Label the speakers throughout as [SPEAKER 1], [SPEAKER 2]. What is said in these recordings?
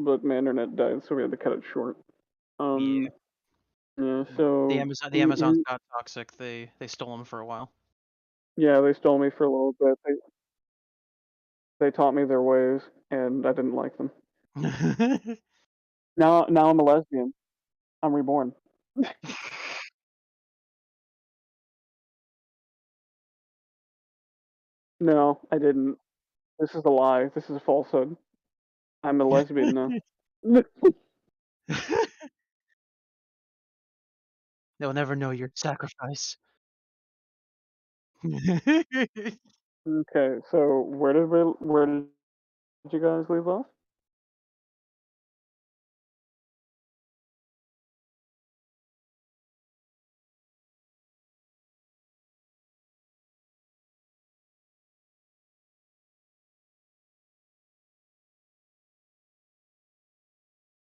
[SPEAKER 1] but my internet died, so we had to cut it short.
[SPEAKER 2] Yeah.
[SPEAKER 1] Yeah,
[SPEAKER 2] The
[SPEAKER 1] so
[SPEAKER 2] Amazon the
[SPEAKER 1] he,
[SPEAKER 2] Amazons
[SPEAKER 1] he
[SPEAKER 2] got toxic. They stole them for a while.
[SPEAKER 1] yeah, they stole me for a little bit. They taught me their ways, and I didn't like them. Now I'm a lesbian. I'm reborn. No, I didn't. This is a lie. This is a falsehood. I'm a lesbian now.
[SPEAKER 2] They'll never know your sacrifice.
[SPEAKER 1] Okay, so where did you guys leave off?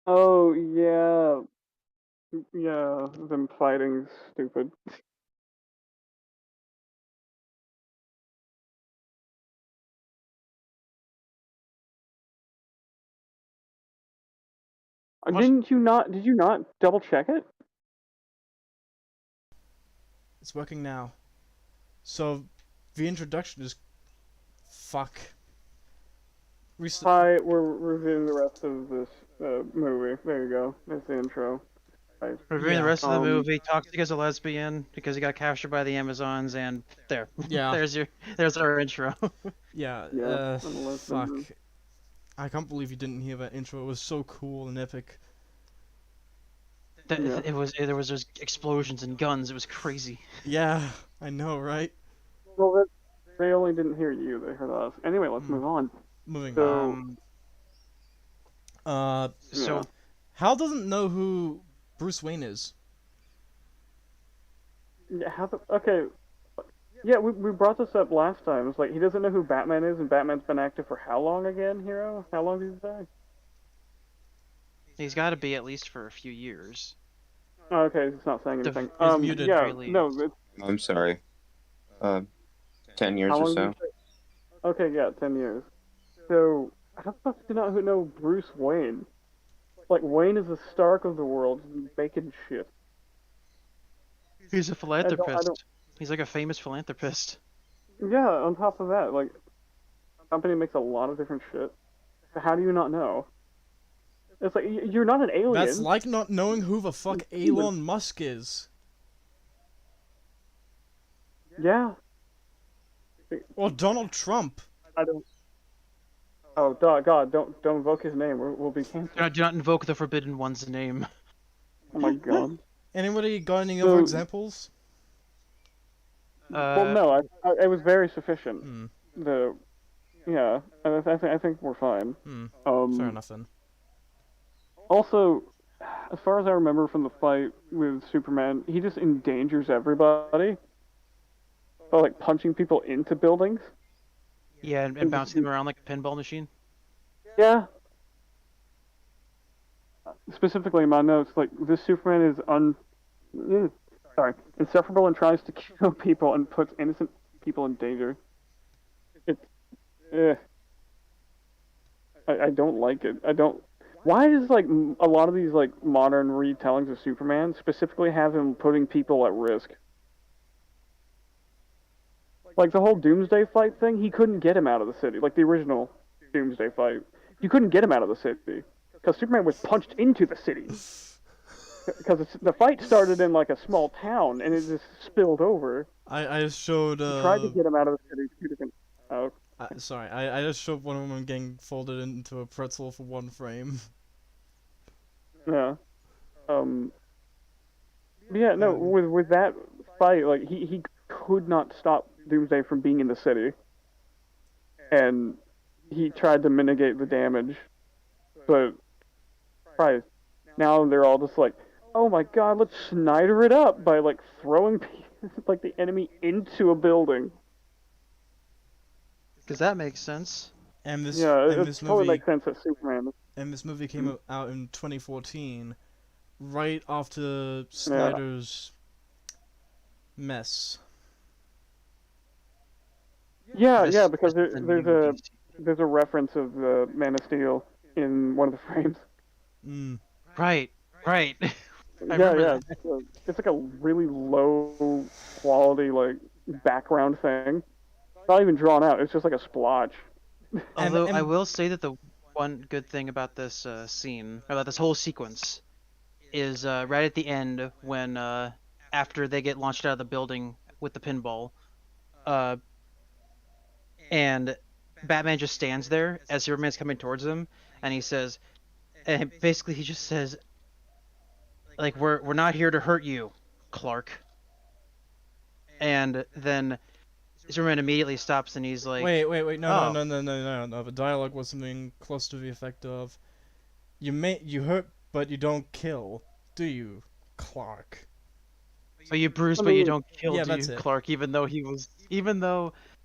[SPEAKER 1] Oh yeah, yeah, them fighting stupid.
[SPEAKER 2] What?
[SPEAKER 1] Did you not double check it?
[SPEAKER 3] It's working now. So, the introduction is fuck. Recent.
[SPEAKER 1] Hi, we're reviewing the rest of this movie. There you go. That's the intro. Right.
[SPEAKER 2] Reviewing the
[SPEAKER 3] Yeah.
[SPEAKER 2] rest of the movie, Toxic as a lesbian because he got captured by the Amazons, and there,
[SPEAKER 3] Yeah.
[SPEAKER 2] there's our intro.
[SPEAKER 3] Yeah.
[SPEAKER 1] Yeah, I'm a
[SPEAKER 3] Fuck.
[SPEAKER 1] lesbian.
[SPEAKER 3] I can't believe you didn't hear that intro. It was so cool and epic.
[SPEAKER 1] Yeah.
[SPEAKER 2] There was just explosions and guns. It was crazy.
[SPEAKER 3] Yeah, I know, right?
[SPEAKER 1] Well, they only didn't hear you. They heard us. Anyway, let's move on.
[SPEAKER 3] Moving on.
[SPEAKER 1] So,
[SPEAKER 2] So
[SPEAKER 1] yeah.
[SPEAKER 3] Hal doesn't know who Bruce Wayne is.
[SPEAKER 1] Yeah, okay. Yeah, we brought this up last time. It's like he doesn't know who Batman is, and Batman's been active for how long again, Hero? How long did he say?
[SPEAKER 2] he's got to be at least for a few years.
[SPEAKER 1] Oh, okay, it's not saying
[SPEAKER 2] The-
[SPEAKER 1] anything.
[SPEAKER 3] He's muted.
[SPEAKER 1] Yeah,
[SPEAKER 2] Very least.
[SPEAKER 1] no,
[SPEAKER 4] I'm sorry. 10 years
[SPEAKER 1] how
[SPEAKER 4] or
[SPEAKER 1] long did
[SPEAKER 4] so.
[SPEAKER 1] you say? Okay, yeah, 10 years. So, how the fuck do you not know Bruce Wayne? Like, Wayne is the Stark of the world, making shit.
[SPEAKER 2] He's a
[SPEAKER 1] I
[SPEAKER 2] philanthropist.
[SPEAKER 1] don't,
[SPEAKER 2] He's like a famous philanthropist.
[SPEAKER 1] yeah, on top of that, like, company makes a lot of different shit. So how do you not know? It's like, you're not an alien.
[SPEAKER 3] That's like not knowing who the fuck Elon Musk is.
[SPEAKER 1] Yeah.
[SPEAKER 3] Or Donald Trump.
[SPEAKER 1] I don't. Oh, God, don't invoke his name. We'll be canceled.
[SPEAKER 2] Do not invoke the Forbidden One's name.
[SPEAKER 1] Oh my God.
[SPEAKER 3] Anybody got any
[SPEAKER 1] So-
[SPEAKER 3] other examples?
[SPEAKER 1] Well, no, it was very sufficient.
[SPEAKER 3] Hmm.
[SPEAKER 1] Yeah, I think we're fine.
[SPEAKER 3] Fair enough then.
[SPEAKER 1] Also, as far as I remember from the fight with Superman, he just endangers everybody by like punching people into buildings.
[SPEAKER 2] Yeah, and bouncing them around like a pinball machine.
[SPEAKER 1] Yeah. Specifically, in my notes, like this Superman is insufferable and tries to kill people and puts innocent people in danger. It's, I don't like it. I don't. Why does like a lot of these like modern retellings of Superman specifically have him putting people at risk? Like the whole Doomsday fight thing, he couldn't get him out of the city. Like the original Doomsday fight, you couldn't get him out of the city because Superman was punched into the city. Because the fight started in like a small town and it just spilled over.
[SPEAKER 3] I just showed.
[SPEAKER 1] He tried to get him out of the city. Two different. Oh,
[SPEAKER 3] Sorry, I just showed one of them getting folded into a pretzel for one frame.
[SPEAKER 1] yeah. Yeah. No. With that fight, like he could not stop Doomsday from being in the city, and he tried to mitigate the damage, but Christ, now they're all just like, oh my God, let's Snyder it up by like throwing like the enemy into a building.
[SPEAKER 2] Because that makes sense.
[SPEAKER 3] And this
[SPEAKER 1] Yeah,
[SPEAKER 3] and
[SPEAKER 1] it
[SPEAKER 3] this
[SPEAKER 1] totally
[SPEAKER 3] movie
[SPEAKER 1] makes sense that Superman.
[SPEAKER 3] and this movie came out in 2014, right after Snyder's mess.
[SPEAKER 1] Yeah,
[SPEAKER 2] This-
[SPEAKER 1] yeah, because
[SPEAKER 2] this is the
[SPEAKER 1] there's
[SPEAKER 2] new
[SPEAKER 1] a
[SPEAKER 2] DC.
[SPEAKER 1] there's a reference of Man of Steel in one of the frames.
[SPEAKER 3] Mm.
[SPEAKER 2] Right. Right. I
[SPEAKER 1] Yeah,
[SPEAKER 2] remember
[SPEAKER 1] yeah.
[SPEAKER 2] that.
[SPEAKER 1] It's like a really low quality like background thing. Not even drawn out. It's just like a splotch.
[SPEAKER 2] Although I
[SPEAKER 3] And
[SPEAKER 2] will say that the one good thing about this scene, or about this whole sequence, is right at the end when after they get launched out of the building with the pinball, uh, and Batman just stands there as Superman's coming towards him, and he says, and basically he just says, like, we're not here to hurt you, Clark. And then Superman immediately stops and he's like,
[SPEAKER 3] wait,
[SPEAKER 2] oh,
[SPEAKER 3] no. The dialogue was something close to the effect of, you hurt, but you don't kill, do you, Clark?
[SPEAKER 2] so you bruise
[SPEAKER 1] I
[SPEAKER 2] but you
[SPEAKER 1] mean,
[SPEAKER 2] don't kill,
[SPEAKER 3] Yeah,
[SPEAKER 2] do
[SPEAKER 3] that's
[SPEAKER 2] you,
[SPEAKER 3] it.
[SPEAKER 2] Clark?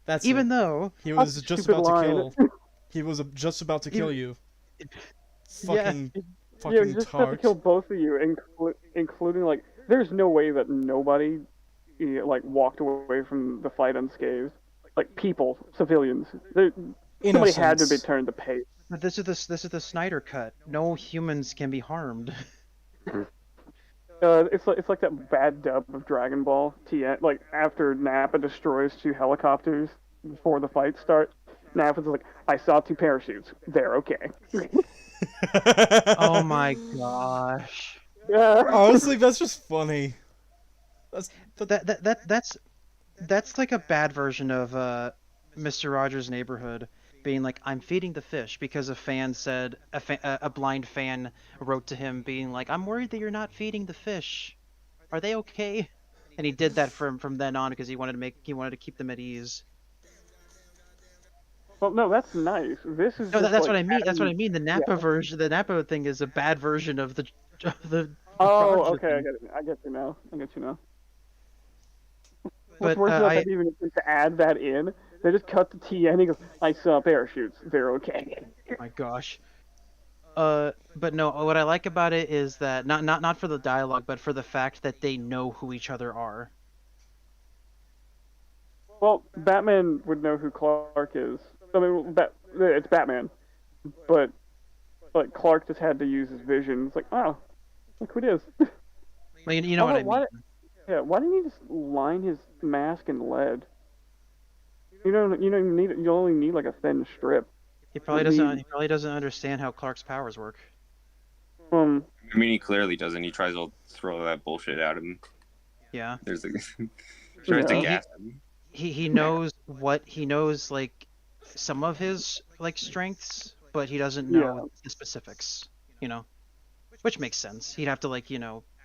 [SPEAKER 3] That's it.
[SPEAKER 2] Even though,
[SPEAKER 3] He
[SPEAKER 1] that's
[SPEAKER 3] was
[SPEAKER 1] a
[SPEAKER 3] just
[SPEAKER 1] stupid
[SPEAKER 3] about to
[SPEAKER 1] line.
[SPEAKER 3] kill. He was just about to kill
[SPEAKER 2] even,
[SPEAKER 3] you.
[SPEAKER 2] yeah,
[SPEAKER 3] Fucking,
[SPEAKER 1] Yeah, he's
[SPEAKER 3] fucking
[SPEAKER 1] just about to kill
[SPEAKER 3] tart.
[SPEAKER 1] both of you, including like. There's no way that nobody like walked away from the fight unscathed. Like people, civilians. Somebody had to be
[SPEAKER 3] Innocence.
[SPEAKER 1] turned the page.
[SPEAKER 2] but this is the Snyder cut. No humans can be harmed.
[SPEAKER 1] It's like that bad dub of Dragon Ball TN. Like after Nappa destroys two helicopters before the fight starts, Nappa's like, "I saw two parachutes. They're okay."
[SPEAKER 2] Oh my gosh.
[SPEAKER 1] Yeah.
[SPEAKER 3] Honestly, that's just funny. That's that.
[SPEAKER 2] That's like a bad version of Mr. Rogers' Neighborhood being like, I'm feeding the fish because a fan said a blind fan wrote to him being like, I'm worried that you're not feeding the fish. Are they okay? And he did that from then on because he wanted to keep them at ease.
[SPEAKER 1] Well, no, that's nice. This is
[SPEAKER 2] No,
[SPEAKER 1] just
[SPEAKER 2] that's
[SPEAKER 1] like
[SPEAKER 2] what I mean. That's what I
[SPEAKER 1] adding.
[SPEAKER 2] mean. The Napa thing is a bad version of the
[SPEAKER 1] Oh,
[SPEAKER 2] Roger
[SPEAKER 1] okay, I
[SPEAKER 2] thing.
[SPEAKER 1] get it. I get you now. I get you now. What's
[SPEAKER 2] But
[SPEAKER 1] worse about
[SPEAKER 2] I
[SPEAKER 1] that even is to add that in, they just cut the TN and he goes, I saw parachutes. They're okay.
[SPEAKER 2] my gosh. But no, what I like about it is that not for the dialogue, but for the fact that they know who each other are.
[SPEAKER 1] Well, Batman would know who Clark is. I mean, it's Batman, but like Clark just had to use his vision. It's like, oh, look who it is.
[SPEAKER 2] Well, you know what I mean.
[SPEAKER 1] Yeah, why didn't he just line his mask in lead? You don't even need it. You only need like a thin strip.
[SPEAKER 2] He probably
[SPEAKER 1] I
[SPEAKER 2] doesn't.
[SPEAKER 1] mean,
[SPEAKER 2] He probably doesn't understand how Clark's powers work.
[SPEAKER 1] um,
[SPEAKER 4] I mean, he clearly doesn't. He tries to throw that bullshit at him.
[SPEAKER 2] Yeah.
[SPEAKER 4] There's a tries to
[SPEAKER 1] Yeah.
[SPEAKER 4] gas him.
[SPEAKER 2] He knows he knows like some of his like strengths, but he doesn't know
[SPEAKER 1] Yeah.
[SPEAKER 2] the specifics. You know, which makes sense. He'd have to like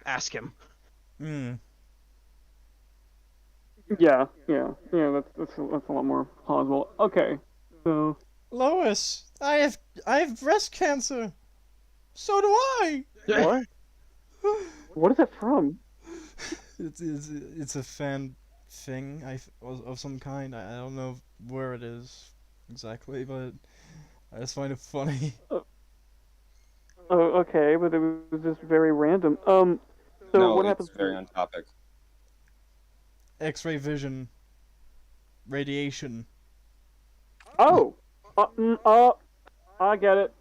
[SPEAKER 2] ask him.
[SPEAKER 3] Mm.
[SPEAKER 1] Yeah. That's a lot more plausible. Okay, so
[SPEAKER 3] Lois, I have breast cancer. So do I.
[SPEAKER 1] what? What is that from?
[SPEAKER 3] It's a fan thing of some kind. I don't know where it is exactly, but I just find it funny.
[SPEAKER 1] Oh, okay, but it was just very random. So
[SPEAKER 4] No,
[SPEAKER 1] what
[SPEAKER 4] it's
[SPEAKER 1] happens?
[SPEAKER 4] very on topic.
[SPEAKER 3] X-ray vision, radiation.
[SPEAKER 1] Oh, I get it.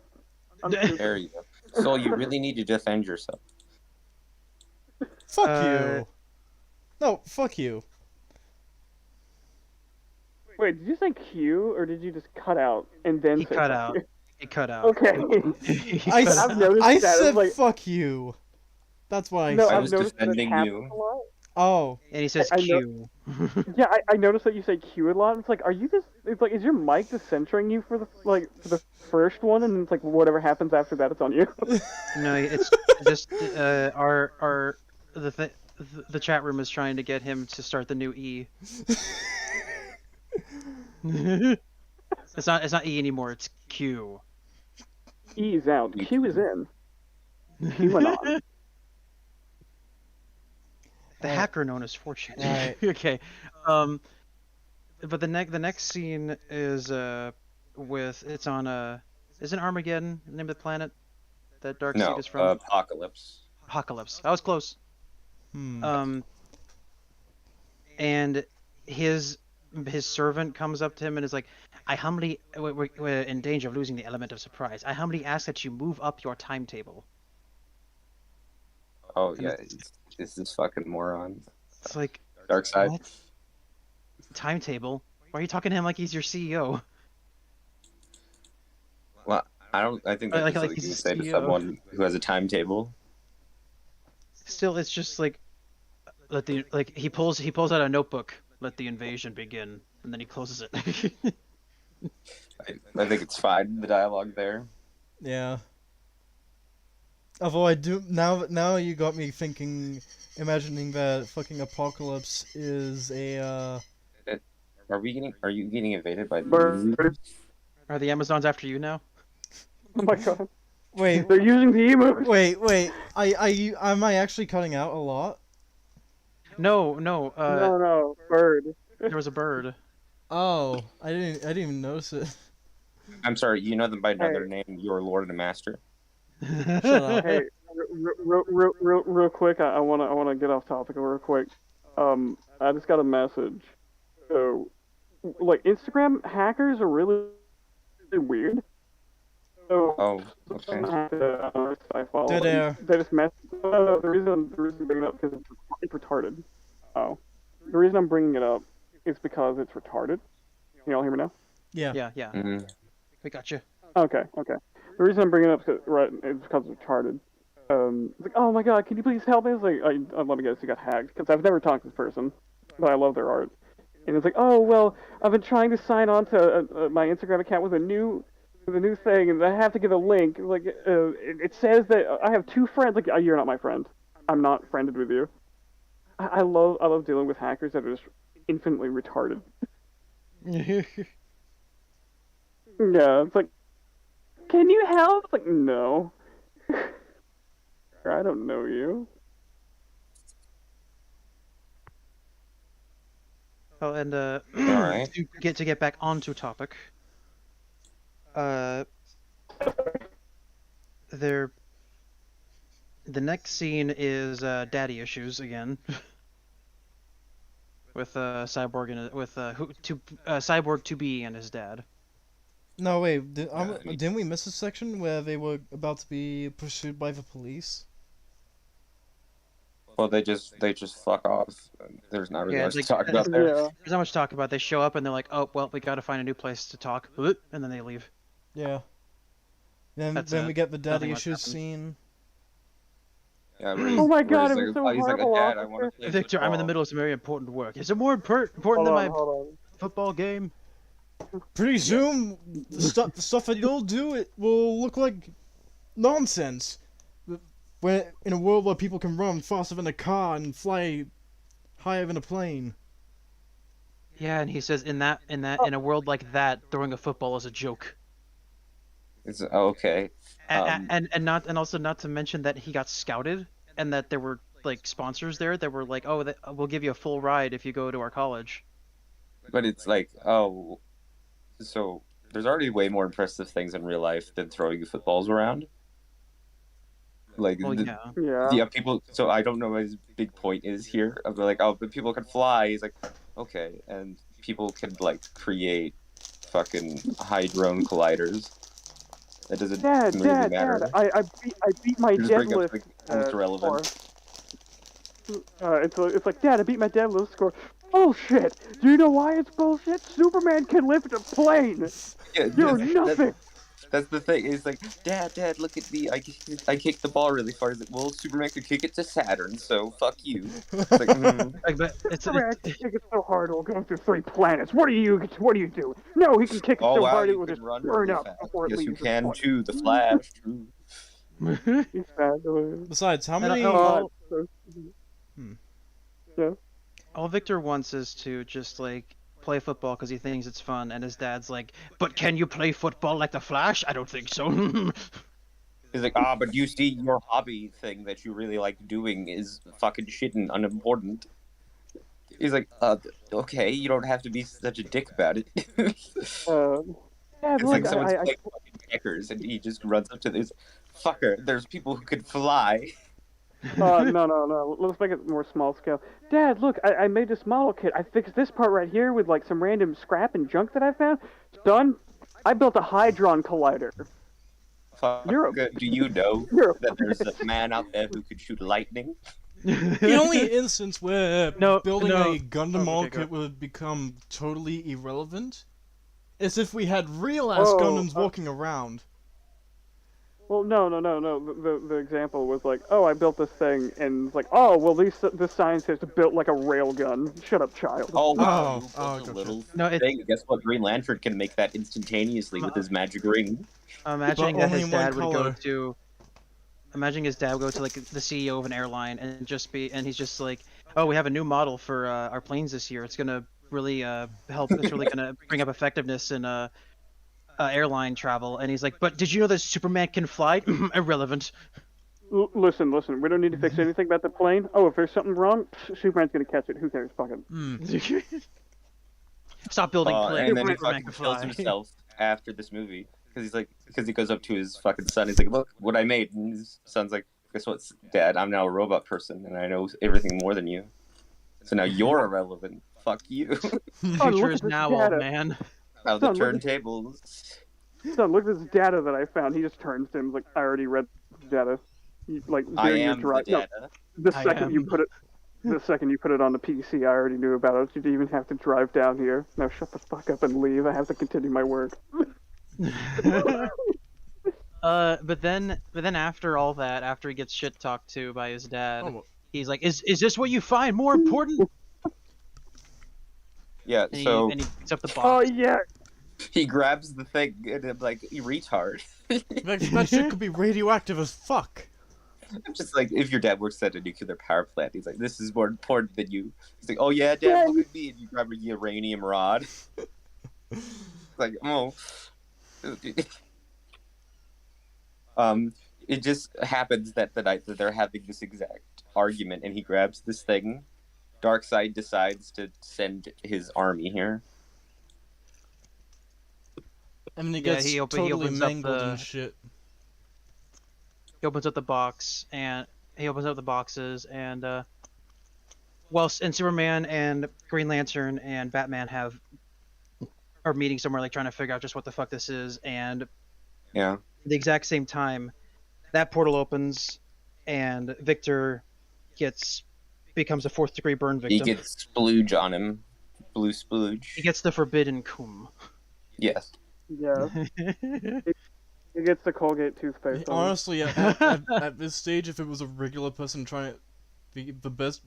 [SPEAKER 4] There you go. So you really need to defend yourself.
[SPEAKER 3] Fuck you. No, fuck you.
[SPEAKER 1] Wait, did you say Q or did you just cut out and then
[SPEAKER 2] He
[SPEAKER 1] say
[SPEAKER 2] cut
[SPEAKER 1] fuck
[SPEAKER 2] out.
[SPEAKER 1] you?
[SPEAKER 2] He cut out.
[SPEAKER 1] Okay.
[SPEAKER 2] He
[SPEAKER 3] I,
[SPEAKER 2] cut
[SPEAKER 3] s-
[SPEAKER 2] out.
[SPEAKER 1] I've noticed
[SPEAKER 3] I
[SPEAKER 1] that. It's
[SPEAKER 3] said
[SPEAKER 1] like-
[SPEAKER 3] fuck you. That's what I
[SPEAKER 1] No,
[SPEAKER 3] said.
[SPEAKER 1] I've
[SPEAKER 4] was
[SPEAKER 1] noticed that it
[SPEAKER 4] defending
[SPEAKER 1] happens
[SPEAKER 4] you.
[SPEAKER 1] a lot.
[SPEAKER 3] Oh,
[SPEAKER 2] And he says
[SPEAKER 1] I know-
[SPEAKER 2] Q.
[SPEAKER 1] Yeah, I noticed that you say Q a lot. It's like, are you just? It's like, is your mic just censoring you for the first one, and it's like whatever happens after that, it's on you.
[SPEAKER 2] No, it's just our the chat room is trying to get him to start the new E. It's not E anymore. It's Q.
[SPEAKER 1] E is out. Q is in. Q went on.
[SPEAKER 2] The hacker known as Fortune.
[SPEAKER 3] Right.
[SPEAKER 2] Okay. But the next scene is with it's on isn't Armageddon the name of the planet that Darkseid
[SPEAKER 4] No,
[SPEAKER 2] is from?
[SPEAKER 4] Apocalypse.
[SPEAKER 2] Apocalypse. I was close.
[SPEAKER 3] hmm.
[SPEAKER 2] And his his servant comes up to him and is like, I humbly, we're in danger of losing the element of surprise. I humbly ask that you move up your timetable.
[SPEAKER 4] Oh yeah, it's this fucking moron.
[SPEAKER 2] It's like,
[SPEAKER 4] Dark side.
[SPEAKER 2] what? Timetable? Why are you talking to him like he's your CEO?
[SPEAKER 4] Well, I think that's
[SPEAKER 2] Like-
[SPEAKER 4] just
[SPEAKER 2] like
[SPEAKER 4] something you
[SPEAKER 2] he's
[SPEAKER 4] say
[SPEAKER 2] a
[SPEAKER 4] to
[SPEAKER 2] CEO.
[SPEAKER 4] someone who has a timetable.
[SPEAKER 2] Still, it's just like, he pulls out a notebook. Let the invasion begin, and then he closes it.
[SPEAKER 4] I think it's fine. The dialogue there.
[SPEAKER 3] Yeah. Although I do now you got me thinking, imagining that fucking apocalypse is a
[SPEAKER 4] Are you getting invaded by
[SPEAKER 1] Bird.
[SPEAKER 2] Are the Amazons after you now?
[SPEAKER 1] Oh my god.
[SPEAKER 3] wait
[SPEAKER 1] They're using the emotes.
[SPEAKER 3] wait am I actually cutting out a lot?
[SPEAKER 2] No.
[SPEAKER 1] No, bird.
[SPEAKER 2] There was a bird.
[SPEAKER 3] Oh, I didn't even notice it.
[SPEAKER 4] I'm sorry. You know them by another name. Your Lord and Master.
[SPEAKER 3] Shut up.
[SPEAKER 1] Hey, real quick, I wanna get off topic real quick. I just got a message. So, like, Instagram hackers are really weird. So,
[SPEAKER 4] Oh, okay.
[SPEAKER 1] I follow.
[SPEAKER 3] Dead air.
[SPEAKER 1] They just mess. The reason I'm bringing it up because it's retarded. Oh, the reason I'm bringing it up is because it's retarded. Can y'all hear me now?
[SPEAKER 3] Yeah.
[SPEAKER 2] Yeah.
[SPEAKER 4] hmm
[SPEAKER 2] We got you.
[SPEAKER 1] Okay. The reason I'm bringing it up is because it's retarded. It's like, oh my god, can you please help me? It's like, let me guess, you got hacked. Because I've never talked to this person, but I love their art. And it's like, oh, well, I've been trying to sign on to my Instagram account with a new thing, and I have to give a link. Like, it says that I have 2 friends. Like, you're not my friend. I'm not friended with you. I love dealing with hackers that are just infinitely retarded. Yeah, it's like, can you help? It's like, no. I don't know you.
[SPEAKER 2] Oh, and
[SPEAKER 4] Alright.
[SPEAKER 2] to get back onto topic. The next scene is daddy issues again. With Cyborg and Cyborg 2B and his dad.
[SPEAKER 3] No, wait.
[SPEAKER 4] Yeah,
[SPEAKER 3] Didn't we miss a section where they were about to be pursued by the police?
[SPEAKER 4] Well, they just fuck off. There's not really
[SPEAKER 2] Yeah,
[SPEAKER 4] much to
[SPEAKER 2] like,
[SPEAKER 4] talk about there.
[SPEAKER 1] Yeah.
[SPEAKER 2] There's not much to talk about. They show up and they're like, "Oh, well, we gotta find a new place to talk," and then they leave.
[SPEAKER 3] Yeah. Then
[SPEAKER 2] That's
[SPEAKER 3] we get the daddy
[SPEAKER 2] nothing much
[SPEAKER 3] issues
[SPEAKER 2] happens.
[SPEAKER 3] scene.
[SPEAKER 4] Yeah,
[SPEAKER 1] Oh my god, it was so
[SPEAKER 4] he's like,
[SPEAKER 1] horrible,
[SPEAKER 4] Dad, I
[SPEAKER 1] officer."
[SPEAKER 4] want to play
[SPEAKER 2] Victor, I'm in the
[SPEAKER 4] football."
[SPEAKER 2] middle of some very important work. Is it more important than my football game?
[SPEAKER 3] Pretty soon, the stuff that you'll do it will look like nonsense. When in a world where people can run faster than a car and fly higher than a plane.
[SPEAKER 2] Yeah, and he says in a world like that, throwing a football is a joke.
[SPEAKER 4] It's okay.
[SPEAKER 2] And also not to mention that he got scouted and that there were like sponsors there that were like, "Oh, we'll give you a full ride if you go to our college."
[SPEAKER 4] But it's like, oh, so there's already way more impressive things in real life than throwing footballs around. Like,
[SPEAKER 2] Well, yeah.
[SPEAKER 1] Yeah.
[SPEAKER 4] people. So I don't know what his big point is here. Of like, oh, but people can fly. He's like, okay, and people can like create fucking hadron colliders. That doesn't really matter.
[SPEAKER 1] Dad, I beat my
[SPEAKER 4] You just bring up
[SPEAKER 1] deadlift.
[SPEAKER 4] like most relevant.
[SPEAKER 1] Score. It's like, Dad, I beat my deadlift score. Bullshit! Do you know why it's bullshit? Superman can lift a plane!
[SPEAKER 4] Yeah,
[SPEAKER 1] You're nothing!
[SPEAKER 4] That's the thing. It's like, Dad, look at me. I kicked the ball really far. He's like, well, Superman could kick it to Saturn, so fuck you. It's like,
[SPEAKER 2] Like, but it's
[SPEAKER 1] Superman can kick it so hard it will go through 3 planets. What do you do? No, he can kick it
[SPEAKER 4] oh
[SPEAKER 1] so
[SPEAKER 4] wow,
[SPEAKER 1] hard it
[SPEAKER 4] you
[SPEAKER 1] will
[SPEAKER 4] can
[SPEAKER 1] just
[SPEAKER 4] run
[SPEAKER 1] burn
[SPEAKER 4] really
[SPEAKER 1] up
[SPEAKER 4] fast.
[SPEAKER 1] before it
[SPEAKER 4] Yes, you
[SPEAKER 1] leaves.
[SPEAKER 4] can too. The Flash. True.
[SPEAKER 1] He's fabulous.
[SPEAKER 3] Besides, how many?
[SPEAKER 1] Oh,
[SPEAKER 2] all Victor wants is to just like play football because he thinks it's fun, and his dad's like, "But can you play football like the Flash? I don't think so."
[SPEAKER 4] He's like, but you see, your hobby thing that you really like doing is fucking shit and unimportant. He's like, okay, you don't have to be such a dick about it.
[SPEAKER 1] Dad,
[SPEAKER 4] It's
[SPEAKER 1] look,
[SPEAKER 4] like someone's
[SPEAKER 1] I
[SPEAKER 4] playing fucking checkers and he just runs up to this fucker. There's people who can fly.
[SPEAKER 1] No. Let's make it more small scale. Dad, look, I made this model kit. I fixed this part right here with like some random scrap and junk that I found. Son, I built a Hydron Collider.
[SPEAKER 4] Fuck,
[SPEAKER 1] You're a
[SPEAKER 4] do you know
[SPEAKER 1] you're a
[SPEAKER 4] that there's a man out there who could shoot lightning?
[SPEAKER 3] The only instance where
[SPEAKER 2] No,
[SPEAKER 3] building
[SPEAKER 2] no.
[SPEAKER 3] a Gundam
[SPEAKER 2] Okay,
[SPEAKER 3] model
[SPEAKER 2] go.
[SPEAKER 3] kit would become totally irrelevant is if we had real-ass
[SPEAKER 1] Oh,
[SPEAKER 3] Gundams walking around.
[SPEAKER 1] Well, no. The example was like, oh, I built this thing, and it's like, oh, well, this scientist built like a railgun. Shut up, child.
[SPEAKER 4] Oh
[SPEAKER 3] Oh,
[SPEAKER 4] wow, you built
[SPEAKER 3] oh,
[SPEAKER 4] a
[SPEAKER 3] gotcha.
[SPEAKER 4] little
[SPEAKER 2] No, it's-
[SPEAKER 4] thing. Guess what? Green Lantern can make that instantaneously with his magic ring.
[SPEAKER 2] Imagining
[SPEAKER 3] But
[SPEAKER 2] that his
[SPEAKER 3] only one
[SPEAKER 2] dad would go
[SPEAKER 3] color.
[SPEAKER 2] to. Imagining his dad would go to like the CEO of an airline and he's just like, oh, we have a new model for our planes this year. It's gonna really help. It's really gonna bring up effectiveness in airline travel. And he's like, but did you know that Superman can fly? Irrelevant.
[SPEAKER 1] Listen. We don't need to fix anything about the plane. Oh, if there's something wrong, Superman's gonna catch it. Who cares? Fuck it.
[SPEAKER 2] Stop building planes.
[SPEAKER 4] And then he
[SPEAKER 2] Superman
[SPEAKER 4] fucking
[SPEAKER 2] can
[SPEAKER 4] kills
[SPEAKER 2] fly.
[SPEAKER 4] himself after this movie because he goes up to his fucking son. He's like, "Look, what I made." And his son's like, "Guess what, Dad? I'm now a robot person, and I know everything more than you. So now you're irrelevant. Fuck you."
[SPEAKER 2] The
[SPEAKER 1] Oh,
[SPEAKER 2] future
[SPEAKER 1] look
[SPEAKER 2] is
[SPEAKER 1] at
[SPEAKER 2] now,
[SPEAKER 1] this
[SPEAKER 2] old
[SPEAKER 1] data.
[SPEAKER 2] man.
[SPEAKER 4] Now the
[SPEAKER 1] Son, look at-
[SPEAKER 4] turntables.
[SPEAKER 1] Son, look at this data that I found. He just turns to him like, I already read the data. Like
[SPEAKER 4] I
[SPEAKER 1] during your
[SPEAKER 4] am the
[SPEAKER 1] drive. No,
[SPEAKER 4] data.
[SPEAKER 1] the
[SPEAKER 2] I
[SPEAKER 1] second you
[SPEAKER 2] am.
[SPEAKER 1] put it. The second you put it on the PC, I already knew about it. You didn't even have to drive down here. Now shut the fuck up and leave. I have to continue my work.
[SPEAKER 2] But then after all that, after he gets shit talked to by his dad,
[SPEAKER 3] Oh,
[SPEAKER 2] he's like, "Is this what you find more important?"
[SPEAKER 4] Yeah.
[SPEAKER 2] And,
[SPEAKER 4] So
[SPEAKER 2] he picks up the
[SPEAKER 1] Oh
[SPEAKER 2] box.
[SPEAKER 1] yeah.
[SPEAKER 4] he grabs the thing and I'm like, "You retard."
[SPEAKER 3] that shit could be radioactive as fuck.
[SPEAKER 4] I'm just like, if your dad works at a nuclear power plant, he's like, "This is more important than you." He's like, "Oh yeah, Dad, look at me," and you grab a uranium rod. Like, oh. It just happens that the night that they're having this exact argument, and he grabs this thing. Darkseid decides to send his army here.
[SPEAKER 3] And he
[SPEAKER 2] Yeah,
[SPEAKER 3] gets
[SPEAKER 2] he
[SPEAKER 3] totally
[SPEAKER 2] opens up
[SPEAKER 3] mangled
[SPEAKER 2] the-
[SPEAKER 3] and shit.
[SPEAKER 2] He opens up the box and he opens up the boxes and and Superman and Green Lantern and Batman are meeting somewhere like trying to figure out just what the fuck this is, and
[SPEAKER 4] Yeah.
[SPEAKER 2] at the exact same time that portal opens and Victor becomes a 4th degree burn
[SPEAKER 4] He
[SPEAKER 2] victim.
[SPEAKER 4] gets splooge on him. Blue splooge.
[SPEAKER 2] He gets the forbidden cum.
[SPEAKER 4] Yes.
[SPEAKER 1] Yeah. He gets the Colgate toothpaste. on him.
[SPEAKER 3] Honestly, at this stage, if it was a regular person trying to be the best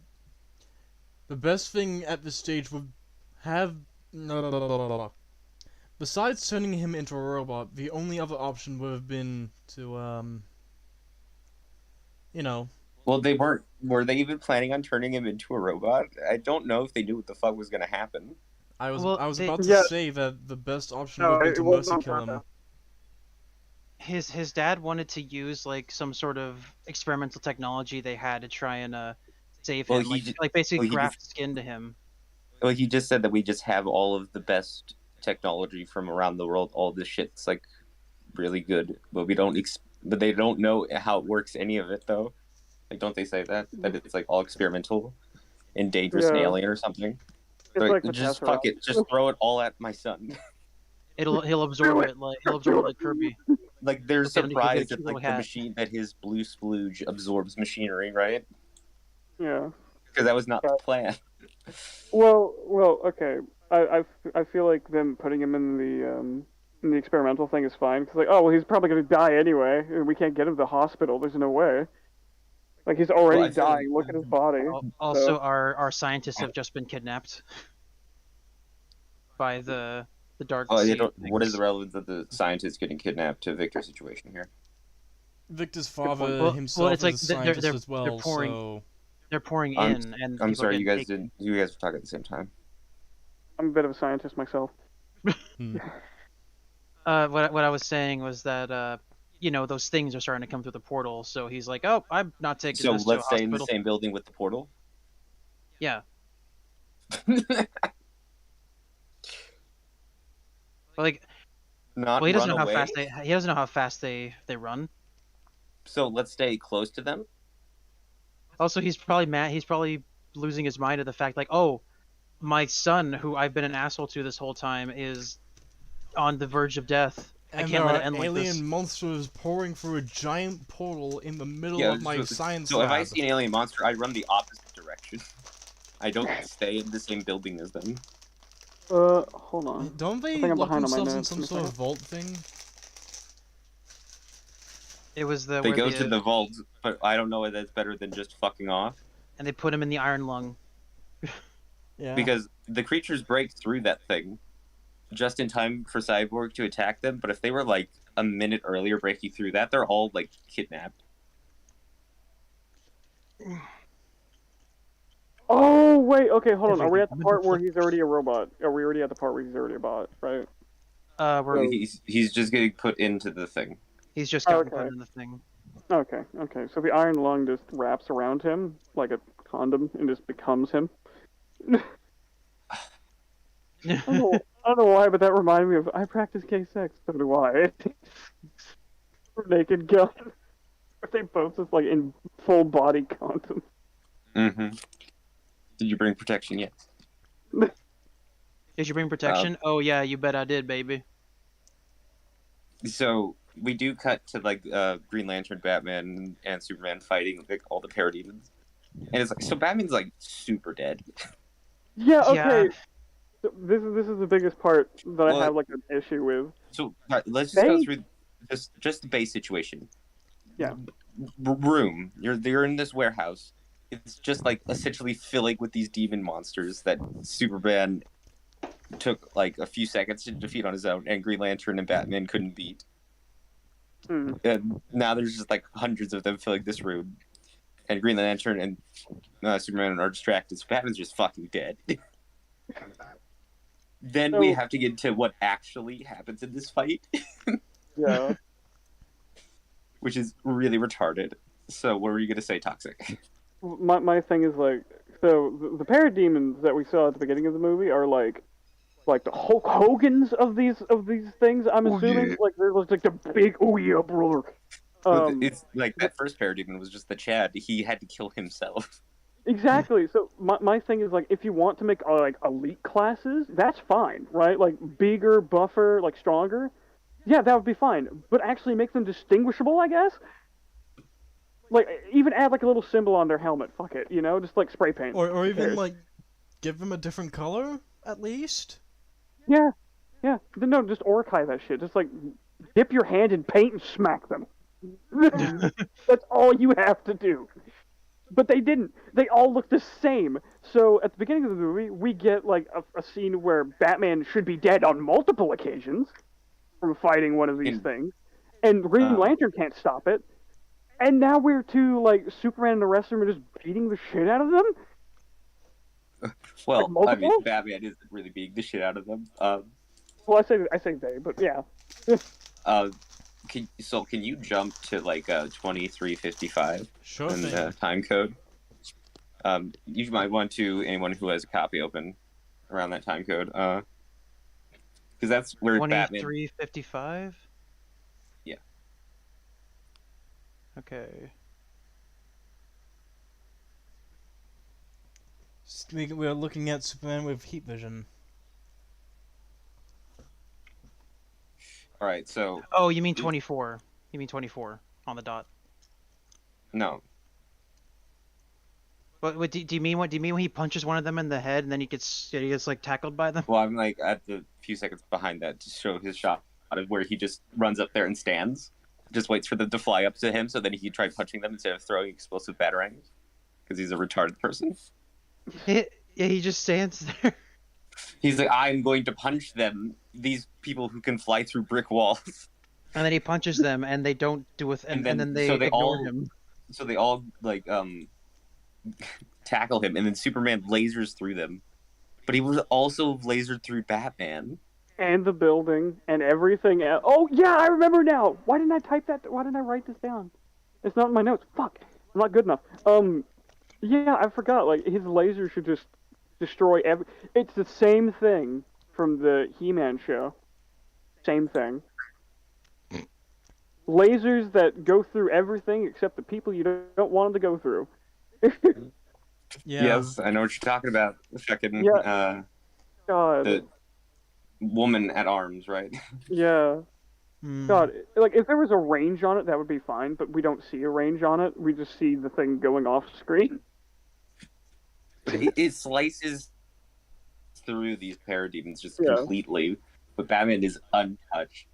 [SPEAKER 3] thing at this stage would have no. Besides turning him into a robot, the only other option would have been to
[SPEAKER 4] Well, they weren't. Were they even planning on turning him into a robot? I don't know if they knew what the fuck was gonna happen.
[SPEAKER 3] I was
[SPEAKER 2] Well,
[SPEAKER 3] about to
[SPEAKER 1] Yeah.
[SPEAKER 3] say that the best option
[SPEAKER 1] No,
[SPEAKER 3] would have
[SPEAKER 1] it
[SPEAKER 3] been to
[SPEAKER 1] was
[SPEAKER 3] mercy
[SPEAKER 1] not
[SPEAKER 3] kill
[SPEAKER 1] that.
[SPEAKER 3] him.
[SPEAKER 2] His dad wanted to use like some sort of experimental technology they had to try and save
[SPEAKER 4] Well,
[SPEAKER 2] him,
[SPEAKER 4] he
[SPEAKER 2] like basically
[SPEAKER 4] well, he
[SPEAKER 2] graft skin to him.
[SPEAKER 4] Well, he just said that we just have all of the best technology from around the world. All this shit's like really good, but we don't. But they don't know how it works. Any of it though. Like, don't they say that it's like all experimental and dangerous and
[SPEAKER 1] Yeah.
[SPEAKER 4] alien or something?
[SPEAKER 1] It's
[SPEAKER 4] They're
[SPEAKER 1] like
[SPEAKER 4] like,
[SPEAKER 1] the
[SPEAKER 4] just
[SPEAKER 1] Tesseract.
[SPEAKER 4] fuck it, just throw it all at my son.
[SPEAKER 2] He'll absorb it like Kirby.
[SPEAKER 4] Like they're
[SPEAKER 2] Okay, then you can get a
[SPEAKER 4] surprised
[SPEAKER 2] cute
[SPEAKER 4] at like
[SPEAKER 2] little
[SPEAKER 4] the
[SPEAKER 2] hat.
[SPEAKER 4] machine that his blue splooge absorbs machinery, right?
[SPEAKER 1] Yeah.
[SPEAKER 4] Because that was not the plan.
[SPEAKER 1] Well, okay. I feel like them putting him in the experimental thing is fine. Cause like, oh well, he's probably gonna die anyway. And we can't get him to the hospital. There's no way. Like he's already
[SPEAKER 4] Well, I feel
[SPEAKER 1] dying.
[SPEAKER 4] like-
[SPEAKER 1] Look at his body.
[SPEAKER 2] Also, our scientists have just been kidnapped by the dark.
[SPEAKER 4] Oh,
[SPEAKER 2] sea
[SPEAKER 4] you don't. What is
[SPEAKER 2] things.
[SPEAKER 4] the relevance of the scientists getting kidnapped to Victor's situation here?
[SPEAKER 3] Victor's
[SPEAKER 1] point.
[SPEAKER 3] father
[SPEAKER 2] Well,
[SPEAKER 3] himself
[SPEAKER 2] it's like
[SPEAKER 3] is a
[SPEAKER 2] they're-
[SPEAKER 3] scientist
[SPEAKER 2] they're-
[SPEAKER 3] as well,
[SPEAKER 2] they're pouring-
[SPEAKER 3] so
[SPEAKER 2] They're pouring
[SPEAKER 4] I'm-
[SPEAKER 2] in, and
[SPEAKER 4] I'm
[SPEAKER 2] people
[SPEAKER 4] sorry,
[SPEAKER 2] get
[SPEAKER 4] you guys
[SPEAKER 2] taken-
[SPEAKER 4] didn't. You guys were talking at the same time.
[SPEAKER 1] I'm a bit of a scientist myself.
[SPEAKER 2] What I was saying was that those things are starting to come through the portal. So he's like, oh, I'm not taking
[SPEAKER 4] So
[SPEAKER 2] this
[SPEAKER 4] let's
[SPEAKER 2] to a
[SPEAKER 4] stay in the
[SPEAKER 2] hospital.
[SPEAKER 4] same building with the portal.
[SPEAKER 2] Yeah. But like,
[SPEAKER 4] Not
[SPEAKER 2] well, he doesn't know
[SPEAKER 4] run
[SPEAKER 2] how
[SPEAKER 4] away.
[SPEAKER 2] fast they run.
[SPEAKER 4] So let's stay close to them.
[SPEAKER 2] Also, he's probably mad. He's probably losing his mind at the fact, like, oh, my son, who I've been an asshole to this whole time, is on the verge of death. I
[SPEAKER 3] And
[SPEAKER 2] can't
[SPEAKER 3] there
[SPEAKER 2] let
[SPEAKER 3] are
[SPEAKER 2] it end like
[SPEAKER 3] alien
[SPEAKER 2] this.
[SPEAKER 3] monsters pouring through a giant portal in the middle
[SPEAKER 4] Yeah,
[SPEAKER 3] of my science
[SPEAKER 4] so if I
[SPEAKER 3] lab.
[SPEAKER 4] see an alien monster, I run the opposite direction. I don't stay in the same building as them.
[SPEAKER 1] Hold on.
[SPEAKER 3] Don't
[SPEAKER 1] I
[SPEAKER 3] they
[SPEAKER 1] think I'm
[SPEAKER 3] lock
[SPEAKER 1] behind on my
[SPEAKER 3] themselves in
[SPEAKER 1] notes.
[SPEAKER 3] some
[SPEAKER 1] Give me a
[SPEAKER 3] sort of
[SPEAKER 1] second.
[SPEAKER 3] vault thing?
[SPEAKER 2] It was the
[SPEAKER 4] They
[SPEAKER 2] where
[SPEAKER 4] go
[SPEAKER 2] the
[SPEAKER 4] to the vault, but I don't know if that's better than just fucking off.
[SPEAKER 2] and they put him in the iron lung.
[SPEAKER 3] Yeah.
[SPEAKER 4] Because the creatures break through that thing just in time for Cyborg to attack them, but if they were like a minute earlier breaking through that, they're all like kidnapped.
[SPEAKER 1] Oh wait, okay, hold on. Are we
[SPEAKER 2] Everything.
[SPEAKER 1] at the part where he's already a robot? Are we already at the part where he's already a bot? Right.
[SPEAKER 2] We're
[SPEAKER 4] He's just getting put into the thing.
[SPEAKER 2] he's just gotten put
[SPEAKER 1] Okay.
[SPEAKER 2] in the thing.
[SPEAKER 1] Okay. So the iron lung just wraps around him like a condom and just becomes him. I don't know why, but that reminded me of I practice gay sex. So do I. Naked gun. They both just like in full body condoms.
[SPEAKER 4] Mm-hmm. Did you bring protection yet?
[SPEAKER 2] Did you bring protection? Oh yeah, you bet I did, baby.
[SPEAKER 4] So we do cut to like Green Lantern, Batman, and Superman fighting like all the parademons, and it's like so Batman's like super dead.
[SPEAKER 1] Yeah. Okay.
[SPEAKER 2] Yeah.
[SPEAKER 1] So this is the biggest part that I
[SPEAKER 4] Well,
[SPEAKER 1] have like an issue with.
[SPEAKER 4] So let's just go
[SPEAKER 1] They-
[SPEAKER 4] through just the base situation.
[SPEAKER 1] Yeah.
[SPEAKER 4] Room. You're in this warehouse. It's just like essentially filling with these demon monsters that Superman took like a few seconds to defeat on his own, and Green Lantern and Batman couldn't beat.
[SPEAKER 1] Hmm.
[SPEAKER 4] And now there's just like hundreds of them filling this room, and Green Lantern and Superman are distracted. So Batman's just fucking dead. Then we
[SPEAKER 1] So-
[SPEAKER 4] have to get to what actually happens in this fight,
[SPEAKER 1] Yeah.
[SPEAKER 4] which is really retarded. So what were you gonna say, Toxic?
[SPEAKER 1] My thing is like, so the parademons that we saw at the beginning of the movie are like the Hulk Hogan's of these things. I'm
[SPEAKER 4] Oh,
[SPEAKER 1] assuming
[SPEAKER 4] yeah.
[SPEAKER 1] like they're like the big oh yeah brother.
[SPEAKER 4] It's like that first parademon was just the Chad. He had to kill himself.
[SPEAKER 1] Exactly. So my thing is like, if you want to make like elite classes, that's fine, right? Like bigger, buffer, like stronger. Yeah, that would be fine. But actually make them distinguishable, I guess. Like even add like a little symbol on their helmet. Fuck it, you know, just like spray paint.
[SPEAKER 3] Or
[SPEAKER 1] Who
[SPEAKER 3] even
[SPEAKER 1] cares?
[SPEAKER 3] like give them a different color at least.
[SPEAKER 1] Yeah. No, just Orkai that shit. Just like dip your hand in paint and smack them. That's all you have to do. But they didn't. They all look the same. So at the beginning of the movie, we get like a scene where Batman should be dead on multiple occasions from fighting one of these things, and Green Lantern can't stop it. And now we're to like Superman and the rest of them are just beating the shit out of them.
[SPEAKER 4] Well,
[SPEAKER 1] Like
[SPEAKER 4] I mean,
[SPEAKER 1] multiple?
[SPEAKER 4] Batman isn't really beating the shit out of them.
[SPEAKER 1] Well, I say they, but yeah.
[SPEAKER 4] Can you jump to like 2355
[SPEAKER 3] Sure
[SPEAKER 4] in
[SPEAKER 3] thing.
[SPEAKER 4] the time code? You might want to anyone who has a copy open around that time code, because that's where Batman.
[SPEAKER 2] 2355.
[SPEAKER 4] Yeah.
[SPEAKER 2] Okay.
[SPEAKER 3] We are looking at Superman with heat vision.
[SPEAKER 4] All right, so
[SPEAKER 2] Oh, you mean 24? You mean 24 on the dot?
[SPEAKER 4] no,
[SPEAKER 2] What do you mean? What do you mean when he punches one of them in the head and then he gets like tackled by them?
[SPEAKER 4] well, I'm like at the few seconds behind that to show his shot of where he just runs up there and stands, just waits for them to fly up to him, so then he can try punching them instead of throwing explosive batarangs, because he's a retarded person.
[SPEAKER 2] Yeah, he just stands there.
[SPEAKER 4] He's like, I'm going to punch them, these people who can fly through brick walls.
[SPEAKER 2] And then he punches them, and they don't do it, and then they
[SPEAKER 4] so they
[SPEAKER 2] ignore
[SPEAKER 4] all
[SPEAKER 2] him.
[SPEAKER 4] So they all like tackle him, and then Superman lasers through them. But he was also lasered through Batman.
[SPEAKER 1] And the building and everything else. Oh yeah, I remember now. Why didn't I type that? Why didn't I write this down? It's not in my notes. Fuck, I'm not good enough. Yeah, I forgot. Like his laser should just destroy every. It's the same thing from the He-Man show. Same thing. Lasers that go through everything except the people you don't want them to go through.
[SPEAKER 3] Yeah.
[SPEAKER 4] Yes, I know what you're talking about. The fucking
[SPEAKER 1] Yeah. God.
[SPEAKER 4] the woman at arms, right?
[SPEAKER 1] Yeah.
[SPEAKER 3] Hmm.
[SPEAKER 1] God. Like, if there was a range on it, that would be fine. But we don't see a range on it. We just see the thing going off screen.
[SPEAKER 4] It slices through these parademons just
[SPEAKER 1] Yeah.
[SPEAKER 4] completely, but Batman is untouched.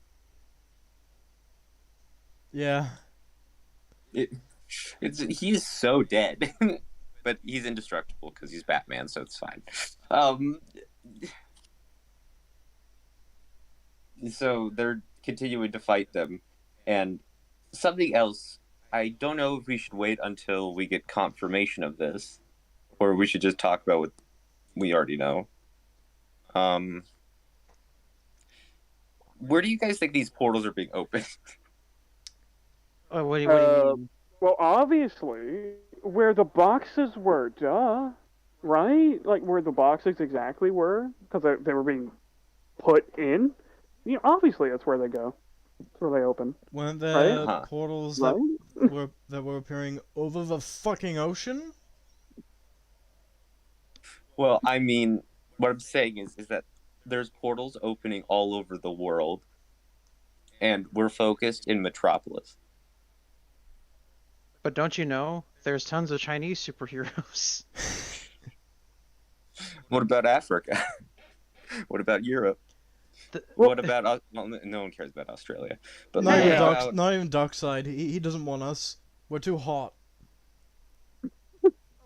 [SPEAKER 3] Yeah.
[SPEAKER 4] He's so dead, but he's indestructible because he's Batman, so it's fine. So they're continuing to fight them, and something else. I don't know if we should wait until we get confirmation of this, or we should just talk about what we already know. Where do you guys think these portals are being opened?
[SPEAKER 2] Oh, what do you mean?
[SPEAKER 1] Well, obviously, where the boxes were, duh. Right? Like, where the boxes exactly were, because they were being put in. You know, obviously, that's where they go. That's where they open.
[SPEAKER 3] Weren't there
[SPEAKER 1] Right?
[SPEAKER 4] Huh.
[SPEAKER 3] portals
[SPEAKER 1] Right?
[SPEAKER 3] that were appearing over the fucking ocean?
[SPEAKER 4] Well, I mean, what I'm saying is that there's portals opening all over the world, and we're focused in Metropolis.
[SPEAKER 2] But don't you know, there's tons of Chinese superheroes.
[SPEAKER 4] What about Africa? What about Europe? What about well, no one cares about Australia. But
[SPEAKER 3] Not even,
[SPEAKER 2] Yeah.
[SPEAKER 3] not even Darkseid. He doesn't want us. We're too hot.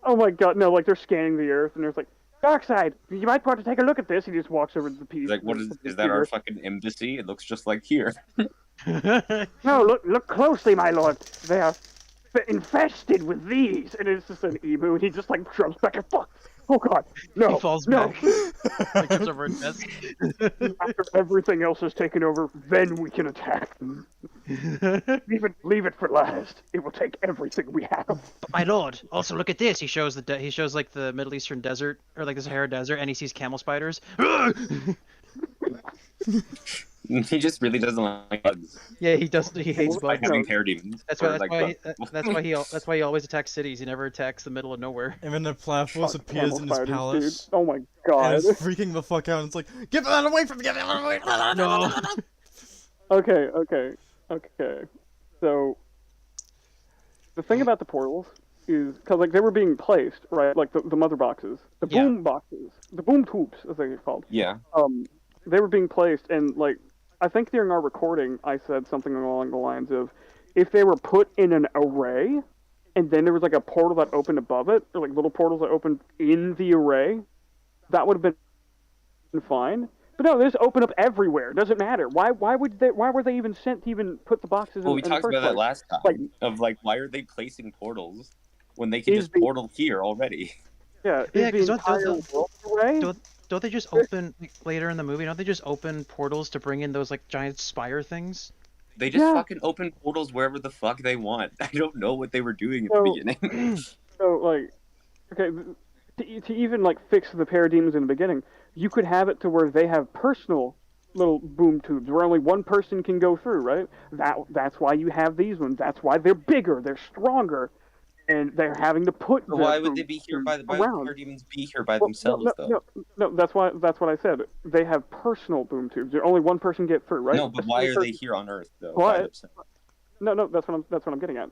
[SPEAKER 1] Oh my god, no, like, they're scanning the Earth, and there's like, Darkseid, you might want to take a look at this. He just walks over to the piece.
[SPEAKER 4] like, what is that? Our fucking embassy? It looks just like here.
[SPEAKER 1] No, look closely, my lord. They are infested with these. And it's just an emu, and he just, like, jumps back and fuck. Oh god, no,
[SPEAKER 2] He falls
[SPEAKER 1] no.
[SPEAKER 2] back. Like trips over a desk.
[SPEAKER 1] After everything else is taken over, then we can attack them. Leave it for last. It will take everything we have.
[SPEAKER 2] But my lord, also look at this. He shows like the Middle Eastern desert, or like the Sahara Desert, and he sees camel spiders.
[SPEAKER 4] He just really doesn't like bugs.
[SPEAKER 2] Yeah, he does. He hates
[SPEAKER 4] By
[SPEAKER 2] bugs.
[SPEAKER 4] having parademons.
[SPEAKER 2] That's
[SPEAKER 4] or,
[SPEAKER 2] why.
[SPEAKER 4] like,
[SPEAKER 2] That's why he always attacks cities. He never attacks the middle of nowhere.
[SPEAKER 3] And then the Platypus
[SPEAKER 1] Fuck
[SPEAKER 3] appears in his
[SPEAKER 1] camel spiders,
[SPEAKER 3] palace.
[SPEAKER 1] dude. Oh my
[SPEAKER 3] And
[SPEAKER 1] god.
[SPEAKER 3] it's freaking the fuck out. And it's like, get that away from me! Get that away!
[SPEAKER 2] No.
[SPEAKER 1] Okay. So, the thing about the portals is, because, like, they were being placed, right? Like, the mother boxes. The
[SPEAKER 2] Yeah.
[SPEAKER 1] boom boxes. The boom tubes, as they get called.
[SPEAKER 4] yeah.
[SPEAKER 1] They were being placed, and, like, I think during our recording, I said something along the lines of, if they were put in an array, and then there was, like, a portal that opened above it, or, like, little portals that opened in the array, that would have been fine. But no, they just open up everywhere. It doesn't matter. Why were they even sent to even put the boxes
[SPEAKER 4] Well,
[SPEAKER 1] in
[SPEAKER 4] we
[SPEAKER 1] the
[SPEAKER 4] talked
[SPEAKER 1] first
[SPEAKER 4] about that
[SPEAKER 1] place?
[SPEAKER 4] last time.
[SPEAKER 1] Like-
[SPEAKER 4] Of like, why are they placing portals when they can
[SPEAKER 1] Is
[SPEAKER 4] just
[SPEAKER 1] the-
[SPEAKER 4] portal here already?
[SPEAKER 1] Yeah,
[SPEAKER 2] Yeah,
[SPEAKER 1] is
[SPEAKER 2] 'cause
[SPEAKER 1] the
[SPEAKER 2] don't-
[SPEAKER 1] entire
[SPEAKER 2] don't-
[SPEAKER 1] world array?
[SPEAKER 2] Don't they just open like, later in the movie? Don't they just open portals to bring in those like giant spire things?
[SPEAKER 4] They just
[SPEAKER 1] Yeah.
[SPEAKER 4] fucking open portals wherever the fuck they want. I don't know what they were doing at
[SPEAKER 1] So-
[SPEAKER 4] the beginning.
[SPEAKER 1] So, like, okay, to even, like, fix the parademons in the beginning, you could have it to where they have personal little boom tubes where only one person can go through, right? That's why you have these ones. That's why they're bigger, they're stronger, and they're having to put
[SPEAKER 4] But
[SPEAKER 1] the
[SPEAKER 4] why would
[SPEAKER 1] boom
[SPEAKER 4] they be here
[SPEAKER 1] tubes
[SPEAKER 4] why would
[SPEAKER 1] around.
[SPEAKER 4] parademons be here by
[SPEAKER 1] Well,
[SPEAKER 4] themselves
[SPEAKER 1] no,
[SPEAKER 4] though?
[SPEAKER 1] No, that's what I said. They have personal boom tubes. Only one person get through, right?
[SPEAKER 4] No, but
[SPEAKER 1] A
[SPEAKER 4] why
[SPEAKER 1] single
[SPEAKER 4] are they
[SPEAKER 1] person-
[SPEAKER 4] here on Earth though?
[SPEAKER 1] What?
[SPEAKER 4] by themselves?
[SPEAKER 1] No, that's what I'm getting at.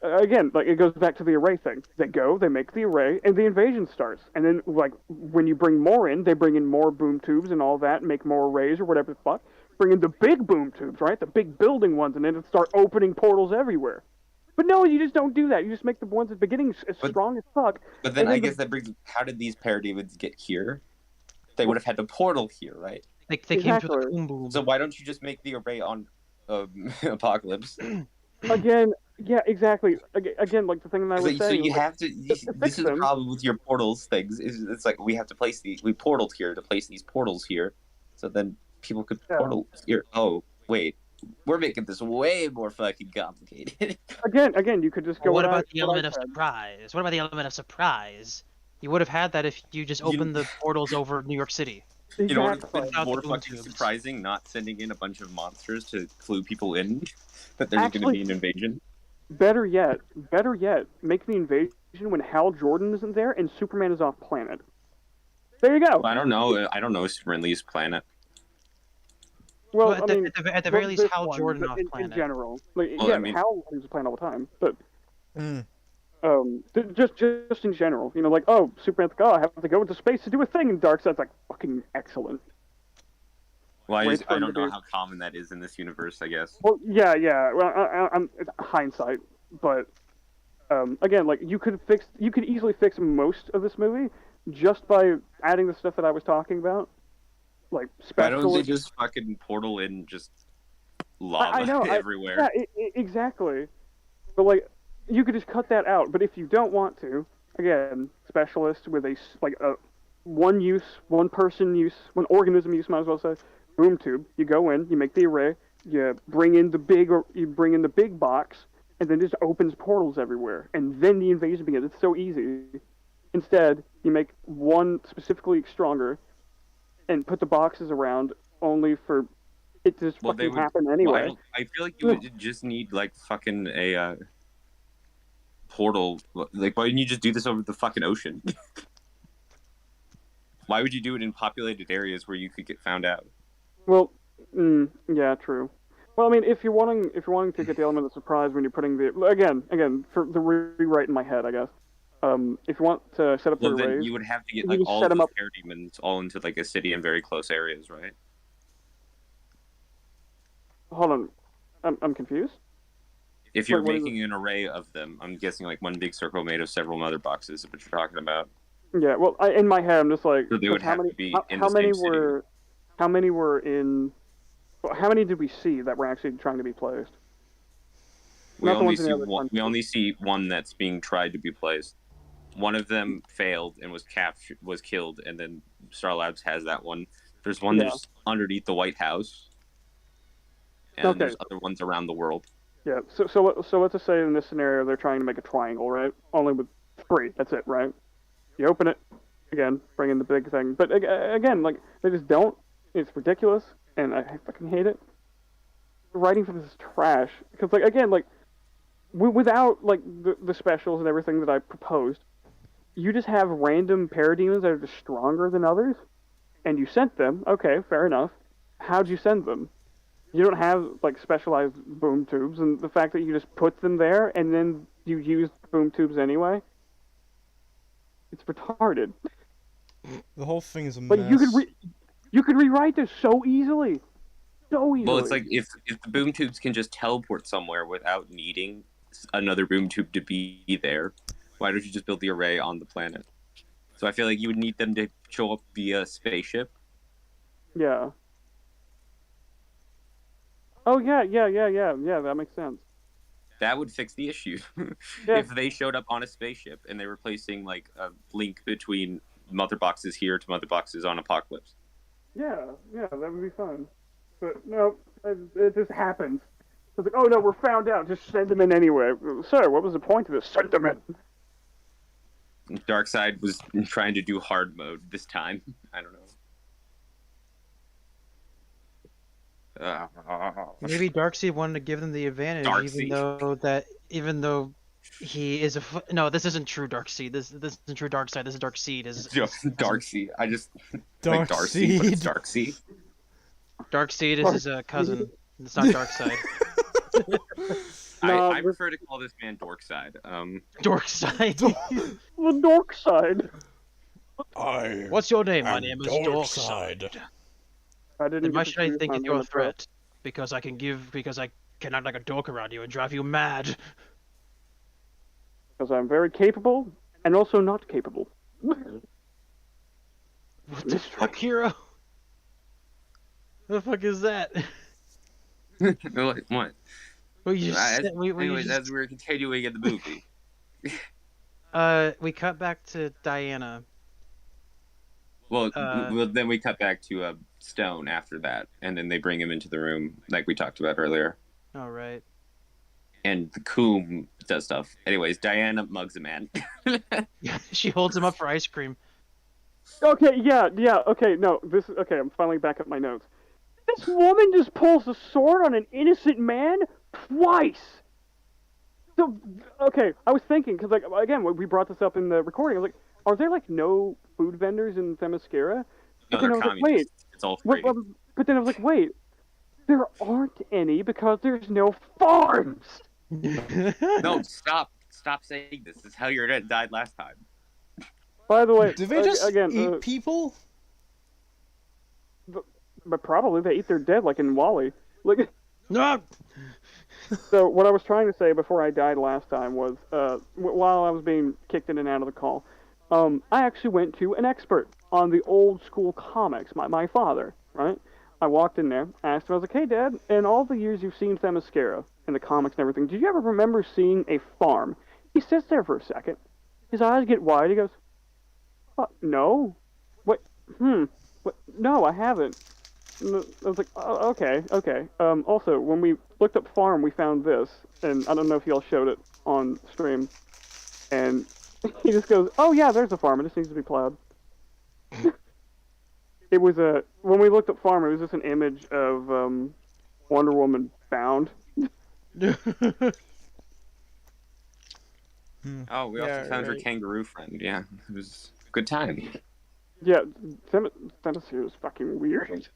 [SPEAKER 1] Again, like, it goes back to the array thing. They go, they make the array, and the invasion starts. And then, like, when you bring more in, they bring in more boom tubes and all that, make more arrays or whatever the fuck. Bring in the big boom tubes, right? The big building ones, and then it start opening portals everywhere. But no, you just don't do that. You just make the ones at the beginning as
[SPEAKER 4] But-
[SPEAKER 1] strong as fuck.
[SPEAKER 4] But then
[SPEAKER 1] And
[SPEAKER 4] I
[SPEAKER 1] then
[SPEAKER 4] guess that brings how did these parademons get here? They would have had to portal here, right?
[SPEAKER 2] They came through the
[SPEAKER 1] Exactly.
[SPEAKER 2] boom boom.
[SPEAKER 4] So why don't you just make the array on Apocalypse?
[SPEAKER 1] Again, yeah, exactly. Again, like the thing that I was
[SPEAKER 4] So
[SPEAKER 1] saying.
[SPEAKER 4] you
[SPEAKER 1] like,
[SPEAKER 4] have to.
[SPEAKER 1] fix
[SPEAKER 4] This is the
[SPEAKER 1] them.
[SPEAKER 4] problem with your portals things. Is it's like we have to place we portaled here to place these portals here, so then people could
[SPEAKER 1] Yeah.
[SPEAKER 4] portal here. Oh wait, we're making this way more fucking complicated.
[SPEAKER 1] Again, you could just go.
[SPEAKER 2] What
[SPEAKER 1] with
[SPEAKER 2] about
[SPEAKER 1] I-
[SPEAKER 2] the
[SPEAKER 1] what I
[SPEAKER 2] element of
[SPEAKER 1] said.
[SPEAKER 2] surprise? What about the element of surprise? You would have had that if you just opened the portals over New York City.
[SPEAKER 4] You know what
[SPEAKER 1] Exactly.
[SPEAKER 4] would be
[SPEAKER 2] Without
[SPEAKER 4] more
[SPEAKER 2] the boom
[SPEAKER 4] fucking
[SPEAKER 2] tubes.
[SPEAKER 4] surprising? Not sending in a bunch of monsters to clue people in that there's going to
[SPEAKER 1] Actually-
[SPEAKER 4] be an invasion.
[SPEAKER 1] better yet, make the invasion when Hal Jordan isn't there and Superman is off planet. There you go.
[SPEAKER 4] Well, I don't know. I don't know Superman leaves planet.
[SPEAKER 1] Well,
[SPEAKER 2] at the very least, Hal Jordan off planet.
[SPEAKER 1] In general, like,
[SPEAKER 4] Well,
[SPEAKER 1] yeah,
[SPEAKER 4] I mean-
[SPEAKER 1] Hal leaves the planet all the time, but
[SPEAKER 3] Mm.
[SPEAKER 1] just in general, you know, like, oh, Superman's like, oh, I have to go into space to do a thing, and Darkseid's like, fucking excellent.
[SPEAKER 4] Well, I
[SPEAKER 1] Wait for him
[SPEAKER 4] don't
[SPEAKER 1] to
[SPEAKER 4] know
[SPEAKER 1] do-
[SPEAKER 4] how common that is in this universe. I guess.
[SPEAKER 1] Well, yeah. Well, I'm it's hindsight, but again, like you could easily fix most of this movie just by adding the stuff that I was talking about, like
[SPEAKER 4] Why don't they
[SPEAKER 1] special.
[SPEAKER 4] just fucking portal in just lava
[SPEAKER 1] I know,
[SPEAKER 4] everywhere?
[SPEAKER 1] exactly. But like, you could just cut that out. But if you don't want to, again, specialist with a one person use, one organism use, might as well say, boom tube. You go in, you make the array, you bring in the big box, and then it just opens portals everywhere, and then the invasion begins. It's so easy. Instead, you make one specifically stronger, and put the boxes around only for it to just fucking happen anyway.
[SPEAKER 4] Well, I feel like you would just need like fucking a portal. Like, why didn't you just do this over the fucking ocean? Why would you do it in populated areas where you could get found out?
[SPEAKER 1] Well, yeah, true. Well, I mean, if you're wanting to get the element of surprise when you're putting again for the rewrite in my head, I guess. If you want to set up the
[SPEAKER 4] Well, then
[SPEAKER 1] arrays,
[SPEAKER 4] you would have to get
[SPEAKER 1] you
[SPEAKER 4] like
[SPEAKER 1] just
[SPEAKER 4] all
[SPEAKER 1] set
[SPEAKER 4] of
[SPEAKER 1] 'em
[SPEAKER 4] the
[SPEAKER 1] up.
[SPEAKER 4] parademons all into like a city in very close areas, right?
[SPEAKER 1] Hold on, I'm confused.
[SPEAKER 4] If you're
[SPEAKER 1] Wait, what is
[SPEAKER 4] making an array of them, I'm guessing like one big circle made of several mother boxes. Is what you're talking about?
[SPEAKER 1] Yeah, well, in my head, I'm just like,
[SPEAKER 4] So they would
[SPEAKER 1] how
[SPEAKER 4] have
[SPEAKER 1] many,
[SPEAKER 4] to be
[SPEAKER 1] how,
[SPEAKER 4] in
[SPEAKER 1] how
[SPEAKER 4] the
[SPEAKER 1] many
[SPEAKER 4] same city.
[SPEAKER 1] were, how many were in, well, how many did we see that were actually trying to be placed?
[SPEAKER 4] We
[SPEAKER 1] Not the
[SPEAKER 4] only
[SPEAKER 1] ones in
[SPEAKER 4] see
[SPEAKER 1] the other
[SPEAKER 4] one.
[SPEAKER 1] countries.
[SPEAKER 4] We only see one that's being tried to be placed. One of them failed and was killed, and then Star Labs has that one. There's one
[SPEAKER 1] Yeah.
[SPEAKER 4] that's underneath the White House, and
[SPEAKER 1] Okay.
[SPEAKER 4] there's other ones around the world.
[SPEAKER 1] Yeah, so let's just say in this scenario they're trying to make a triangle, right? Only with 3, that's it, right? You open it, again, bring in the big thing. But again, like, they just don't. It's ridiculous, and I fucking hate it. The writing for this is trash. Because, like, again, like, without, like, the specials and everything that I proposed, you just have random parademons that are just stronger than others, and you sent them. Okay, fair enough. How'd you send them? You don't have, like, specialized boom tubes, and the fact that you just put them there, and then you use boom tubes anyway, it's retarded.
[SPEAKER 3] The whole thing is a
[SPEAKER 1] But
[SPEAKER 3] mess.
[SPEAKER 1] you could rewrite this so easily. So easily.
[SPEAKER 4] Well, it's like if the boom tubes can just teleport somewhere without needing another boom tube to be there, why don't you just build the array on the planet? So I feel like you would need them to show up via spaceship.
[SPEAKER 1] Yeah. Oh, yeah, that makes sense.
[SPEAKER 4] That would fix the issue.
[SPEAKER 1] Yeah.
[SPEAKER 4] If they showed up on a spaceship and they were placing like a link between mother boxes here to mother boxes on Apocalypse.
[SPEAKER 1] Yeah, that would be fun. But no, it just happens. It's like, oh no, we're found out. Just send them in anyway. Sir, what was the point of this? Send them in.
[SPEAKER 4] Darkseid was trying to do hard mode this time. I don't know.
[SPEAKER 2] Maybe Darkseid wanted to give them the advantage,
[SPEAKER 4] Darkseid.
[SPEAKER 2] even though he is no, this isn't true Darkseid. This isn't true Darkseid. This is Darkseid.
[SPEAKER 4] Darkseid. I just like Darcy, but it's Darkseid.
[SPEAKER 2] Darkseid is his cousin. It's not Darkseid.
[SPEAKER 1] No,
[SPEAKER 4] I prefer to call this man Dorkside.
[SPEAKER 2] Dorkside.
[SPEAKER 1] The dork side.
[SPEAKER 2] What's your name? My name is
[SPEAKER 3] Dorkside.
[SPEAKER 2] Dorkside.
[SPEAKER 1] I didn't.
[SPEAKER 2] Then why
[SPEAKER 1] get to
[SPEAKER 2] should I
[SPEAKER 1] choose
[SPEAKER 2] think
[SPEAKER 1] my
[SPEAKER 2] it's your
[SPEAKER 1] name at
[SPEAKER 2] threat? Because I can act like a dork around you and drive you mad.
[SPEAKER 1] Because I'm very capable and also not capable.
[SPEAKER 2] What the fuck, hero? The fuck is that?
[SPEAKER 4] What?
[SPEAKER 2] Well, you just said,
[SPEAKER 4] Anyways, as we're continuing in the movie.
[SPEAKER 2] we cut back to Diana.
[SPEAKER 4] Well, then we cut back to Stone after that, and then they bring him into the room like we talked about earlier.
[SPEAKER 2] All right.
[SPEAKER 1] and
[SPEAKER 4] the Coom does stuff. Anyways, Diana mugs a man.
[SPEAKER 2] She holds him up for ice cream.
[SPEAKER 1] Okay, yeah, okay, no, okay, I'm finally back at my notes. This woman just pulls a sword on an innocent man twice! So, okay, I was thinking, because, like, again, we brought this up in the recording. I was like, are there, like, no food vendors in Themyscira?
[SPEAKER 4] No,
[SPEAKER 1] But
[SPEAKER 4] they're
[SPEAKER 1] then I was like, wait.
[SPEAKER 4] communists. It's all free.
[SPEAKER 1] But then I was like, wait. There aren't any because there's no farms.
[SPEAKER 4] No, stop saying this. This is how your internet died last time.
[SPEAKER 1] By the way,
[SPEAKER 3] Do they just
[SPEAKER 1] again,
[SPEAKER 3] eat people?
[SPEAKER 1] But probably they eat their dead, like in Wall-E. Like,
[SPEAKER 2] No.
[SPEAKER 1] so what I was trying to say before I died last time was, while I was being kicked in and out of the call, I actually went to an expert on the old school comics. My father, right? I walked in there, asked him, I was like, hey, Dad, in all the years you've seen Themyscira in the comics and everything, did you ever remember seeing a farm? He sits there for a second. His eyes get wide. He goes, no. What? What? No, I haven't. I was like, oh, okay. Also, when we looked up farm, we found this, and I don't know if y'all showed it on stream, and he just goes, oh yeah, there's a farm, it just needs to be plowed. It was when we looked up farm, it was just an image of Wonder Woman bound.
[SPEAKER 4] Oh, we also found her kangaroo friend. Yeah, it was a good time.
[SPEAKER 1] Yeah, Themyscira is fucking weird.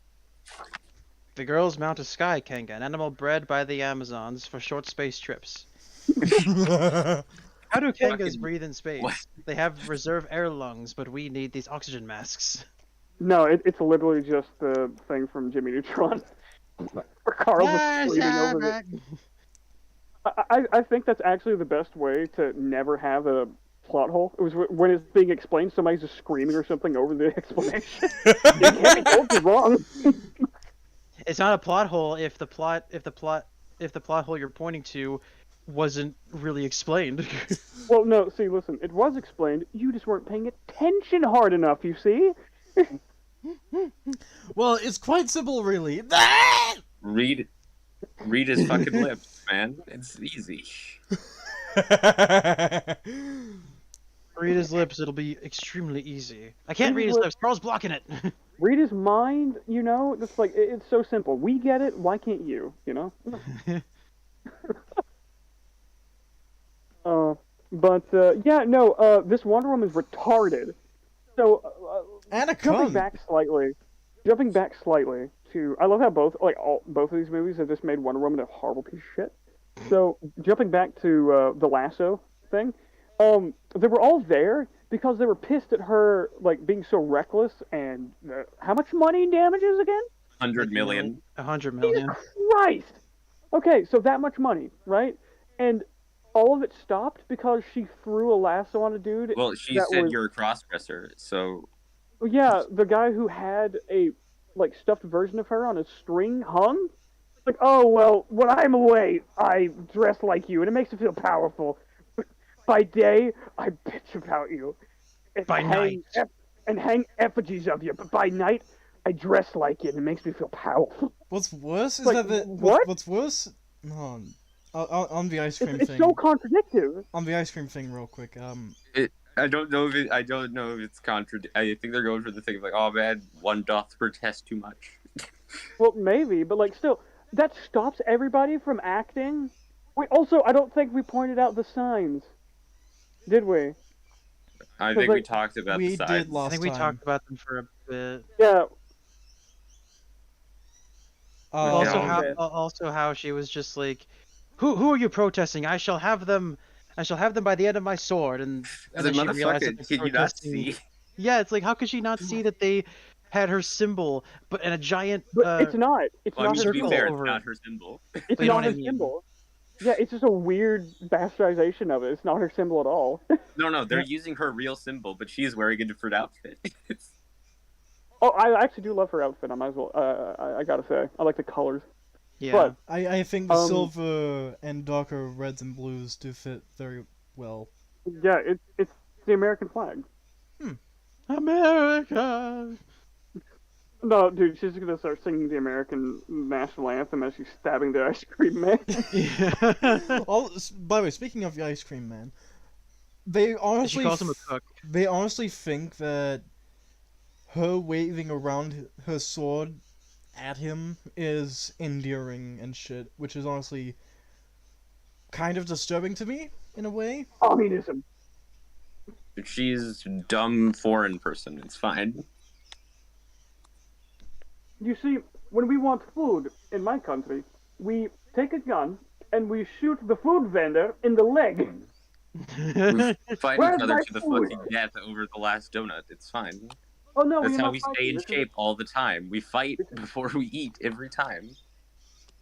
[SPEAKER 2] The girls mount a sky kanga, an animal bred by the Amazons for short space trips. How do kangas breathe in space?
[SPEAKER 4] What?
[SPEAKER 2] They have reserve air lungs, but we need these oxygen masks.
[SPEAKER 1] No, it's literally just the thing from Jimmy Neutron. Where Karl was screaming over it. I think that's actually the best way to never have a plot hole. It was when it's being explained, somebody's just screaming or something over the explanation. You can't be told you're wrong.
[SPEAKER 2] It's not a plot hole if the plot hole you're pointing to wasn't really explained.
[SPEAKER 1] Well, no, see, listen, it was explained. You just weren't paying attention hard enough, you see?
[SPEAKER 3] Well, it's quite simple, really.
[SPEAKER 4] Read his fucking lips, man. It's easy.
[SPEAKER 2] Read his lips, it'll be extremely easy. I can't read his lips, Carl's blocking it.
[SPEAKER 1] Read his mind, you know? It's like, it's so simple. We get it, why can't you, you know? This Wonder Woman is retarded. So,
[SPEAKER 3] And a
[SPEAKER 1] jumping
[SPEAKER 3] cunt.
[SPEAKER 1] back slightly to, I love how both of these movies have just made Wonder Woman a horrible piece of shit. So, jumping back to the lasso thing, they were all there because they were pissed at her, like, being so reckless and, how much money in damages again?
[SPEAKER 4] 100 million.
[SPEAKER 2] 100 million.
[SPEAKER 1] Jesus Christ! Okay, so that much money, right? And all of it stopped because she threw a lasso on a dude.
[SPEAKER 4] Well, she said you're a crossdresser, so...
[SPEAKER 1] Yeah, the guy who had a, like, stuffed version of her on a string hung. Like, oh, well, when I'm away, I dress like you, and it makes me feel powerful. By day, I bitch about you. And
[SPEAKER 2] By night.
[SPEAKER 1] hang effigies of you. But by night, I dress like you, and it makes me feel powerful.
[SPEAKER 3] What's worse is
[SPEAKER 1] Like,
[SPEAKER 3] that
[SPEAKER 1] what?
[SPEAKER 3] what's worse? On the ice cream
[SPEAKER 1] It's
[SPEAKER 3] thing.
[SPEAKER 1] so contradictory.
[SPEAKER 3] On the ice cream thing, real quick.
[SPEAKER 4] I don't know if it's I think they're going for the thing of like, oh man, one doth protest too much.
[SPEAKER 1] Well, maybe, but, like, still, that stops everybody from acting. Wait, also, I don't think we pointed out the signs. Did we?
[SPEAKER 4] I think we
[SPEAKER 1] like,
[SPEAKER 4] talked about
[SPEAKER 3] we
[SPEAKER 4] the
[SPEAKER 3] did
[SPEAKER 4] sides.
[SPEAKER 3] last
[SPEAKER 2] I think we
[SPEAKER 3] time.
[SPEAKER 2] talked about them for a bit.
[SPEAKER 1] Yeah.
[SPEAKER 2] Also how she was just like, who are you protesting? I shall have them by the end of my sword. And then she realized that
[SPEAKER 4] Motherfucker,
[SPEAKER 2] they're
[SPEAKER 4] can you not
[SPEAKER 2] protesting.
[SPEAKER 4] see?
[SPEAKER 2] Yeah, it's like, how could she not see that they had her symbol, but in a giant
[SPEAKER 1] But it's not. It's
[SPEAKER 4] Well, I
[SPEAKER 1] not
[SPEAKER 4] mean,
[SPEAKER 1] her
[SPEAKER 4] to be
[SPEAKER 1] symbol.
[SPEAKER 4] fair, it's
[SPEAKER 2] over
[SPEAKER 4] not
[SPEAKER 2] it.
[SPEAKER 4] her symbol.
[SPEAKER 1] It's
[SPEAKER 2] you know
[SPEAKER 1] not
[SPEAKER 2] what I
[SPEAKER 1] her
[SPEAKER 2] mean.
[SPEAKER 1] symbol. Yeah, it's just a weird bastardization of it. It's not her symbol at all.
[SPEAKER 4] No, they're using her real symbol, but she's wearing a different outfit.
[SPEAKER 1] Oh, I actually do love her outfit. I might as well. I gotta say, I like the colors.
[SPEAKER 2] Yeah.
[SPEAKER 1] But
[SPEAKER 3] I think the
[SPEAKER 1] Um,
[SPEAKER 3] silver and darker reds and blues do fit very well.
[SPEAKER 1] yeah, it's the American flag.
[SPEAKER 2] America.
[SPEAKER 1] No, dude, she's gonna start singing the American national anthem as she's stabbing the ice cream man.
[SPEAKER 2] Yeah.
[SPEAKER 3] By the way, speaking of the ice cream man, they honestly
[SPEAKER 2] She calls him a cook.
[SPEAKER 3] they honestly think that her waving around her sword at him is endearing and shit, which is honestly kind of disturbing to me in a way.
[SPEAKER 1] Communism.
[SPEAKER 4] She's dumb foreign person. It's fine.
[SPEAKER 1] You see, when we want food in my country, we take a gun and we shoot the food vendor in the leg.
[SPEAKER 4] We fight
[SPEAKER 1] Where's
[SPEAKER 4] each other
[SPEAKER 1] my
[SPEAKER 4] to the
[SPEAKER 1] food?
[SPEAKER 4] fucking death over the last donut. It's fine.
[SPEAKER 1] Oh no,
[SPEAKER 4] That's
[SPEAKER 1] we're
[SPEAKER 4] how
[SPEAKER 1] not
[SPEAKER 4] we stay
[SPEAKER 1] fighting.
[SPEAKER 4] in shape all the time. We fight before we eat every time.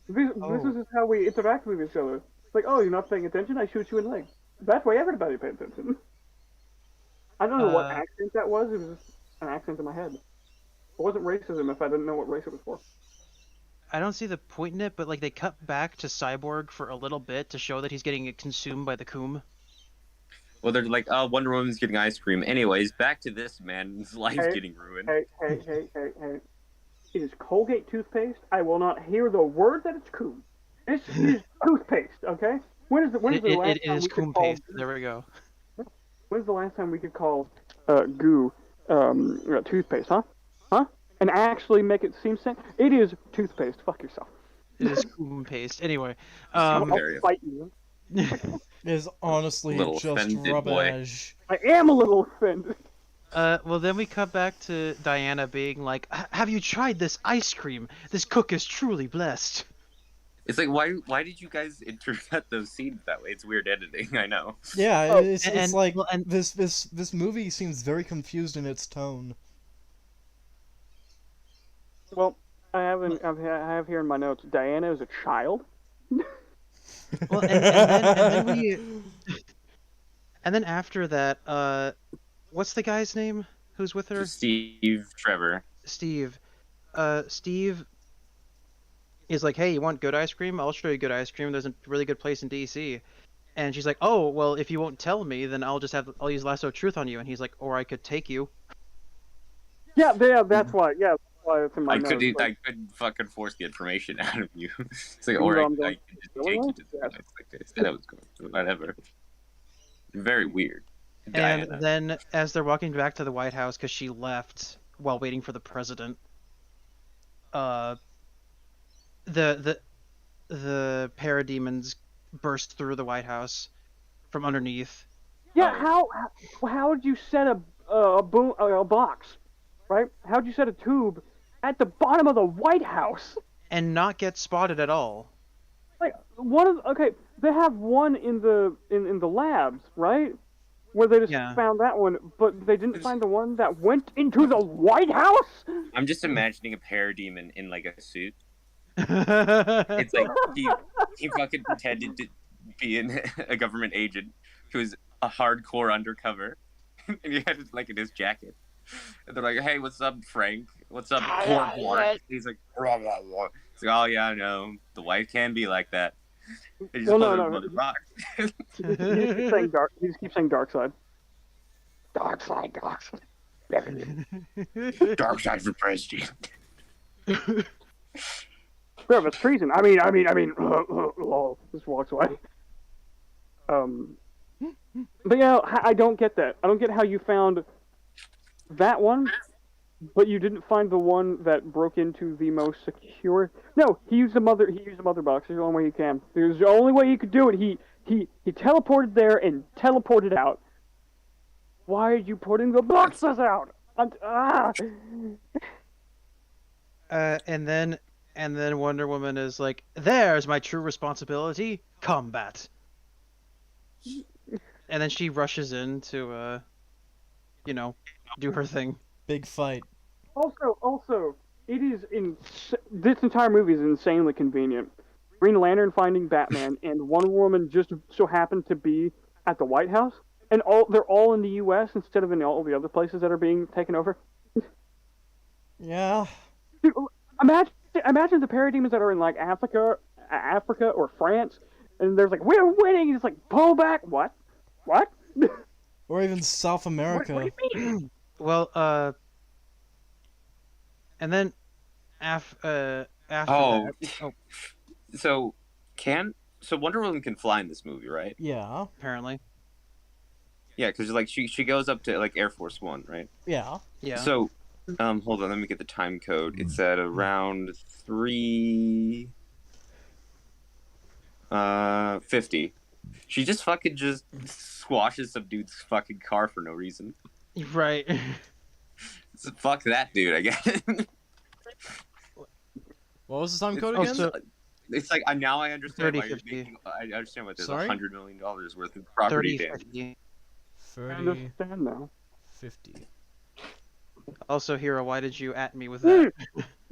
[SPEAKER 1] This is how we interact with each other. It's like, oh, you're not paying attention? I shoot you in the leg. That's why everybody pays attention. I don't know what accent that was. It was just an accent in my head. It wasn't racism if I didn't know what race it was for.
[SPEAKER 2] I don't see the point in it, but like they cut back to Cyborg for a little bit to show that he's getting consumed by the coom.
[SPEAKER 4] Well, they're like, oh, Wonder Woman's getting ice cream. Anyways, back to this man's life
[SPEAKER 1] Hey,
[SPEAKER 4] getting ruined.
[SPEAKER 1] Hey. It is Colgate toothpaste. I will not hear the word that it's coom. This is toothpaste, okay? When is the last
[SPEAKER 2] It
[SPEAKER 1] time
[SPEAKER 2] is
[SPEAKER 1] we could
[SPEAKER 2] coom
[SPEAKER 1] call...
[SPEAKER 2] paste. There we go.
[SPEAKER 1] When's the last time we could call goo toothpaste, huh? Huh? And actually make it seem sense? It is toothpaste. Fuck yourself.
[SPEAKER 2] It is coom paste. Anyway,
[SPEAKER 1] I'll fight you.
[SPEAKER 3] It is honestly
[SPEAKER 4] Little
[SPEAKER 3] just
[SPEAKER 4] offended boy.
[SPEAKER 3] rubbish.
[SPEAKER 1] I am a little offended.
[SPEAKER 2] well then we cut back to Diana being like, "Have you tried this ice cream? This cook is truly blessed."
[SPEAKER 4] It's like, why did you guys intercut those scenes that way? It's weird editing, I know.
[SPEAKER 3] Yeah,
[SPEAKER 1] Oh,
[SPEAKER 3] it's like
[SPEAKER 2] well, and-
[SPEAKER 3] this movie seems very confused in its tone.
[SPEAKER 1] Well, I have here in my notes, Diana is a child.
[SPEAKER 2] Well, and then we, and then after that, what's the guy's name who's with her?
[SPEAKER 4] Steve Trevor.
[SPEAKER 2] Steve. Steve is like, "Hey, you want good ice cream? I'll show you good ice cream. There's a really good place in DC." And she's like, "Oh, well, if you won't tell me, then I'll use lasso of truth on you." And he's like, "Or I could take you."
[SPEAKER 1] Yeah, that's why. Yeah, that's why it's in my
[SPEAKER 4] I
[SPEAKER 1] notes.
[SPEAKER 4] couldn't
[SPEAKER 1] like,
[SPEAKER 4] fucking force the information out of you. It's like,
[SPEAKER 1] You
[SPEAKER 4] or
[SPEAKER 1] know
[SPEAKER 4] I
[SPEAKER 1] I'm
[SPEAKER 4] could
[SPEAKER 1] going,
[SPEAKER 4] just
[SPEAKER 1] "Really?
[SPEAKER 4] take you to the
[SPEAKER 1] Yes."
[SPEAKER 4] place like this. That was cool. Whatever. Very weird.
[SPEAKER 2] And
[SPEAKER 4] Diana.
[SPEAKER 2] then as they're walking back to the White House because she left while waiting for the president, the parademons burst through the White House from underneath.
[SPEAKER 1] Yeah, how would you set a box, right? How'd you set a tube at the bottom of the White House?
[SPEAKER 2] And not get spotted at all.
[SPEAKER 1] Like they have one in the labs, right? Where they just
[SPEAKER 2] Yeah.
[SPEAKER 1] found that one, but they didn't find the one that went into the White House.
[SPEAKER 4] I'm just imagining a parademon in like a suit.
[SPEAKER 2] It's
[SPEAKER 4] It's like he fucking pretended to be a government agent who's a hardcore undercover, and he had it like in his jacket. And they're like, "Hey, what's up, Frank? What's up, Cornblood?" He's like, "Blah, blah, blah." It's like, "Oh yeah, I know. The wife can be like that." He just
[SPEAKER 1] Well,
[SPEAKER 4] called
[SPEAKER 1] no,
[SPEAKER 4] her
[SPEAKER 1] no.
[SPEAKER 4] Mother Rock.
[SPEAKER 1] He just keeps saying dark. He just keeps saying dark side. Dark side, dark side.
[SPEAKER 4] Dark side for president.
[SPEAKER 1] Sure, it's treason. I mean, lol. Just walks away. But yeah, I don't get that. I don't get how you found that one, but you didn't find the one that broke into the most secure. No, he used the mother box. It's the only way he can. It was the only way he could do it. He teleported there and teleported out. Why are you putting the boxes out?
[SPEAKER 2] And then Wonder Woman is like, "There's my true responsibility, combat." And then she rushes in to, do her thing.
[SPEAKER 3] Big fight.
[SPEAKER 1] Also, it is this entire movie is insanely convenient. Green Lantern finding Batman and Wonder Woman just so happened to be at the White House, and they're all in the U.S. instead of in all the other places that are being taken over.
[SPEAKER 3] Yeah.
[SPEAKER 1] Dude, imagine the parademons that are in like Africa or France, and there's like, "We're winning." And it's like, pull back. What?
[SPEAKER 3] Or even South America.
[SPEAKER 1] What do you mean?
[SPEAKER 2] Well, and then after
[SPEAKER 4] Oh.
[SPEAKER 2] that,
[SPEAKER 4] So Wonder Woman can fly in this movie, right?
[SPEAKER 3] Yeah.
[SPEAKER 2] apparently,
[SPEAKER 4] Yeah, because like she goes up to like Air Force One, right?
[SPEAKER 3] Yeah.
[SPEAKER 2] yeah.
[SPEAKER 4] So, hold on, let me get the time code. It's at around 3:50 She just fucking just squashes some dude's fucking car for no reason.
[SPEAKER 2] Right.
[SPEAKER 4] So fuck that dude, I guess.
[SPEAKER 3] What was the time code
[SPEAKER 2] Oh,
[SPEAKER 3] again?
[SPEAKER 2] so
[SPEAKER 4] It's like now I understand
[SPEAKER 2] 30,
[SPEAKER 4] why you're
[SPEAKER 2] 50.
[SPEAKER 4] making. I understand why there's
[SPEAKER 3] Sorry?
[SPEAKER 4] $100 million worth of property
[SPEAKER 2] 30,
[SPEAKER 4] damage.
[SPEAKER 2] 50.
[SPEAKER 1] I
[SPEAKER 3] 30,
[SPEAKER 1] understand now.
[SPEAKER 3] 50.
[SPEAKER 2] Also, Hero, why did you at me with that?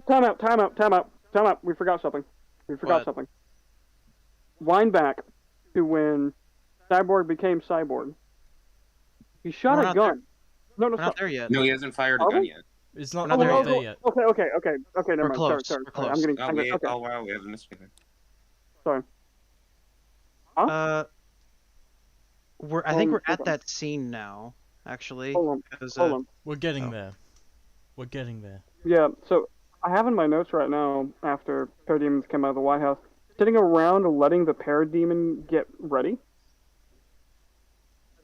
[SPEAKER 1] Time out. We forgot something.
[SPEAKER 2] What?
[SPEAKER 1] Wind back to when Cyborg became Cyborg. He shot
[SPEAKER 2] We're
[SPEAKER 1] a
[SPEAKER 2] not
[SPEAKER 1] gun. No,
[SPEAKER 2] We're not there yet.
[SPEAKER 4] No, he hasn't fired a
[SPEAKER 1] Are
[SPEAKER 4] gun
[SPEAKER 1] we?
[SPEAKER 4] yet.
[SPEAKER 3] It's not
[SPEAKER 2] not
[SPEAKER 3] we're
[SPEAKER 2] there
[SPEAKER 3] not
[SPEAKER 2] yet.
[SPEAKER 3] there yet.
[SPEAKER 1] Okay. Never
[SPEAKER 2] We're
[SPEAKER 1] mind.
[SPEAKER 2] close.
[SPEAKER 1] Sorry.
[SPEAKER 2] We're close.
[SPEAKER 1] I'm getting.
[SPEAKER 4] Oh,
[SPEAKER 1] Okay.
[SPEAKER 4] oh wow, we have a mystery.
[SPEAKER 1] Sorry.
[SPEAKER 2] I think we're
[SPEAKER 1] hold
[SPEAKER 2] at
[SPEAKER 1] on.
[SPEAKER 2] that scene now, actually.
[SPEAKER 1] Hold
[SPEAKER 2] 'cause,
[SPEAKER 1] on.
[SPEAKER 3] We're getting
[SPEAKER 2] Oh.
[SPEAKER 3] there. We're getting there.
[SPEAKER 1] Yeah. So I have in my notes right now after Parademons came out of the White House, sitting around and letting the Parademon get ready.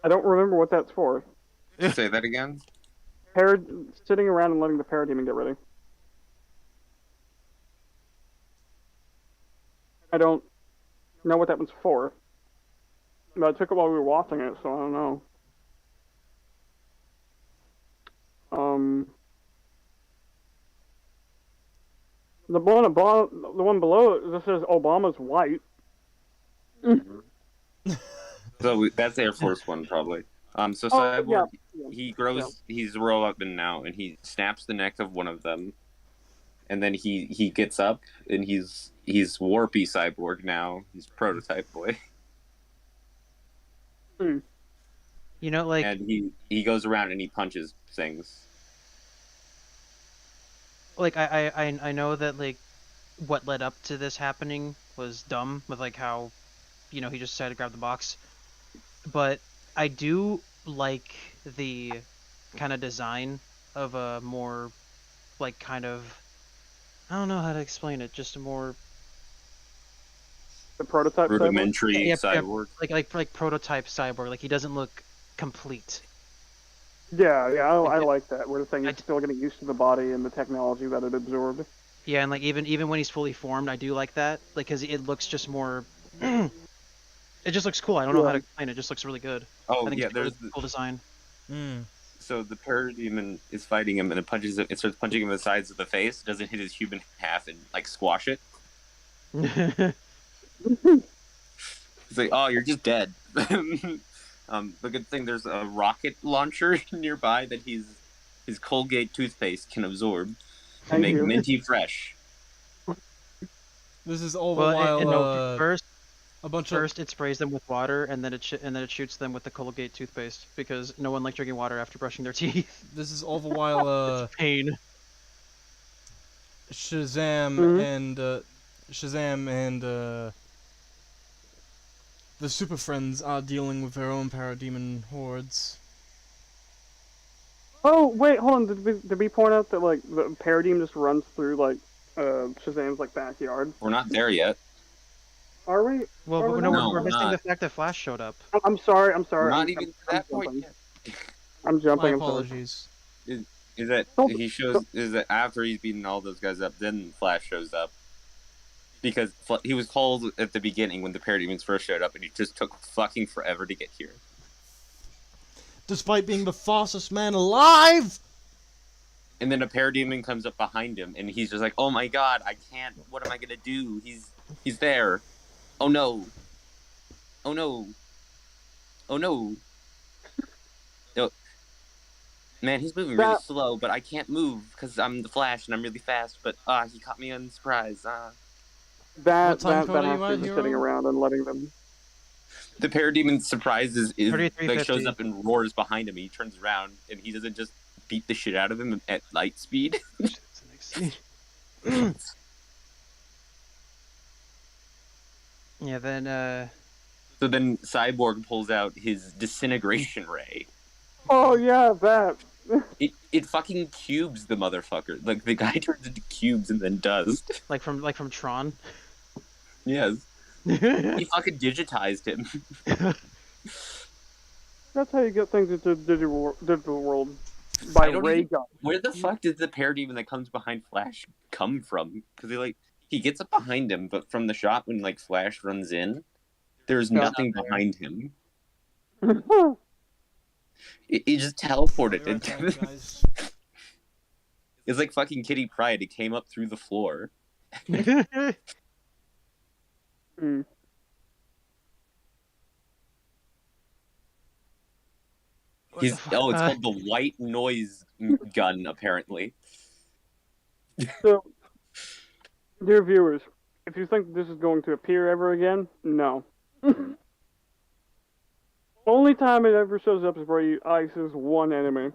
[SPEAKER 1] I don't remember what that's for.
[SPEAKER 4] Say that again.
[SPEAKER 1] Sitting around and letting the Parademon get ready. I don't know what that was for. But I took it while we were watching it, so I don't know. The one below it, this says Obama's white.
[SPEAKER 4] So that's Air Force One probably. So
[SPEAKER 1] Oh,
[SPEAKER 4] Cyborg,
[SPEAKER 1] yeah.
[SPEAKER 4] he grows. He's roll up and now, and he snaps the neck of one of them, and then he gets up, and he's warpy Cyborg now. He's prototype boy,
[SPEAKER 2] You know, like,
[SPEAKER 4] and he goes around and he punches things.
[SPEAKER 2] I know that, like, what led up to this happening was dumb, with, like, how, he just decided to grab the box. But I do like the kind of design of a more, like, kind of, I don't know how to explain it, just a more,
[SPEAKER 1] The prototype Cyborg?
[SPEAKER 4] Rudimentary
[SPEAKER 2] yeah,
[SPEAKER 4] Cyborg.
[SPEAKER 2] like prototype Cyborg. Like, he doesn't look complete.
[SPEAKER 1] Yeah, I
[SPEAKER 2] Like,
[SPEAKER 1] like that. Where the thing is still getting used to the body and the technology that it absorbed.
[SPEAKER 2] Yeah, and, like, even when he's fully formed, I do like that. Like, because it looks just more... It just looks cool. I don't know how to explain it. It just looks really good.
[SPEAKER 4] Oh
[SPEAKER 2] I think
[SPEAKER 4] yeah,
[SPEAKER 2] it's a really
[SPEAKER 4] there's
[SPEAKER 2] cool design.
[SPEAKER 4] so the Parademon is fighting him, and it starts punching him in the sides of the face. Doesn't hit his human half and like squash it. It's like, oh, you're just dead. The good thing there's a rocket launcher nearby that his Colgate toothpaste can absorb to make minty fresh.
[SPEAKER 3] This is all the
[SPEAKER 2] Well,
[SPEAKER 3] while
[SPEAKER 2] first
[SPEAKER 3] a
[SPEAKER 2] First, it sprays them with water, and then it shoots them with the Colgate toothpaste because no one likes drinking water after brushing their teeth.
[SPEAKER 3] This is all the while
[SPEAKER 2] It's pain.
[SPEAKER 3] Shazam and the Super Friends are dealing with their own parademon hordes.
[SPEAKER 1] Oh wait, hold on. Did we point out that like the Parademon just runs through like Shazam's like backyard?
[SPEAKER 4] We're not there yet.
[SPEAKER 1] Are we?
[SPEAKER 2] Well,
[SPEAKER 1] Are we
[SPEAKER 2] no,
[SPEAKER 1] not?
[SPEAKER 2] we're missing
[SPEAKER 4] not.
[SPEAKER 2] the fact that Flash showed up.
[SPEAKER 1] I'm sorry.
[SPEAKER 4] We're not
[SPEAKER 1] I'm
[SPEAKER 4] even to that point
[SPEAKER 1] jumping.
[SPEAKER 4] yet.
[SPEAKER 1] I'm jumping.
[SPEAKER 3] My
[SPEAKER 1] I'm sorry.
[SPEAKER 3] apologies.
[SPEAKER 4] Is that is that after he's beaten all those guys up, then Flash shows up. Because he was called at the beginning when the Parademons first showed up, and he just took fucking forever to get here.
[SPEAKER 3] Despite being the fastest man alive!
[SPEAKER 4] And then a Parademon comes up behind him, and he's just like, "Oh my god, I can't. What am I gonna do? He's there. Oh no. Oh no. Oh no. No. Man, he's moving really slow, but I can't move because I'm the Flash and I'm really fast. But he caught me on surprise.
[SPEAKER 1] That
[SPEAKER 3] time
[SPEAKER 1] has
[SPEAKER 3] code
[SPEAKER 1] to
[SPEAKER 3] are you at,
[SPEAKER 1] be
[SPEAKER 3] Hero?
[SPEAKER 1] sitting around and letting them.
[SPEAKER 4] The Parademon surprises is like
[SPEAKER 2] 3350.
[SPEAKER 4] shows up and roars behind him. He turns around and he doesn't just beat the shit out of him at light speed.
[SPEAKER 2] Yeah, then
[SPEAKER 4] So then Cyborg pulls out his disintegration ray.
[SPEAKER 1] Oh yeah, that.
[SPEAKER 4] It fucking cubes the motherfucker. Like the guy turns into cubes and then dust.
[SPEAKER 2] like from Tron.
[SPEAKER 4] Yes. He fucking digitized him.
[SPEAKER 1] That's how you get things into digital world. By ray gun.
[SPEAKER 4] Where the fuck did the Parademon that comes behind Flash come from? Because he gets up behind him, but from the shot when like Flash runs in, There's
[SPEAKER 2] No.
[SPEAKER 4] nothing behind him.
[SPEAKER 1] Oh,
[SPEAKER 4] It just
[SPEAKER 3] I'll
[SPEAKER 4] teleported.
[SPEAKER 3] be right back, guys.
[SPEAKER 4] It's like fucking Kitty Pryde. It came up through the floor.
[SPEAKER 1] mm.
[SPEAKER 4] It's called the white noise gun, apparently.
[SPEAKER 1] So, dear viewers, if you think this is going to appear ever again, no. Only time it ever shows up is where you ices one enemy.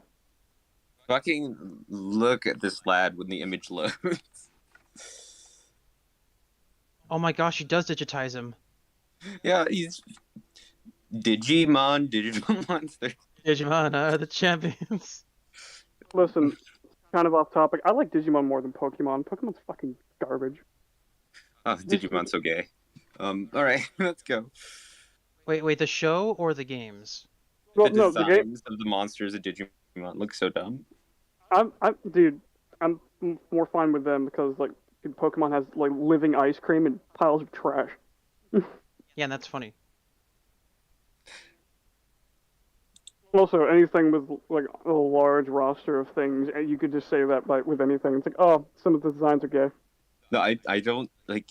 [SPEAKER 4] Fucking look at this lad when the image loads.
[SPEAKER 2] Oh my gosh, he does digitize him.
[SPEAKER 4] Yeah, he's Digimon, digital monster.
[SPEAKER 2] Digimon are the champions.
[SPEAKER 1] Listen, kind of off topic. I like Digimon more than Pokemon. Pokemon's fucking garbage.
[SPEAKER 4] Oh, Digimon's so gay. All right, let's go.
[SPEAKER 2] Wait, the show or the games?
[SPEAKER 1] Well,
[SPEAKER 4] The
[SPEAKER 1] no, the game.
[SPEAKER 4] designs of the monsters of Digimon look so dumb.
[SPEAKER 1] Dude, I'm more fine with them because like Pokemon has like living ice cream and piles of trash.
[SPEAKER 2] Yeah, and that's funny.
[SPEAKER 1] Also, anything with like a large roster of things, and you could just say that with anything. It's like, oh, some of the designs are gay.
[SPEAKER 4] No, I don't like.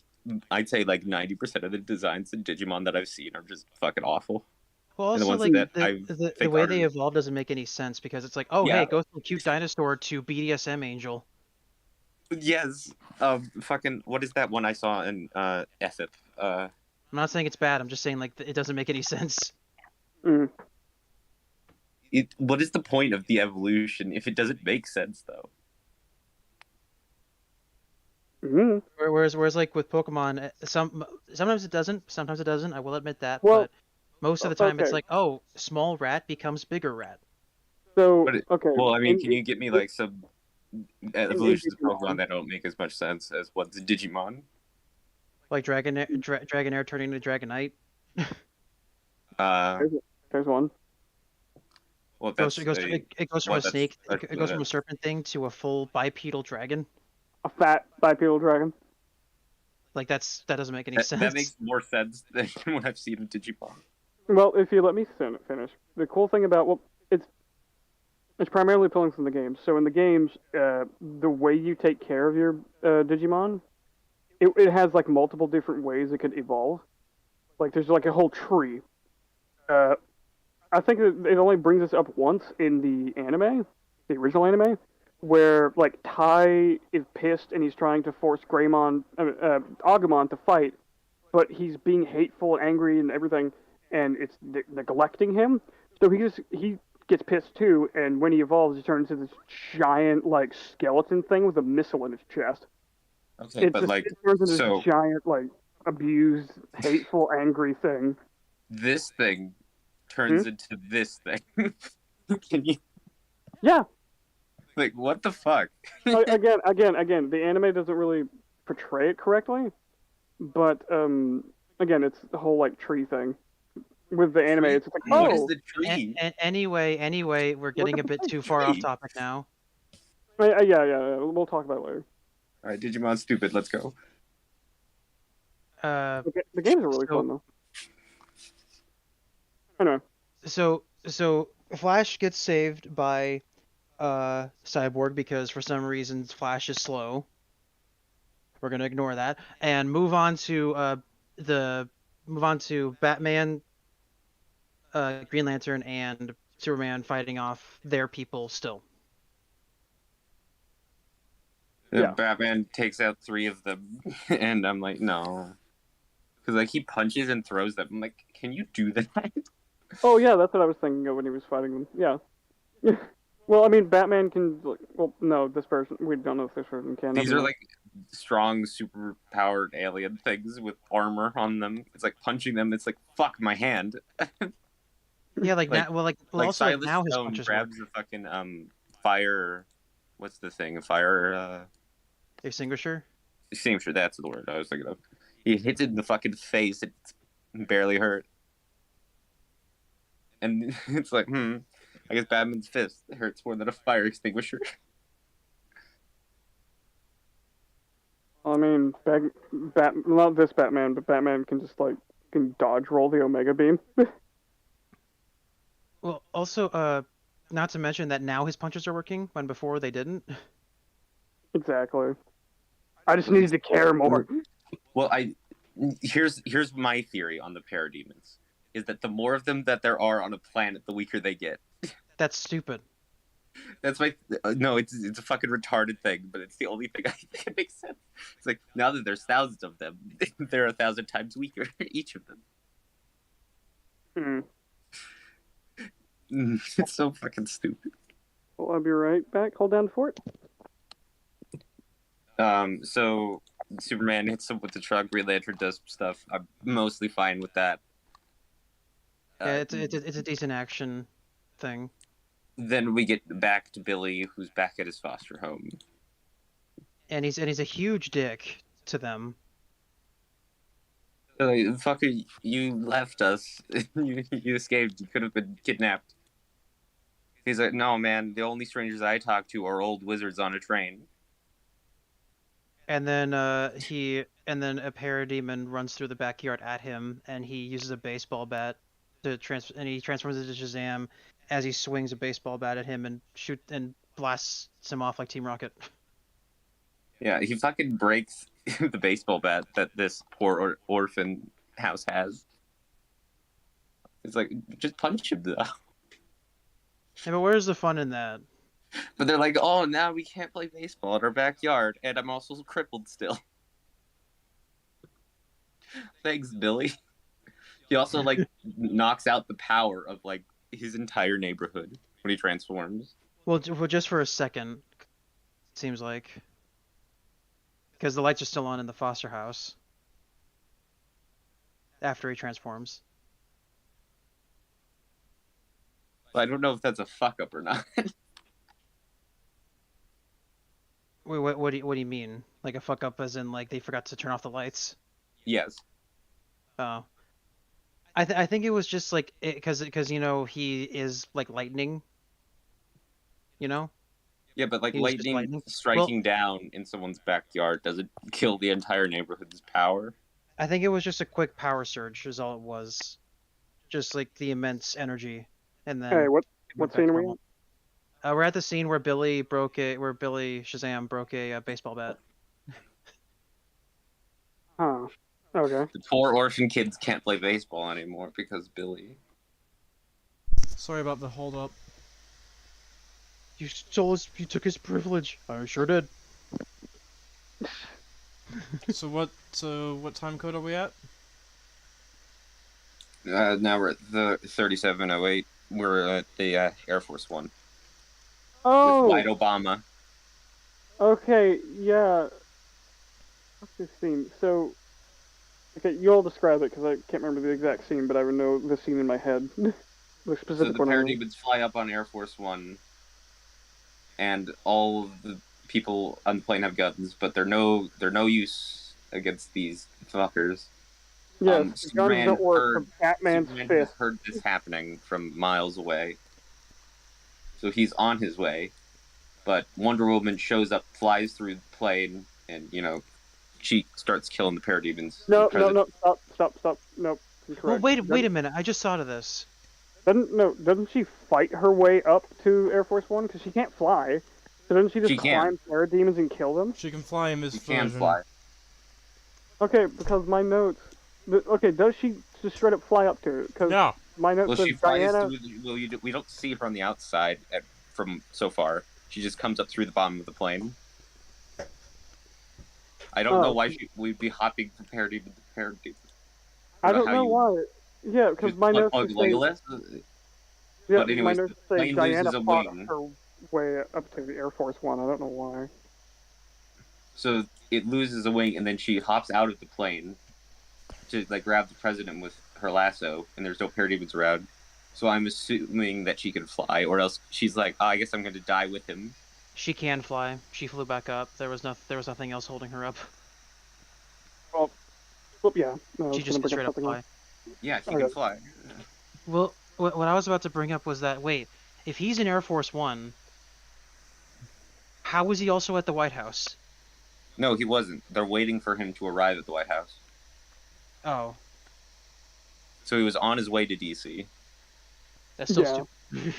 [SPEAKER 4] I'd say like 90% of the designs in Digimon that I've seen are just fucking awful.
[SPEAKER 2] Well,
[SPEAKER 4] And the
[SPEAKER 2] also,
[SPEAKER 4] ones
[SPEAKER 2] like,
[SPEAKER 4] that I
[SPEAKER 2] the
[SPEAKER 4] think
[SPEAKER 2] way
[SPEAKER 4] are-
[SPEAKER 2] they evolve doesn't make any sense because it's like, oh,
[SPEAKER 4] Yeah.
[SPEAKER 2] hey, go from cute dinosaur to BDSM angel.
[SPEAKER 4] Yes. Fucking. What is that one I saw in FIP?
[SPEAKER 2] I'm not saying it's bad. I'm just saying, like, it doesn't make any sense.
[SPEAKER 1] Mm.
[SPEAKER 4] What is the point of the evolution if it doesn't make sense though?
[SPEAKER 1] Mm.
[SPEAKER 2] Whereas, like, with Pokemon, sometimes it doesn't, sometimes it doesn't. I will admit that,
[SPEAKER 1] Well,
[SPEAKER 2] but most of the time it's
[SPEAKER 1] okay.
[SPEAKER 2] like, oh, small rat becomes bigger rat.
[SPEAKER 1] So,
[SPEAKER 4] But
[SPEAKER 1] okay.
[SPEAKER 4] Well, I mean,
[SPEAKER 1] in-
[SPEAKER 4] can you get me like some evolutions of
[SPEAKER 1] Digimon.
[SPEAKER 4] Pokemon that don't make as much sense as what's in Digimon?
[SPEAKER 2] Like Dragonair turning into Dragonite.
[SPEAKER 1] There's one.
[SPEAKER 4] Well,
[SPEAKER 2] It goes,
[SPEAKER 4] that's
[SPEAKER 2] it goes from
[SPEAKER 4] well,
[SPEAKER 2] a snake,
[SPEAKER 4] that's-
[SPEAKER 2] it goes from a serpent thing to a full bipedal dragon.
[SPEAKER 1] A fat bipedal dragon.
[SPEAKER 2] Like that doesn't make any
[SPEAKER 4] that
[SPEAKER 2] sense.
[SPEAKER 4] makes more sense than what I've seen in Digimon.
[SPEAKER 1] Well, if you let me finish, the cool thing about it's primarily pulling from the games. So in the games, the way you take care of your Digimon, it has like multiple different ways it could evolve. Like there's like a whole tree. I think it only brings us up once in the anime, the original anime, where like Tai is pissed and he's trying to force Agumon to fight, but he's being hateful and angry and everything, and it's neglecting him. So he gets pissed too, and when he evolves, he turns into this giant like skeleton thing with a missile in his chest.
[SPEAKER 4] Okay, but
[SPEAKER 1] it turns into
[SPEAKER 4] so
[SPEAKER 1] this giant like abused, hateful, angry thing.
[SPEAKER 4] this thing turns into this thing. Can you
[SPEAKER 1] Yeah.
[SPEAKER 4] like what the fuck?
[SPEAKER 1] Again, the anime doesn't really portray it correctly, but again, it's the whole like tree thing. With the anime, it's like,
[SPEAKER 4] What is
[SPEAKER 1] oh,
[SPEAKER 4] the tree?
[SPEAKER 2] Anyway, we're getting a bit too far off topic now.
[SPEAKER 1] yeah, we'll talk about it later.
[SPEAKER 4] All right, Digimon's stupid. Let's go.
[SPEAKER 1] The games are really fun though. Anyway,
[SPEAKER 2] So Flash gets saved by Cyborg because for some reason Flash is slow. We're gonna ignore that and move on to Batman, Green Lantern, and Superman fighting off their people still.
[SPEAKER 1] Yeah.
[SPEAKER 4] Batman takes out 3 of them, and I'm like, no, because like he punches and throws them. I'm like, can you do that?
[SPEAKER 1] oh yeah, that's what I was thinking of when he was fighting them. Yeah. Well, I mean, Batman can. Well, no, this version we don't know if this version can.
[SPEAKER 4] These are like strong, super powered alien things with armor on them. It's like punching them. It's like fuck my hand.
[SPEAKER 2] Yeah, like
[SPEAKER 4] Like-
[SPEAKER 2] now. Well,
[SPEAKER 4] Like
[SPEAKER 2] also like
[SPEAKER 4] Silas
[SPEAKER 2] now his
[SPEAKER 4] Stone
[SPEAKER 2] punches
[SPEAKER 4] grabs
[SPEAKER 2] work.
[SPEAKER 4] the fucking fire. What's the thing? Fire
[SPEAKER 2] Extinguisher.
[SPEAKER 4] extinguisher. That's the word I was thinking of. He hits it in the fucking face. It's barely hurt. And it's like, I guess Batman's fist hurts more than a fire extinguisher.
[SPEAKER 1] I mean, not this Batman, but Batman can just like can dodge roll the Omega Beam.
[SPEAKER 2] Well, also, not to mention that now his punches are working when before they didn't.
[SPEAKER 1] Exactly. I just needed to care more.
[SPEAKER 4] Well, here's my theory on the parademons is that the more of them that there are on a planet, the weaker they get.
[SPEAKER 2] That's stupid.
[SPEAKER 4] That's my no. It's a fucking retarded thing, but it's the only thing I think it makes sense. It's like now that there's thousands of them, they're 1,000 times weaker, each of them. It's so fucking stupid.
[SPEAKER 1] Well, I'll be right back. Hold down the fort.
[SPEAKER 4] So Superman hits him with the truck. Green Lantern does stuff. I'm mostly fine with that.
[SPEAKER 2] Yeah, it's a decent action thing.
[SPEAKER 4] Then we get back to Billy, who's back at his foster home.
[SPEAKER 2] And he's a huge dick to them.
[SPEAKER 4] Like, fucker, you left us. you escaped. You could have been kidnapped. He's like, no, man. The only strangers I talk to are old wizards on a train.
[SPEAKER 2] And then a parademon runs through the backyard at him, and he uses a baseball bat to and he transforms into Shazam as he swings a baseball bat at him and blasts him off like Team Rocket.
[SPEAKER 4] Yeah, he fucking breaks the baseball bat that this poor orphan house has. It's like, just punch him though.
[SPEAKER 2] Yeah, but where's the fun in that?
[SPEAKER 4] But they're like, oh, now we can't play baseball in our backyard, and I'm also crippled still. Thanks, Billy. He also, like, knocks out the power of, like, his entire neighborhood when he transforms.
[SPEAKER 2] Well, just for a second, it seems like. Because the lights are still on in the foster house. After he transforms.
[SPEAKER 4] I don't know if that's a fuck-up or not.
[SPEAKER 2] Wait, what do you mean? Like a fuck up as in like they forgot to turn off the lights?
[SPEAKER 4] Yes.
[SPEAKER 2] Oh. I think it was just like because you know he is like lightning. You know?
[SPEAKER 4] Yeah, but like
[SPEAKER 2] He was just
[SPEAKER 4] lightning striking down in someone's backyard doesn't kill the entire neighborhood's power.
[SPEAKER 2] I think it was just a quick power surge is all it was. Just like the immense energy. And then
[SPEAKER 1] Hey, what
[SPEAKER 2] back
[SPEAKER 1] scene
[SPEAKER 2] to
[SPEAKER 1] are we
[SPEAKER 2] normal. We're at the scene where Billy Shazam broke a baseball bat.
[SPEAKER 1] Huh. Okay.
[SPEAKER 4] The poor orphan kids can't play baseball anymore because Billy.
[SPEAKER 3] Sorry about the hold up.
[SPEAKER 2] You took his privilege. I sure did.
[SPEAKER 3] So what time code are we at?
[SPEAKER 4] Now we're at the 3708. We're at the Air Force One.
[SPEAKER 1] Oh.
[SPEAKER 4] With White Obama.
[SPEAKER 1] Okay. Yeah. What's this scene? So. Okay, you all describe it because I can't remember the exact scene, but I would know the scene in my head. The specific
[SPEAKER 4] So the
[SPEAKER 1] one.
[SPEAKER 4] parademons fly up on Air Force One, and all of the people on the plane have guns, but they're no use against these fuckers.
[SPEAKER 1] Yes, guns don't work from Batman's
[SPEAKER 4] Superman
[SPEAKER 1] fist.
[SPEAKER 4] has heard this happening from miles away, so he's on his way. But Wonder Woman shows up, flies through the plane, and she starts killing the parademons.
[SPEAKER 1] No, stop. Nope.
[SPEAKER 2] Well, wait a minute. I just thought of this.
[SPEAKER 1] Doesn't she fight her way up to Air Force One? Because she can't fly. So doesn't she just climb parademons and kill them?
[SPEAKER 3] She can fly in this version.
[SPEAKER 4] She can fly.
[SPEAKER 1] Okay, because my notes... Okay, does she just straight up fly up to it? Because
[SPEAKER 3] no.
[SPEAKER 1] My notes says
[SPEAKER 4] She flies
[SPEAKER 1] Diana...
[SPEAKER 4] we don't see her on the outside from so far. She just comes up through the bottom of the plane. I don't know why we'd be hopping from parademon to parademon.
[SPEAKER 1] I don't know why. Yeah, because my notes say... Yeah,
[SPEAKER 4] but anyways,
[SPEAKER 1] my notes
[SPEAKER 4] the
[SPEAKER 1] say
[SPEAKER 4] plane
[SPEAKER 1] Diana
[SPEAKER 4] loses a
[SPEAKER 1] fought
[SPEAKER 4] wing.
[SPEAKER 1] her way up to the Air Force One. I don't know why.
[SPEAKER 4] So it loses a wing, and then she hops out of the plane to grab the president with her lasso, and there's no parademons around. So I'm assuming that she can fly, or else she's like, I guess I'm going to die with him.
[SPEAKER 2] She can fly. She flew back up. There was nothing else holding her up.
[SPEAKER 1] Well, yeah. No,
[SPEAKER 2] She just can straight up fly.
[SPEAKER 4] Yeah, she can fly.
[SPEAKER 2] Well, what I was about to bring up was that, wait, if he's in Air Force One, how was he also at the White House?
[SPEAKER 4] No, he wasn't. They're waiting for him to arrive at the White House.
[SPEAKER 2] Oh.
[SPEAKER 4] So he was on his way to DC.
[SPEAKER 2] That's still
[SPEAKER 1] Yeah.
[SPEAKER 2] stupid.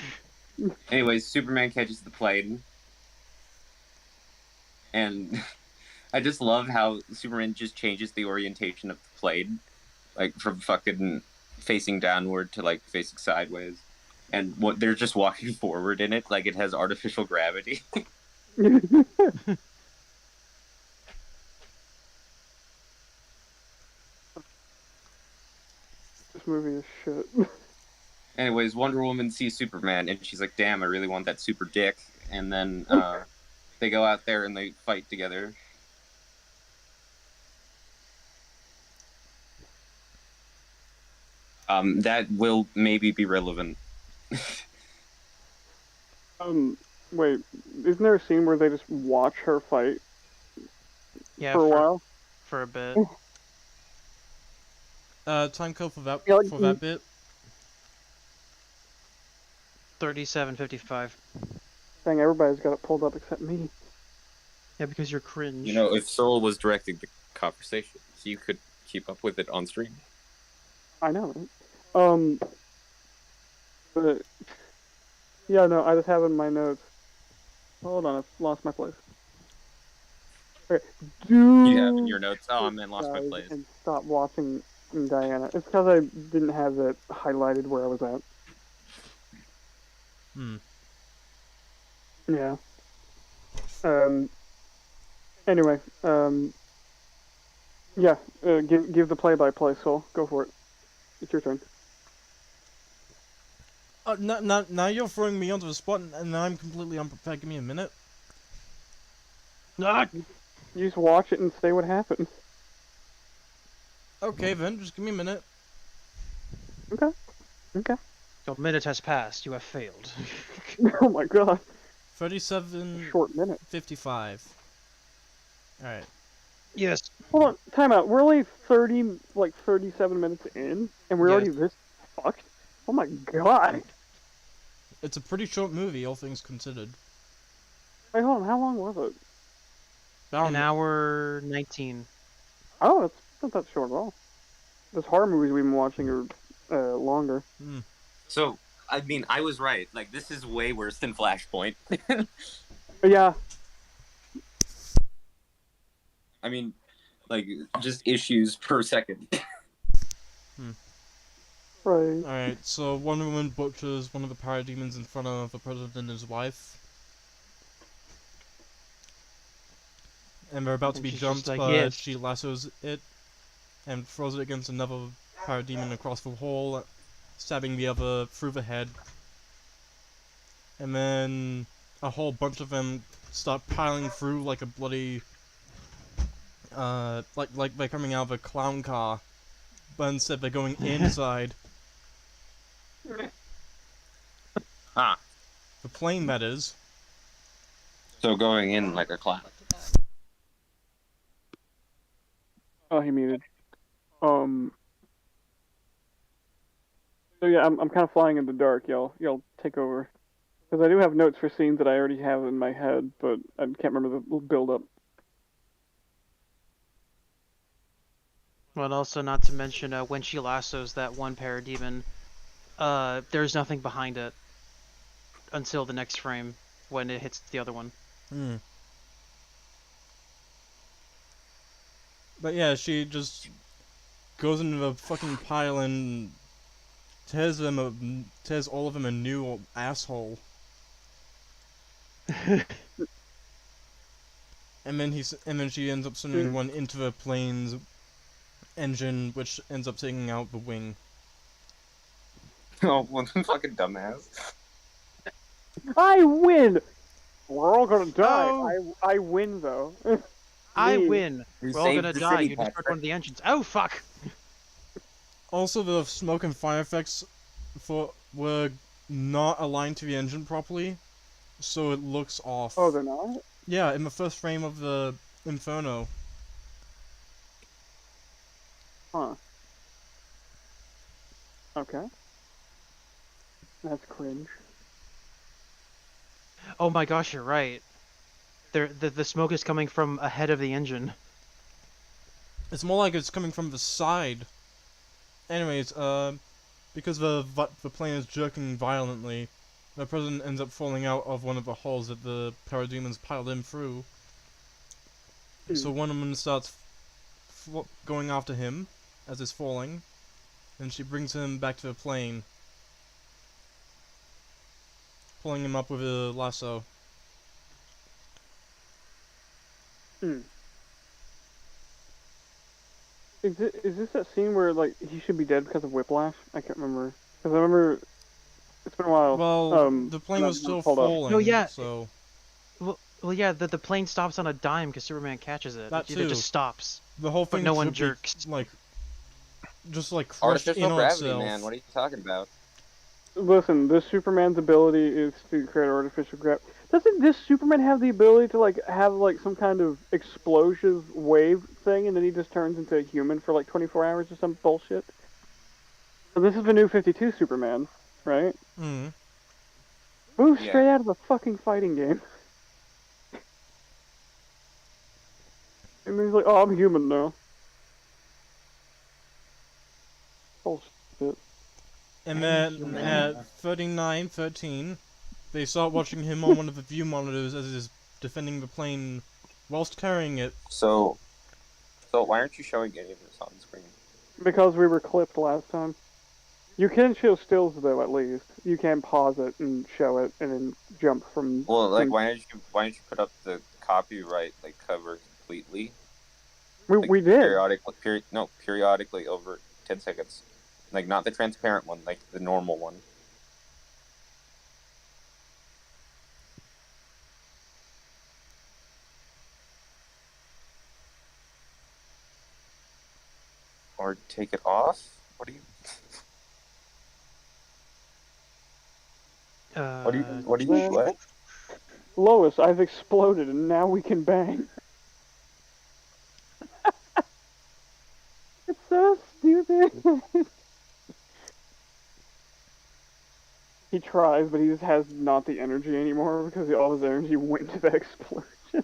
[SPEAKER 4] Anyways, Superman catches the plane, and I just love how Superman just changes the orientation of the plane, like from fucking facing downward to like facing sideways, and what they're just walking forward in it, like it has artificial gravity.
[SPEAKER 1] This movie is shit.
[SPEAKER 4] Anyways, Wonder Woman sees Superman, and she's like, "Damn, I really want that super dick." And then they go out there and they fight together. That will maybe be relevant.
[SPEAKER 1] Wait, isn't there a scene where they just watch her fight
[SPEAKER 2] Yeah,
[SPEAKER 1] for a while?
[SPEAKER 2] For a bit.
[SPEAKER 3] Time code for that
[SPEAKER 1] Yeah, like,
[SPEAKER 3] for that bit.
[SPEAKER 2] 37:55.
[SPEAKER 1] Dang, everybody's got it pulled up except me.
[SPEAKER 2] Yeah, because you're cringe.
[SPEAKER 4] You know, if Soul was directing the conversation, he could keep up with it on stream.
[SPEAKER 1] I know. But yeah, no, I just have in my notes. Hold on, I've lost my place. Okay, do
[SPEAKER 4] You have in your notes. Oh man, lost my
[SPEAKER 1] guys
[SPEAKER 4] place.
[SPEAKER 1] and stop watching Diana. It's because I didn't have it highlighted where I was at. Yeah. Anyway, yeah. Give the play-by-play, Soul. Go for it. It's your turn.
[SPEAKER 3] Now you're throwing me onto the spot, and I'm completely unprepared. Give me a minute.
[SPEAKER 2] Ah!
[SPEAKER 1] You just watch it and say what happens.
[SPEAKER 3] Okay then, just give me a minute.
[SPEAKER 1] Okay. Okay.
[SPEAKER 2] Your minute has passed. You have failed.
[SPEAKER 1] Oh my god.
[SPEAKER 3] 37:55.
[SPEAKER 1] Short minute.
[SPEAKER 3] Alright.
[SPEAKER 2] Yes.
[SPEAKER 1] Hold on. Time out. We're only 37 minutes in, and we're
[SPEAKER 2] Yes.
[SPEAKER 1] already this fucked. Oh my god.
[SPEAKER 3] It's a pretty short movie, all things considered.
[SPEAKER 1] Wait, hold on. How long was it?
[SPEAKER 2] An hour 19.
[SPEAKER 1] Oh, that's not that short at all. Those horror movies we've been watching are longer.
[SPEAKER 4] So, I mean, I was right. Like, this is way worse than Flashpoint.
[SPEAKER 1] Yeah.
[SPEAKER 4] I mean, like, just issues per second.
[SPEAKER 1] Right.
[SPEAKER 3] Alright, so Wonder Woman butchers one of the parademons in front of the president and his wife. And they're about to
[SPEAKER 2] And
[SPEAKER 3] be
[SPEAKER 2] she's
[SPEAKER 3] jumped,
[SPEAKER 2] just like,
[SPEAKER 3] but
[SPEAKER 2] yes.
[SPEAKER 3] she lassos it and throws it against another parademon across the hall, stabbing the other through the head. And then a whole bunch of them start piling through like a bloody like they're coming out of a clown car, but instead they're going inside.
[SPEAKER 4] Ah.
[SPEAKER 3] The plane, that is.
[SPEAKER 4] So going in like a clown.
[SPEAKER 1] Oh, he muted. So yeah, I'm kind of flying in the dark. Y'all take over. Because I do have notes for scenes that I already have in my head, but I can't remember the build-up.
[SPEAKER 2] Well, and also not to mention when she lassos that one parademon, there's nothing behind it until the next frame when it hits the other one.
[SPEAKER 3] But yeah, she just goes into the fucking pile and tears all of them a new asshole. and then she ends up sending one into the plane's engine, which ends up taking out the wing.
[SPEAKER 4] Oh, what a fucking dumbass.
[SPEAKER 1] I win! We're all gonna die.
[SPEAKER 2] Oh.
[SPEAKER 1] I win, though.
[SPEAKER 2] I
[SPEAKER 1] Me.
[SPEAKER 2] win.
[SPEAKER 4] You
[SPEAKER 2] We're all
[SPEAKER 4] saved
[SPEAKER 2] gonna
[SPEAKER 4] the
[SPEAKER 2] die.
[SPEAKER 4] city,
[SPEAKER 2] You destroyed
[SPEAKER 4] Patrick.
[SPEAKER 2] one of the engines. Oh, fuck!
[SPEAKER 3] Also, the smoke and fire effects were not aligned to the engine properly, so it looks off.
[SPEAKER 1] Oh, they're not?
[SPEAKER 3] Yeah, in the first frame of the Inferno.
[SPEAKER 1] Huh. Okay. That's cringe.
[SPEAKER 2] Oh my gosh, you're right. The smoke is coming from ahead of the engine.
[SPEAKER 3] It's more like it's coming from the side. Anyways, because the plane is jerking violently, the president ends up falling out of one of the holes that the parademons piled him through. So one of them starts going after him as it's falling, and she brings him back to the plane, pulling him up with a lasso.
[SPEAKER 1] Is this that scene where like he should be dead because of whiplash? I can't remember. Because I remember it's been a while.
[SPEAKER 3] Well, the plane was still falling.
[SPEAKER 2] Oh, yeah.
[SPEAKER 3] So
[SPEAKER 2] Well, yeah. The plane stops on a dime because Superman catches it.
[SPEAKER 3] That
[SPEAKER 2] It
[SPEAKER 3] too.
[SPEAKER 2] just stops.
[SPEAKER 3] the whole thing
[SPEAKER 2] But no one
[SPEAKER 3] should be,
[SPEAKER 2] jerks.
[SPEAKER 3] just crushed in
[SPEAKER 4] Artificial
[SPEAKER 3] on
[SPEAKER 4] gravity,
[SPEAKER 3] itself.
[SPEAKER 4] man. What are you talking about?
[SPEAKER 1] Listen, this Superman's ability is to create artificial gravity. Doesn't this Superman have the ability to have some kind of explosive wave thing, and then he just turns into a human for 24 hours or some bullshit? So this is the new 52 Superman, right?
[SPEAKER 3] Mm.
[SPEAKER 1] Move
[SPEAKER 4] Yeah.
[SPEAKER 1] straight out of the fucking fighting game. And then he's like, "Oh, I'm human now." Bullshit.
[SPEAKER 3] And then at 39:13, they start watching him on one of the view monitors as he's defending the plane whilst carrying it.
[SPEAKER 4] So why aren't you showing any of this on screen?
[SPEAKER 1] Because we were clipped last time. You can show stills though, at least. You can pause it and show it, and then jump from.
[SPEAKER 4] Well, why don't you put up the copyright cover completely?
[SPEAKER 1] We did.
[SPEAKER 4] Periodically over 10 seconds. Not the transparent one, the normal one. Or take it off? What do you... What?
[SPEAKER 1] Lois, I've exploded, and now we can bang. It's so stupid. He tries, but he just has not the energy anymore because all his energy went to the explosion.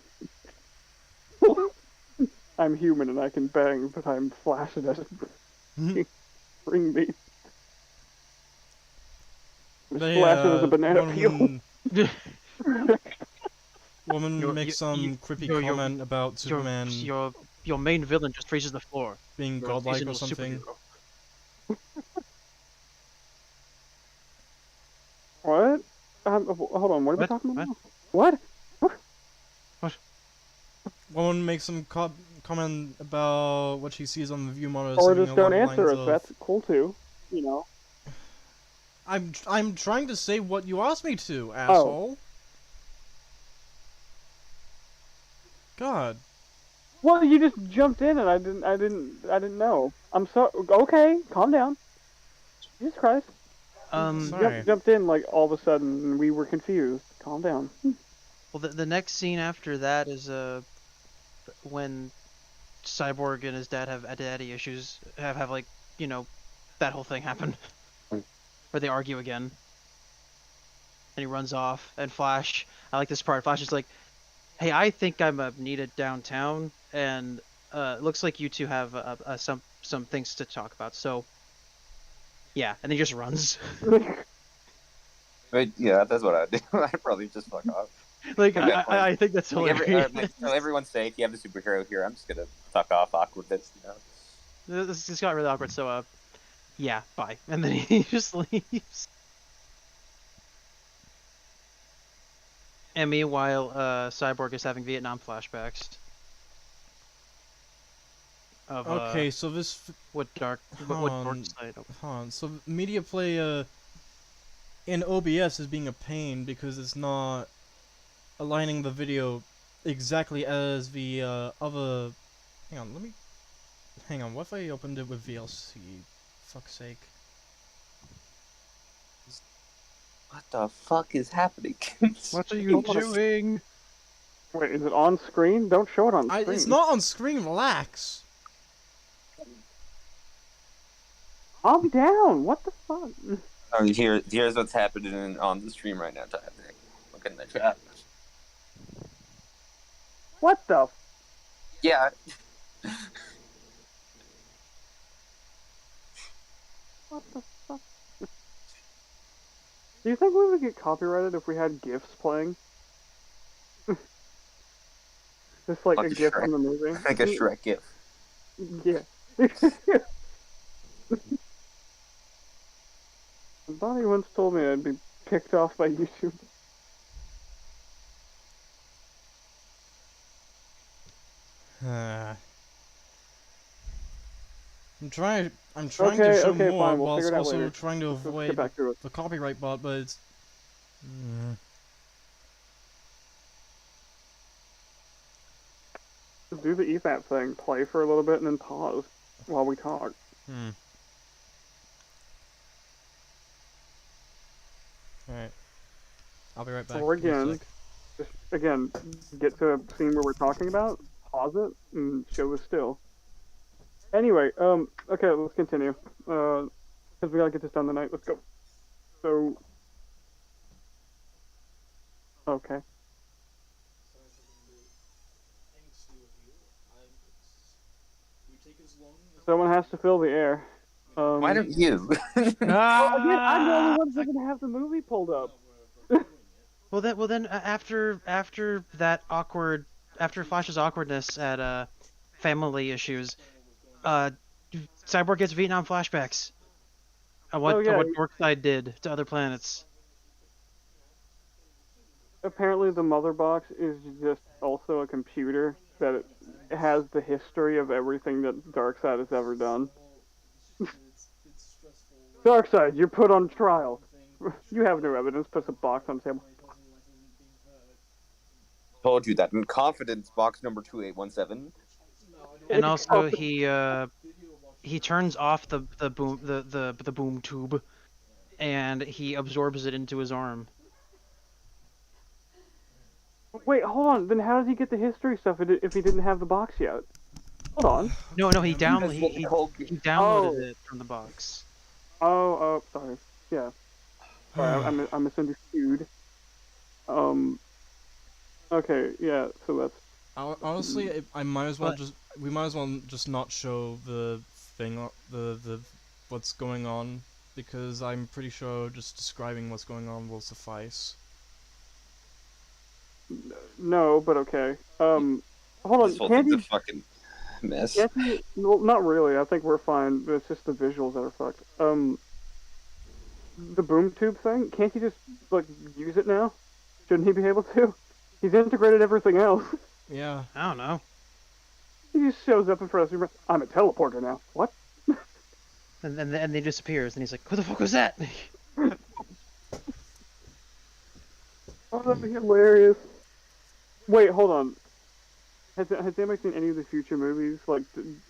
[SPEAKER 1] I'm human and I can bang, but I'm flaccid as a ring beam. Flaccid as a banana peel.
[SPEAKER 3] Woman makes some creepy comment about Superman
[SPEAKER 2] Your main villain just raises the floor.
[SPEAKER 3] being
[SPEAKER 2] You're a
[SPEAKER 3] godlike or
[SPEAKER 2] seasonal
[SPEAKER 3] something.
[SPEAKER 2] superhero.
[SPEAKER 1] What? Hold on, what are we talking about now? What?
[SPEAKER 3] Woman makes some comment about what she sees on the view monitor.
[SPEAKER 1] Or
[SPEAKER 3] singing
[SPEAKER 1] just don't
[SPEAKER 3] along the
[SPEAKER 1] answer
[SPEAKER 3] lines
[SPEAKER 1] us,
[SPEAKER 3] of,
[SPEAKER 1] that's cool too. You know.
[SPEAKER 3] I'm trying to say what you asked me to, asshole. God.
[SPEAKER 1] Well, you just jumped in and I didn't know. I'm so okay. Calm down. Jesus Christ!
[SPEAKER 3] Sorry.
[SPEAKER 1] You jumped in all of a sudden and we were confused. Calm down.
[SPEAKER 2] Well, the next scene after that is when Cyborg and his dad have daddy issues. Have that whole thing happen, where they argue again, and he runs off. And Flash, I like this part. Flash is like, "Hey, I think I'm needed downtown, and it looks like you two have some things to talk about. So, yeah." And he just runs.
[SPEAKER 4] But yeah, that's what I'd do. I'd probably just fuck off.
[SPEAKER 2] I think that's hilarious.
[SPEAKER 4] So everyone's safe. You have a superhero here. I'm just gonna fuck off. Awkwardness,
[SPEAKER 2] This got really awkward. So, yeah, bye. And then he just leaves. And meanwhile, Cyborg is having Vietnam flashbacks.
[SPEAKER 3] Okay, so this.
[SPEAKER 2] What dark side?
[SPEAKER 3] So media play in OBS is being a pain because it's not aligning the video exactly as the other. Hang on. What if I opened it with VLC? Fuck's sake.
[SPEAKER 4] What the fuck is happening?
[SPEAKER 2] What are you doing?
[SPEAKER 1] Wait, is it on screen? Don't show it on screen.
[SPEAKER 3] It's not on screen. Relax.
[SPEAKER 1] Calm down. What the fuck?
[SPEAKER 4] Oh, here's what's happening on the stream right now, Tyler. Look in the chat.
[SPEAKER 1] What the?
[SPEAKER 4] Yeah.
[SPEAKER 1] What the fuck? Do you think we would get copyrighted if we had GIFs playing? Just like
[SPEAKER 4] Like
[SPEAKER 1] a
[SPEAKER 4] a
[SPEAKER 1] GIF
[SPEAKER 4] Shrek.
[SPEAKER 1] from the movie?
[SPEAKER 4] Like a Shrek gif.
[SPEAKER 1] Yeah. Bonnie once told me I'd be kicked off by YouTube.
[SPEAKER 3] I'm trying to
[SPEAKER 1] Okay,
[SPEAKER 3] show
[SPEAKER 1] okay,
[SPEAKER 3] more
[SPEAKER 1] fine, we'll
[SPEAKER 3] whilst
[SPEAKER 1] figure it out
[SPEAKER 3] also
[SPEAKER 1] later.
[SPEAKER 3] trying to
[SPEAKER 1] Let's get
[SPEAKER 3] avoid
[SPEAKER 1] back to it.
[SPEAKER 3] the copyright bot, but it's...
[SPEAKER 1] Just do the EFAP thing. Play for a little bit and then pause while we talk.
[SPEAKER 3] Alright. I'll be right back.
[SPEAKER 1] Or
[SPEAKER 3] Give me a
[SPEAKER 1] again,
[SPEAKER 3] sec.
[SPEAKER 1] just again, get to a scene where we're talking about, pause it, and show us still. Anyway, okay, let's continue. Because we gotta get this done tonight. Let's go. So, okay. Someone has to fill the air.
[SPEAKER 4] Why don't you?
[SPEAKER 1] Again, I'm the only one who doesn't have the movie pulled up.
[SPEAKER 2] Well then, after Flash's awkwardness at family issues, Cyborg gets Vietnam flashbacks. What Dorkside did to other planets.
[SPEAKER 1] Apparently, the mother box is just also a computer that it has the history of everything that Darkseid has ever done. Darkseid, you're put on trial. You have no evidence. Puts a box on the table.
[SPEAKER 4] Told you that in confidence, box number 2817.
[SPEAKER 2] And also he turns off the boom tube, and he absorbs it into his arm.
[SPEAKER 1] Wait, hold on. Then how does he get the history stuff if he didn't have the box yet? Hold on.
[SPEAKER 2] No, he downloaded it from the box.
[SPEAKER 1] Oh, sorry. Yeah. Sorry, I misunderstood. Okay, yeah. So that's.
[SPEAKER 3] Honestly, I might as well we might as well just not show the thing, the what's going on, because I'm pretty sure just describing what's going on will suffice.
[SPEAKER 1] No, but okay. Hold on.
[SPEAKER 4] This whole
[SPEAKER 1] Can't
[SPEAKER 4] thing's
[SPEAKER 1] he?
[SPEAKER 4] a fucking mess.
[SPEAKER 1] Well, not really. I think we're fine. It's just the visuals that are fucked. The boom tube thing. Can't he just like use it now? Shouldn't he be able to? He's integrated everything else.
[SPEAKER 3] Yeah.
[SPEAKER 2] I don't know.
[SPEAKER 1] He just shows up in front of Superman. I'm a teleporter now. What?
[SPEAKER 2] And then he disappears, and he's like, "Who the fuck was that?"
[SPEAKER 1] Oh, that'd be hilarious. Wait, hold on. Has anybody seen any of the future movies? Like,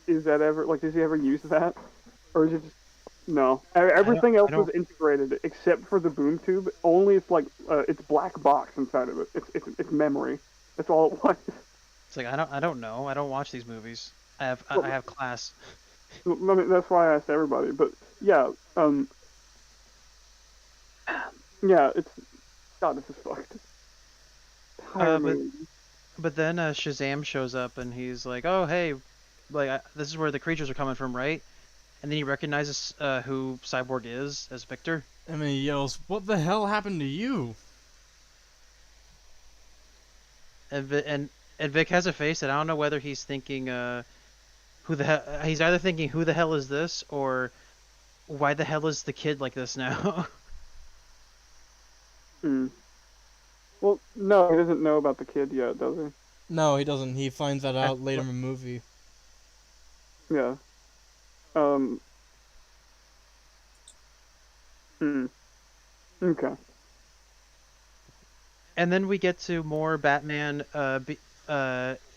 [SPEAKER 1] is that ever like? Does he ever use that, or is it just no? Everything else was integrated except for the boom tube. Only it's like it's black box inside of it. It's memory. That's all it was.
[SPEAKER 2] It's like I don't know. I don't watch these movies. I have class.
[SPEAKER 1] I mean, that's why I asked everybody. But yeah, yeah, it's God. This is fucked.
[SPEAKER 2] But then Shazam shows up and he's like, "Oh hey, like this is where the creatures are coming from, right?" And then he recognizes who Cyborg is as Victor.
[SPEAKER 3] And then he yells, "What the hell happened to you?"
[SPEAKER 2] And Vic has a face that I don't know whether he's thinking who the hell. He's either thinking who the hell is this, or why the hell is the kid like this now?
[SPEAKER 1] Well, no, he doesn't know about the kid yet, does he?
[SPEAKER 3] No, he doesn't. He finds that out later in the movie.
[SPEAKER 1] Yeah. Okay.
[SPEAKER 2] And then we get to more Batman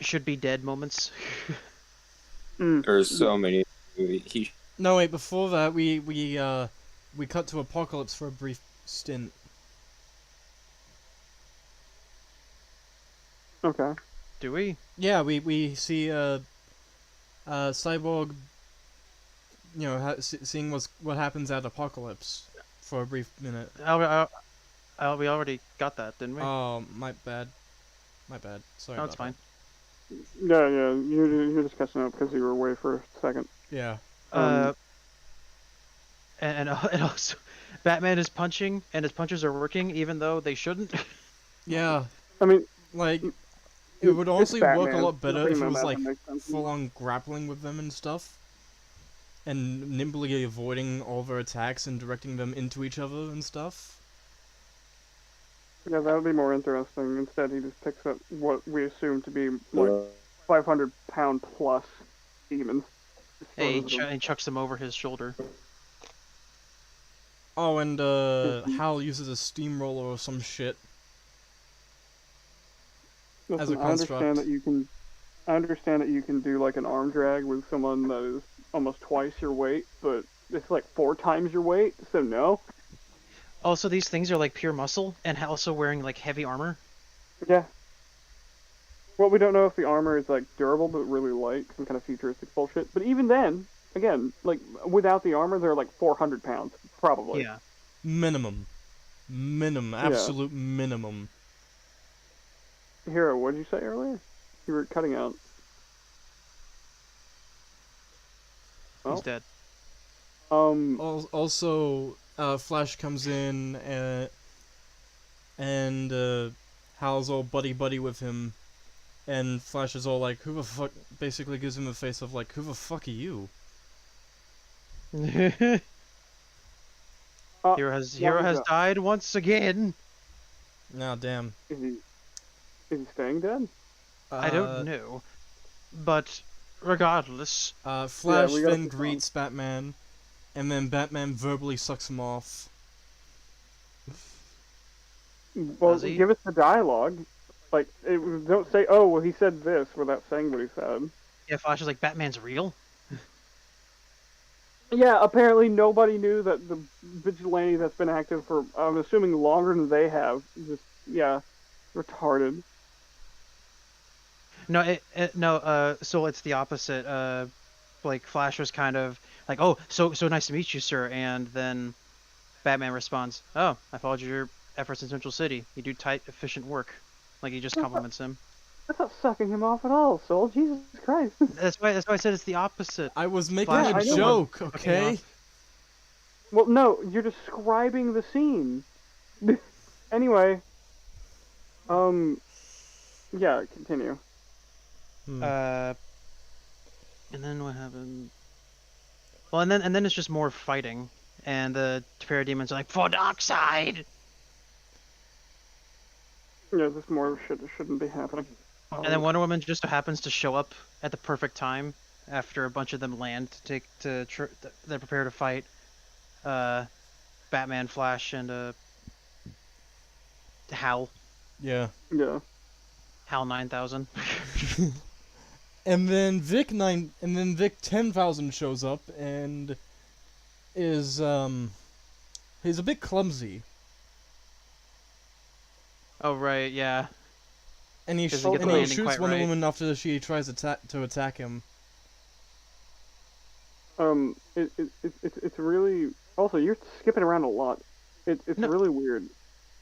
[SPEAKER 2] should be dead moments.
[SPEAKER 4] There's so many.
[SPEAKER 3] No, wait. Before that, we cut to Apocalypse for a brief stint.
[SPEAKER 1] Okay.
[SPEAKER 2] Do we?
[SPEAKER 3] Yeah, we see Cyborg, you know, seeing what happens at Apocalypse for a brief minute.
[SPEAKER 2] We already got that, didn't we?
[SPEAKER 3] Oh, my bad. Sorry.
[SPEAKER 2] No, it's fine.
[SPEAKER 1] Yeah, you're just catching up because you were away for a second.
[SPEAKER 3] Yeah.
[SPEAKER 2] and also, Batman is punching, and his punches are working, even though they shouldn't.
[SPEAKER 3] Yeah,
[SPEAKER 1] I mean,
[SPEAKER 3] like it would
[SPEAKER 1] it's
[SPEAKER 3] honestly work a
[SPEAKER 1] Batman.
[SPEAKER 3] lot better
[SPEAKER 1] Nothing
[SPEAKER 3] if it
[SPEAKER 1] about
[SPEAKER 3] was like
[SPEAKER 1] Batman makes sense.
[SPEAKER 3] full on grappling with them and stuff, and nimbly avoiding all their attacks and directing them into each other and stuff.
[SPEAKER 1] Yeah, that would be more interesting. Instead, he just picks up what we assume to be like 500-pound plus demons.
[SPEAKER 2] Hey, he chucks them over his shoulder.
[SPEAKER 3] Oh, and Hal uses a steamroller or some shit. As a
[SPEAKER 1] Listen, I understand
[SPEAKER 3] construct.
[SPEAKER 1] that you can. I understand that you can do like an arm drag with someone that is almost twice your weight, but it's like 4 times your weight. So no.
[SPEAKER 2] Also, these things are like pure muscle, and also wearing like heavy armor.
[SPEAKER 1] Yeah. Well, we don't know if the armor is like durable but really light, some kind of futuristic bullshit. But even then, again, like without the armor, they're like 400 pounds probably.
[SPEAKER 2] Yeah.
[SPEAKER 3] Minimum. Absolute minimum.
[SPEAKER 1] Hero, what did you say earlier? You were cutting out.
[SPEAKER 2] He's dead.
[SPEAKER 3] Also, Flash comes in and Hal's all buddy with him, and Flash is all like, "Who the fuck?" Basically gives him a face of like, "Who the fuck are you?"
[SPEAKER 2] Hero has died once again.
[SPEAKER 3] Now, damn.
[SPEAKER 1] Is he staying dead?
[SPEAKER 2] I don't know, but regardless.
[SPEAKER 3] Flash
[SPEAKER 1] we gotta
[SPEAKER 3] then
[SPEAKER 1] move on.
[SPEAKER 3] greets Batman, and then Batman verbally sucks him off.
[SPEAKER 1] Well,
[SPEAKER 2] Does he?
[SPEAKER 1] give us the dialogue. Like, don't say, "Oh, well, he said this," without saying what he said.
[SPEAKER 2] Yeah, Flash is like, Batman's real?
[SPEAKER 1] Yeah, apparently nobody knew that the vigilante that's been active for, I'm assuming, longer than they have. Just, yeah, retarded.
[SPEAKER 2] No, so it's the opposite. Like, Flash was kind of like, "Oh, so nice to meet you, sir," and then Batman responds, "Oh, I followed your efforts in Central City. You do tight, efficient work." Like, he just compliments him.
[SPEAKER 1] That's not sucking him off at all, Soul. Jesus Christ.
[SPEAKER 2] That's why I said it's the opposite.
[SPEAKER 3] I was making
[SPEAKER 2] Flash
[SPEAKER 3] a
[SPEAKER 1] I know.
[SPEAKER 3] joke, okay?
[SPEAKER 1] Well, no, you're describing the scene. Anyway. Yeah, continue.
[SPEAKER 2] And then what happened? Well, and then it's just more fighting, and the parademons are like, "For Darkseid!"
[SPEAKER 1] Yeah, this more shit that shouldn't be happening.
[SPEAKER 2] And then Wonder Woman just so happens to show up at the perfect time after a bunch of them land they're prepared to fight Batman, Flash, and Hal
[SPEAKER 3] Yeah.
[SPEAKER 1] Yeah.
[SPEAKER 2] Hal 9000.
[SPEAKER 3] And then Vic 10,000 shows up and is he's a bit clumsy.
[SPEAKER 2] Oh right, yeah.
[SPEAKER 3] And he,
[SPEAKER 2] Doesn't get the
[SPEAKER 3] and he
[SPEAKER 2] landing
[SPEAKER 3] shoots
[SPEAKER 2] quite
[SPEAKER 3] Wonder
[SPEAKER 2] right.
[SPEAKER 3] Woman after she tries to attack him.
[SPEAKER 1] It's really, also, you're skipping around a lot. It's
[SPEAKER 2] No.
[SPEAKER 1] really weird.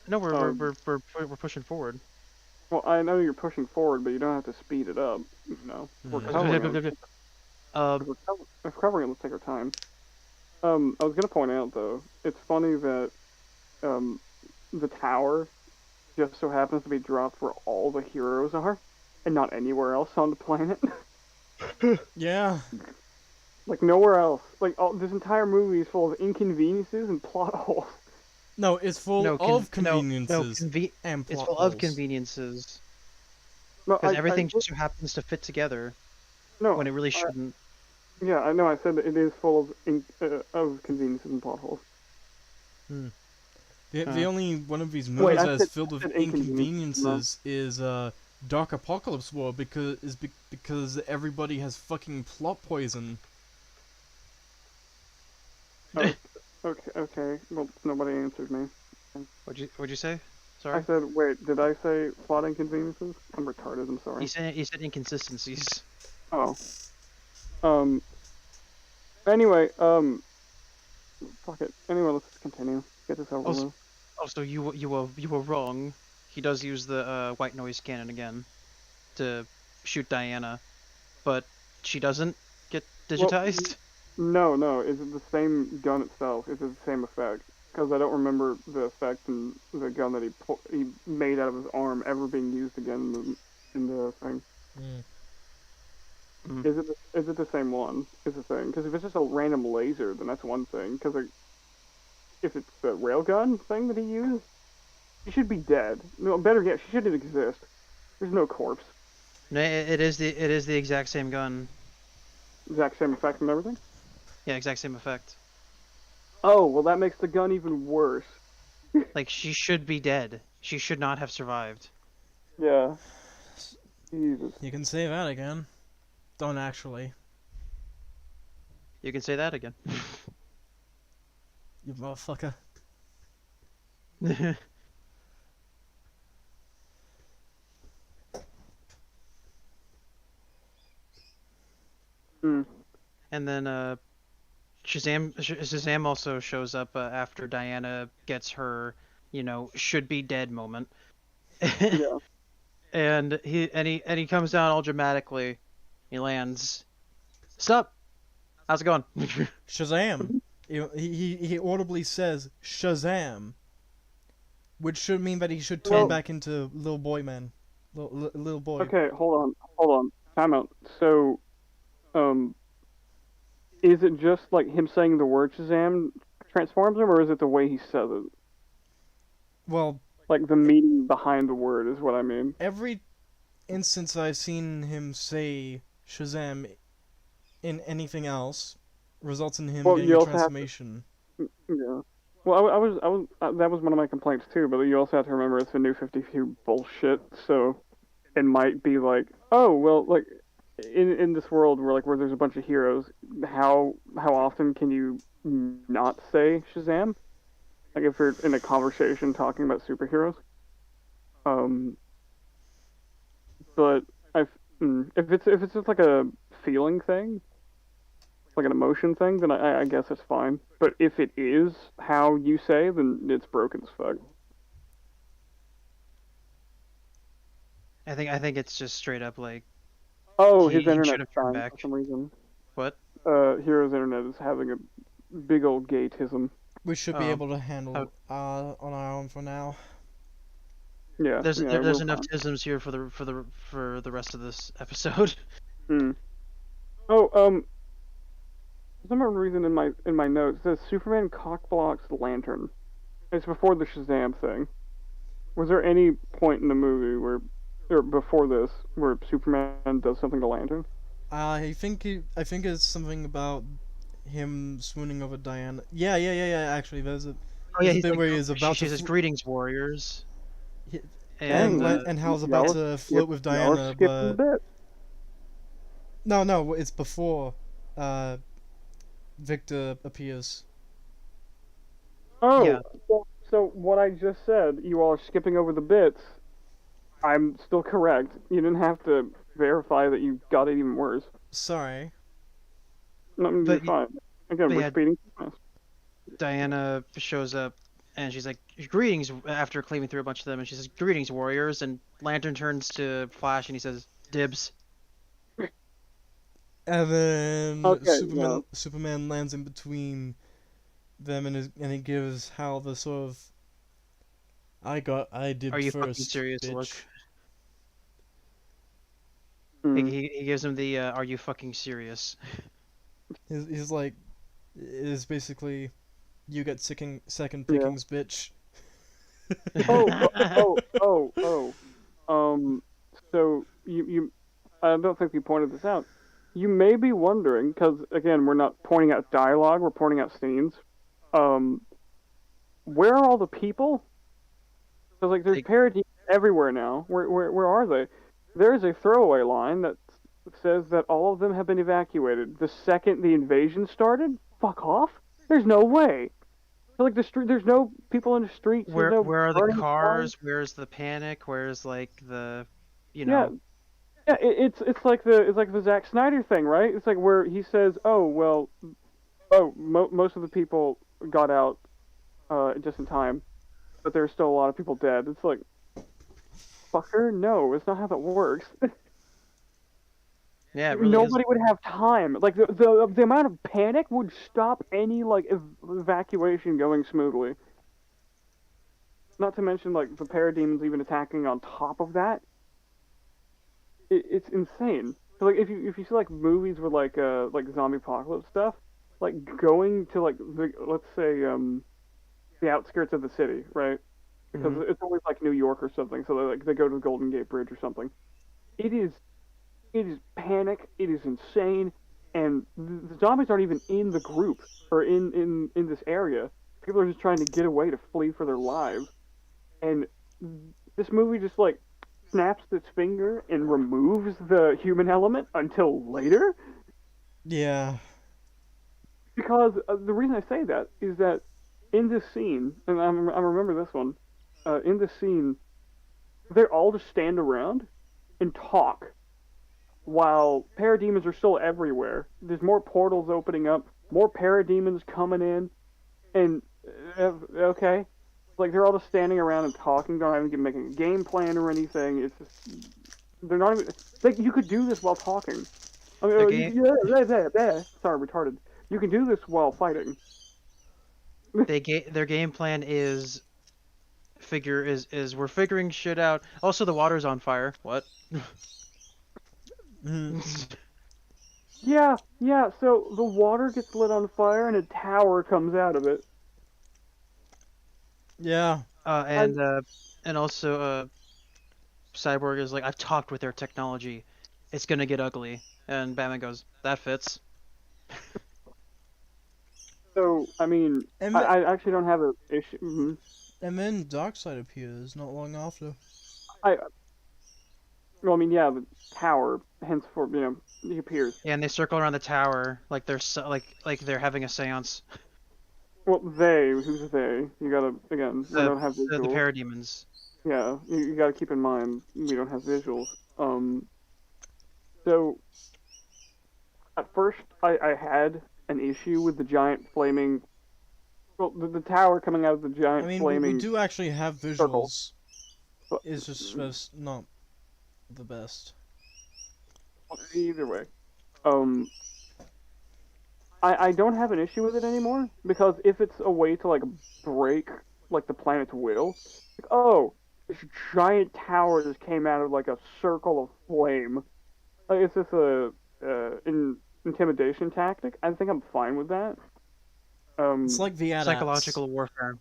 [SPEAKER 2] No, we're pushing forward.
[SPEAKER 1] Well, I know you're pushing forward, but you don't have to speed it up. You know, we're covering it. If we're covering it, let's take our time. I was gonna point out though, it's funny that the tower just so happens to be dropped where all the heroes are, and not anywhere else on the planet.
[SPEAKER 3] Yeah.
[SPEAKER 1] Like nowhere else. Like this entire movie is full of inconveniences and plot holes.
[SPEAKER 3] No, it's full of conveniences and
[SPEAKER 2] It's
[SPEAKER 3] plot
[SPEAKER 2] full of
[SPEAKER 3] holes.
[SPEAKER 2] conveniences
[SPEAKER 1] No,
[SPEAKER 2] because everything just so happens to fit together
[SPEAKER 1] no,
[SPEAKER 2] when it really shouldn't.
[SPEAKER 1] Yeah, I know. I said that it is full of conveniences and plot holes.
[SPEAKER 3] The only one of these movies
[SPEAKER 1] I
[SPEAKER 3] that is
[SPEAKER 1] said-
[SPEAKER 3] filled
[SPEAKER 1] I
[SPEAKER 3] with
[SPEAKER 1] said
[SPEAKER 3] inconveniences is Dark Apocalypse War because everybody has fucking plot poison.
[SPEAKER 1] Okay. Well, nobody answered me.
[SPEAKER 2] What'd you say?
[SPEAKER 1] I
[SPEAKER 2] Sorry.
[SPEAKER 1] said, wait, did I say plot inconveniences? I'm retarded. I'm sorry.
[SPEAKER 2] You said inconsistencies.
[SPEAKER 1] Oh. Anyway, fuck it. Anyway, let's continue. Get this over with.
[SPEAKER 2] Also, you were wrong. He does use the white noise cannon again to shoot Diana, but she doesn't get digitized.
[SPEAKER 1] No. Is it the same gun itself? Is it the same effect? Because I don't remember the effect in the gun that he made out of his arm ever being used again in the thing.
[SPEAKER 3] Mm.
[SPEAKER 1] Is it the same one? Is the thing? Because if it's just a random laser, then that's one thing. Because if it's the railgun thing that he used, she should be dead. No, better yet, she shouldn't exist. There's no corpse.
[SPEAKER 2] No, it is the exact same gun.
[SPEAKER 1] Exact same effect and everything.
[SPEAKER 2] Yeah, exact same effect.
[SPEAKER 1] Oh, well, that makes the gun even worse.
[SPEAKER 2] Like, she should be dead. She should not have survived.
[SPEAKER 1] Yeah. Jesus.
[SPEAKER 3] You can say that again. Don't actually.
[SPEAKER 2] You can say that again.
[SPEAKER 3] You motherfucker.
[SPEAKER 1] Hmm.
[SPEAKER 2] And then Shazam also shows up after Diana gets her, should be dead moment.
[SPEAKER 1] Yeah.
[SPEAKER 2] And he comes down all dramatically. He lands. Sup? How's it going?
[SPEAKER 3] Shazam. He audibly says Shazam, which should mean that he should turn
[SPEAKER 1] Well-
[SPEAKER 3] back into little boy man, little boy.
[SPEAKER 1] Okay, hold on. Time out. So, is it just like him saying the word Shazam transforms him, or is it the way he says it?
[SPEAKER 3] Well,
[SPEAKER 1] Like the meaning behind the word is what I mean.
[SPEAKER 3] every instance I've seen him say Shazam in anything else results in him
[SPEAKER 1] Well,
[SPEAKER 3] getting
[SPEAKER 1] you
[SPEAKER 3] a
[SPEAKER 1] also have to-
[SPEAKER 3] transformation.
[SPEAKER 1] Yeah. Well, I was that was one of my complaints too, but you also have to remember it's the New 52 bullshit, so it might be like, oh, well, like in this world where there's a bunch of heroes, how often can you not say Shazam? Like if you're in a conversation talking about superheroes. But if it's just like a feeling thing, like an emotion thing, then I guess it's fine. But if it is how you say, then it's broken as fuck.
[SPEAKER 2] I think it's just straight up like,
[SPEAKER 1] Oh,
[SPEAKER 2] He
[SPEAKER 1] his
[SPEAKER 2] should
[SPEAKER 1] internet's
[SPEAKER 2] have turned
[SPEAKER 1] dying
[SPEAKER 2] back.
[SPEAKER 1] for some reason.
[SPEAKER 2] what?
[SPEAKER 1] Hero's internet is having a big old gateism.
[SPEAKER 3] We should be
[SPEAKER 2] Oh.
[SPEAKER 3] able to handle on our own for now.
[SPEAKER 1] Yeah,
[SPEAKER 2] There's
[SPEAKER 1] yeah,
[SPEAKER 2] there's
[SPEAKER 1] we're
[SPEAKER 2] enough
[SPEAKER 1] fine.
[SPEAKER 2] tisms here for the rest of this episode.
[SPEAKER 1] Hmm. Oh, for some reason in my notes it says Superman cockblocks the lantern. It's before the Shazam thing. Was there any point in the movie or before this, where Superman does something to Lantern?
[SPEAKER 3] I think it's something about him swooning over Diana. Yeah. Actually, there's a
[SPEAKER 2] Oh yeah,
[SPEAKER 3] a
[SPEAKER 2] he's
[SPEAKER 3] bit
[SPEAKER 2] like,
[SPEAKER 3] where he's about
[SPEAKER 2] she
[SPEAKER 3] to
[SPEAKER 2] says, "Greetings, warriors."
[SPEAKER 3] He-
[SPEAKER 2] And
[SPEAKER 3] and Hal's about to flirt with
[SPEAKER 1] Y'all are
[SPEAKER 3] Diana,
[SPEAKER 1] skipping
[SPEAKER 3] but
[SPEAKER 1] a bit.
[SPEAKER 3] no, it's before Victor appears.
[SPEAKER 1] Oh,
[SPEAKER 2] Yeah.
[SPEAKER 1] so what I just said, you all are skipping over the bits. I'm still correct. You didn't have to verify that you got it even worse.
[SPEAKER 3] Sorry.
[SPEAKER 1] No, you're
[SPEAKER 2] But
[SPEAKER 1] fine. Again,
[SPEAKER 2] but
[SPEAKER 1] we're
[SPEAKER 2] yeah.
[SPEAKER 1] speeding too fast.
[SPEAKER 2] Diana shows up and she's like, "Greetings," after cleaving through a bunch of them, and she says, "Greetings, warriors." And Lantern turns to Flash and he says, "Dibs."
[SPEAKER 3] And then
[SPEAKER 1] Okay,
[SPEAKER 3] Superman lands in between them and he gives Hal the sort of I did
[SPEAKER 2] Are you
[SPEAKER 3] first.
[SPEAKER 2] fucking serious
[SPEAKER 3] bitch.
[SPEAKER 2] look?
[SPEAKER 1] Mm.
[SPEAKER 2] He gives him the "Are you fucking serious?"
[SPEAKER 3] He's like, is basically, you get second
[SPEAKER 1] Yeah.
[SPEAKER 3] pickings, bitch.
[SPEAKER 1] Oh. So you, I don't think you pointed this out. You may be wondering, because again, we're not pointing out dialogue, we're pointing out scenes. Where are all the people? Because like there's
[SPEAKER 2] Like-
[SPEAKER 1] parodies everywhere now. Where are they? There's a throwaway line that says that all of them have been evacuated the second the invasion started. Fuck off! There's no way. So, like the street, there's no people in the streets. there's
[SPEAKER 2] Where
[SPEAKER 1] no
[SPEAKER 2] where are the
[SPEAKER 1] burning
[SPEAKER 2] cars? Where's the panic? Where's like the,
[SPEAKER 1] Yeah, it's like the Zack Snyder thing, right? It's like where he says, "Oh well, most of the people got out just in time, but there's still a lot of people dead." It's like, fucker, no, it's not how that works.
[SPEAKER 2] Yeah, it really is.
[SPEAKER 1] Nobody would have time. Like the amount of panic would stop any like evacuation going smoothly. Not to mention like the parademons even attacking on top of that. It's insane. So, like if you see like movies with like zombie apocalypse stuff, like going to like let's say the outskirts of the city, right? Because it's always like New York or something. So they go to the Golden Gate Bridge or something. It is panic. It is insane, and the zombies aren't even in the group or in this area. People are just trying to get away to flee for their lives, and this movie just like snaps its finger and removes the human element until later.
[SPEAKER 3] Yeah.
[SPEAKER 1] Because the reason I say that is that in this scene, and I remember this one, in this scene, they all just stand around and talk while parademons are still everywhere. There's more portals opening up, more parademons coming in, and okay, like they're all just standing around and talking. They're not even making a game plan or anything. It's just they're not even like you could do this while talking. I mean, sorry, retarded. You can do this while fighting.
[SPEAKER 2] Their game plan is we're figuring shit out. Also, the water's on fire. What?
[SPEAKER 1] Yeah. So the water gets lit on fire and a tower comes out of it.
[SPEAKER 3] Yeah.
[SPEAKER 2] And also Cyborg is like, I've talked with their technology. It's gonna get ugly. And Batman goes, that fits.
[SPEAKER 1] So I mean, I actually don't have an issue. Mm-hmm.
[SPEAKER 3] And then Darkseid appears not long after.
[SPEAKER 1] Well, I mean, yeah, the tower. Henceforth, he appears.
[SPEAKER 2] Yeah, and they circle around the tower like they're like they're having a séance.
[SPEAKER 1] Well, who's they? You gotta again. We don't have visuals.
[SPEAKER 2] The parademons.
[SPEAKER 1] Yeah, you gotta keep in mind we don't have visuals. So at first I had an issue with the giant flaming. Well, the tower coming out of the giant flaming.
[SPEAKER 3] We do actually have visuals.
[SPEAKER 1] Circles.
[SPEAKER 3] It's just not the best.
[SPEAKER 1] Either way, I don't have an issue with it anymore because if it's a way to like break like the planet's will, like, oh, this giant tower just came out of like a circle of flame. Like, it's just a intimidation tactic. I think I'm fine with that.
[SPEAKER 3] It's like the
[SPEAKER 2] psychological warfare.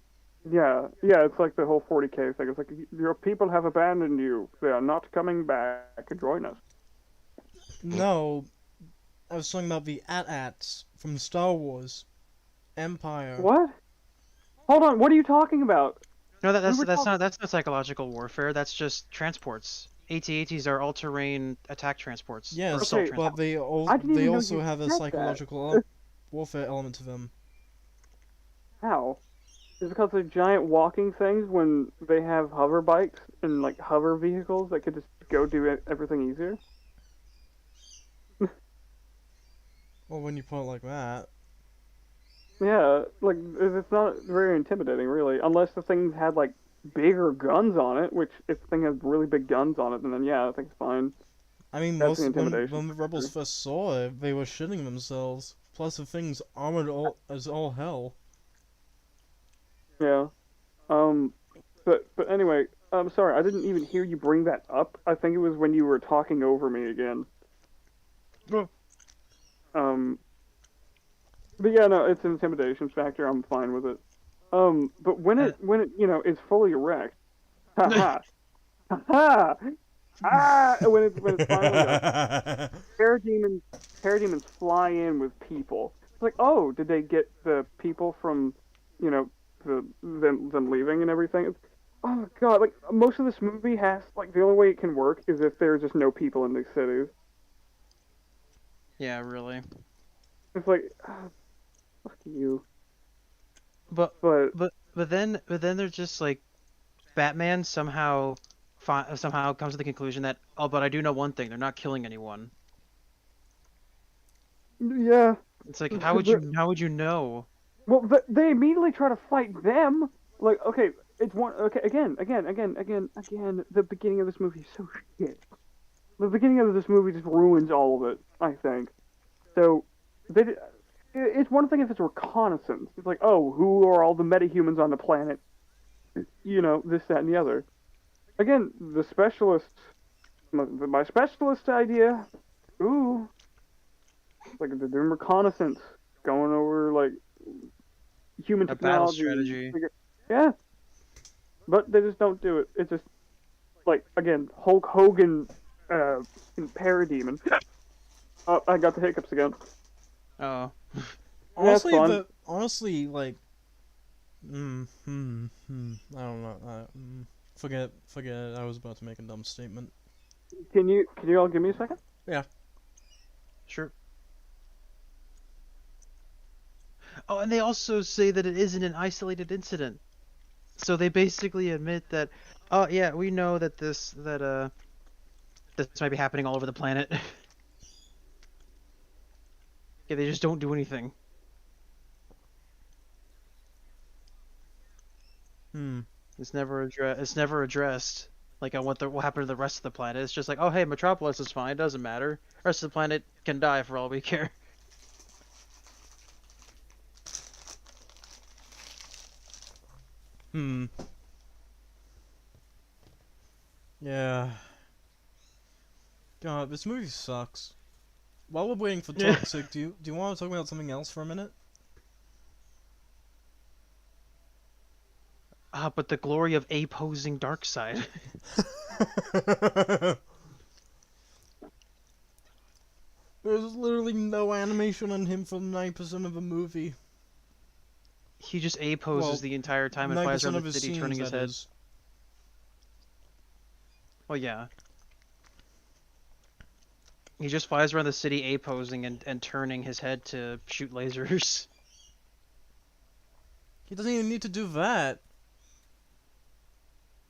[SPEAKER 1] Yeah, it's like the whole 40K thing. It's like your people have abandoned you. They are not coming back to join us.
[SPEAKER 3] No, I was talking about the AT-ATs from Star Wars Empire.
[SPEAKER 1] What? Hold on, what are you talking about?
[SPEAKER 2] No, that's not psychological warfare. That's just transports. AT-ATs are all-terrain attack transports.
[SPEAKER 3] Yes,
[SPEAKER 1] okay,
[SPEAKER 3] but they also have a psychological warfare element to them.
[SPEAKER 1] How? Is it because they're giant walking things when they have hover bikes and like hover vehicles that could just go do everything easier?
[SPEAKER 3] Well, when you put it like that.
[SPEAKER 1] Yeah, like it's not very intimidating, really, unless the thing had like bigger guns on it. Which, if the thing has really big guns on it, then yeah, I think it's fine.
[SPEAKER 3] I mean, when the rebels first saw it, they were shitting themselves. Plus, the thing's armored as all hell.
[SPEAKER 1] Yeah. But anyway, I'm sorry, I didn't even hear you bring that up. I think it was when you were talking over me again. But yeah, no, it's an intimidation factor. I'm fine with it. But when it is fully erect, haha, haha, when it's finally up, parademons fly in with people. It's like, oh, did they get the people from, them leaving and everything? Oh god, like most of this movie has like the only way it can work is if there's just no people in these cities.
[SPEAKER 2] Yeah, really.
[SPEAKER 1] It's like, fuck you.
[SPEAKER 2] But then they're just like, Batman somehow comes to the conclusion that, oh, but I do know one thing: they're not killing anyone.
[SPEAKER 1] Yeah.
[SPEAKER 2] It's like, how would you know?
[SPEAKER 1] Well, they immediately try to fight them. Like, okay, it's one. Okay, again. The beginning of this movie is so shit. the beginning of this movie just ruins all of it, I think. So, it's one thing if it's reconnaissance. It's like, oh, who are all the metahumans on the planet? You know, this, that, and the other. Again, the specialist, my specialist idea, ooh, like they're doing reconnaissance, going over, like, human
[SPEAKER 2] A battle
[SPEAKER 1] technology.
[SPEAKER 2] strategy.
[SPEAKER 1] Yeah. But they just don't do it. It's just, like, again, Hulk Hogan, Parademon. Oh, I got the hiccups again.
[SPEAKER 2] Oh.
[SPEAKER 3] Honestly,
[SPEAKER 1] fun.
[SPEAKER 3] like, I don't know. Forget it. I was about to make a dumb statement.
[SPEAKER 1] Can you all give me a second?
[SPEAKER 3] Yeah.
[SPEAKER 2] Sure. Oh, and they also say that it isn't an isolated incident. So they basically admit that, oh yeah, we know that this might be happening all over the planet. Yeah, they just don't do anything. It's never addressed. Like on what happened to the rest of the planet. It's just like, oh hey, Metropolis is fine. It doesn't matter. The rest of the planet can die for all we care.
[SPEAKER 3] Yeah. God, this movie sucks. While we're waiting for Toxic, do you want to talk about something else for a minute?
[SPEAKER 2] But the glory of opposing Darkseid.
[SPEAKER 3] There's literally no animation on him for 9% of the movie.
[SPEAKER 2] He just poses the entire time and flies around the city turning his head. Well, yeah. He just flies around the city posing and turning his head to shoot lasers.
[SPEAKER 3] He doesn't even need to do that.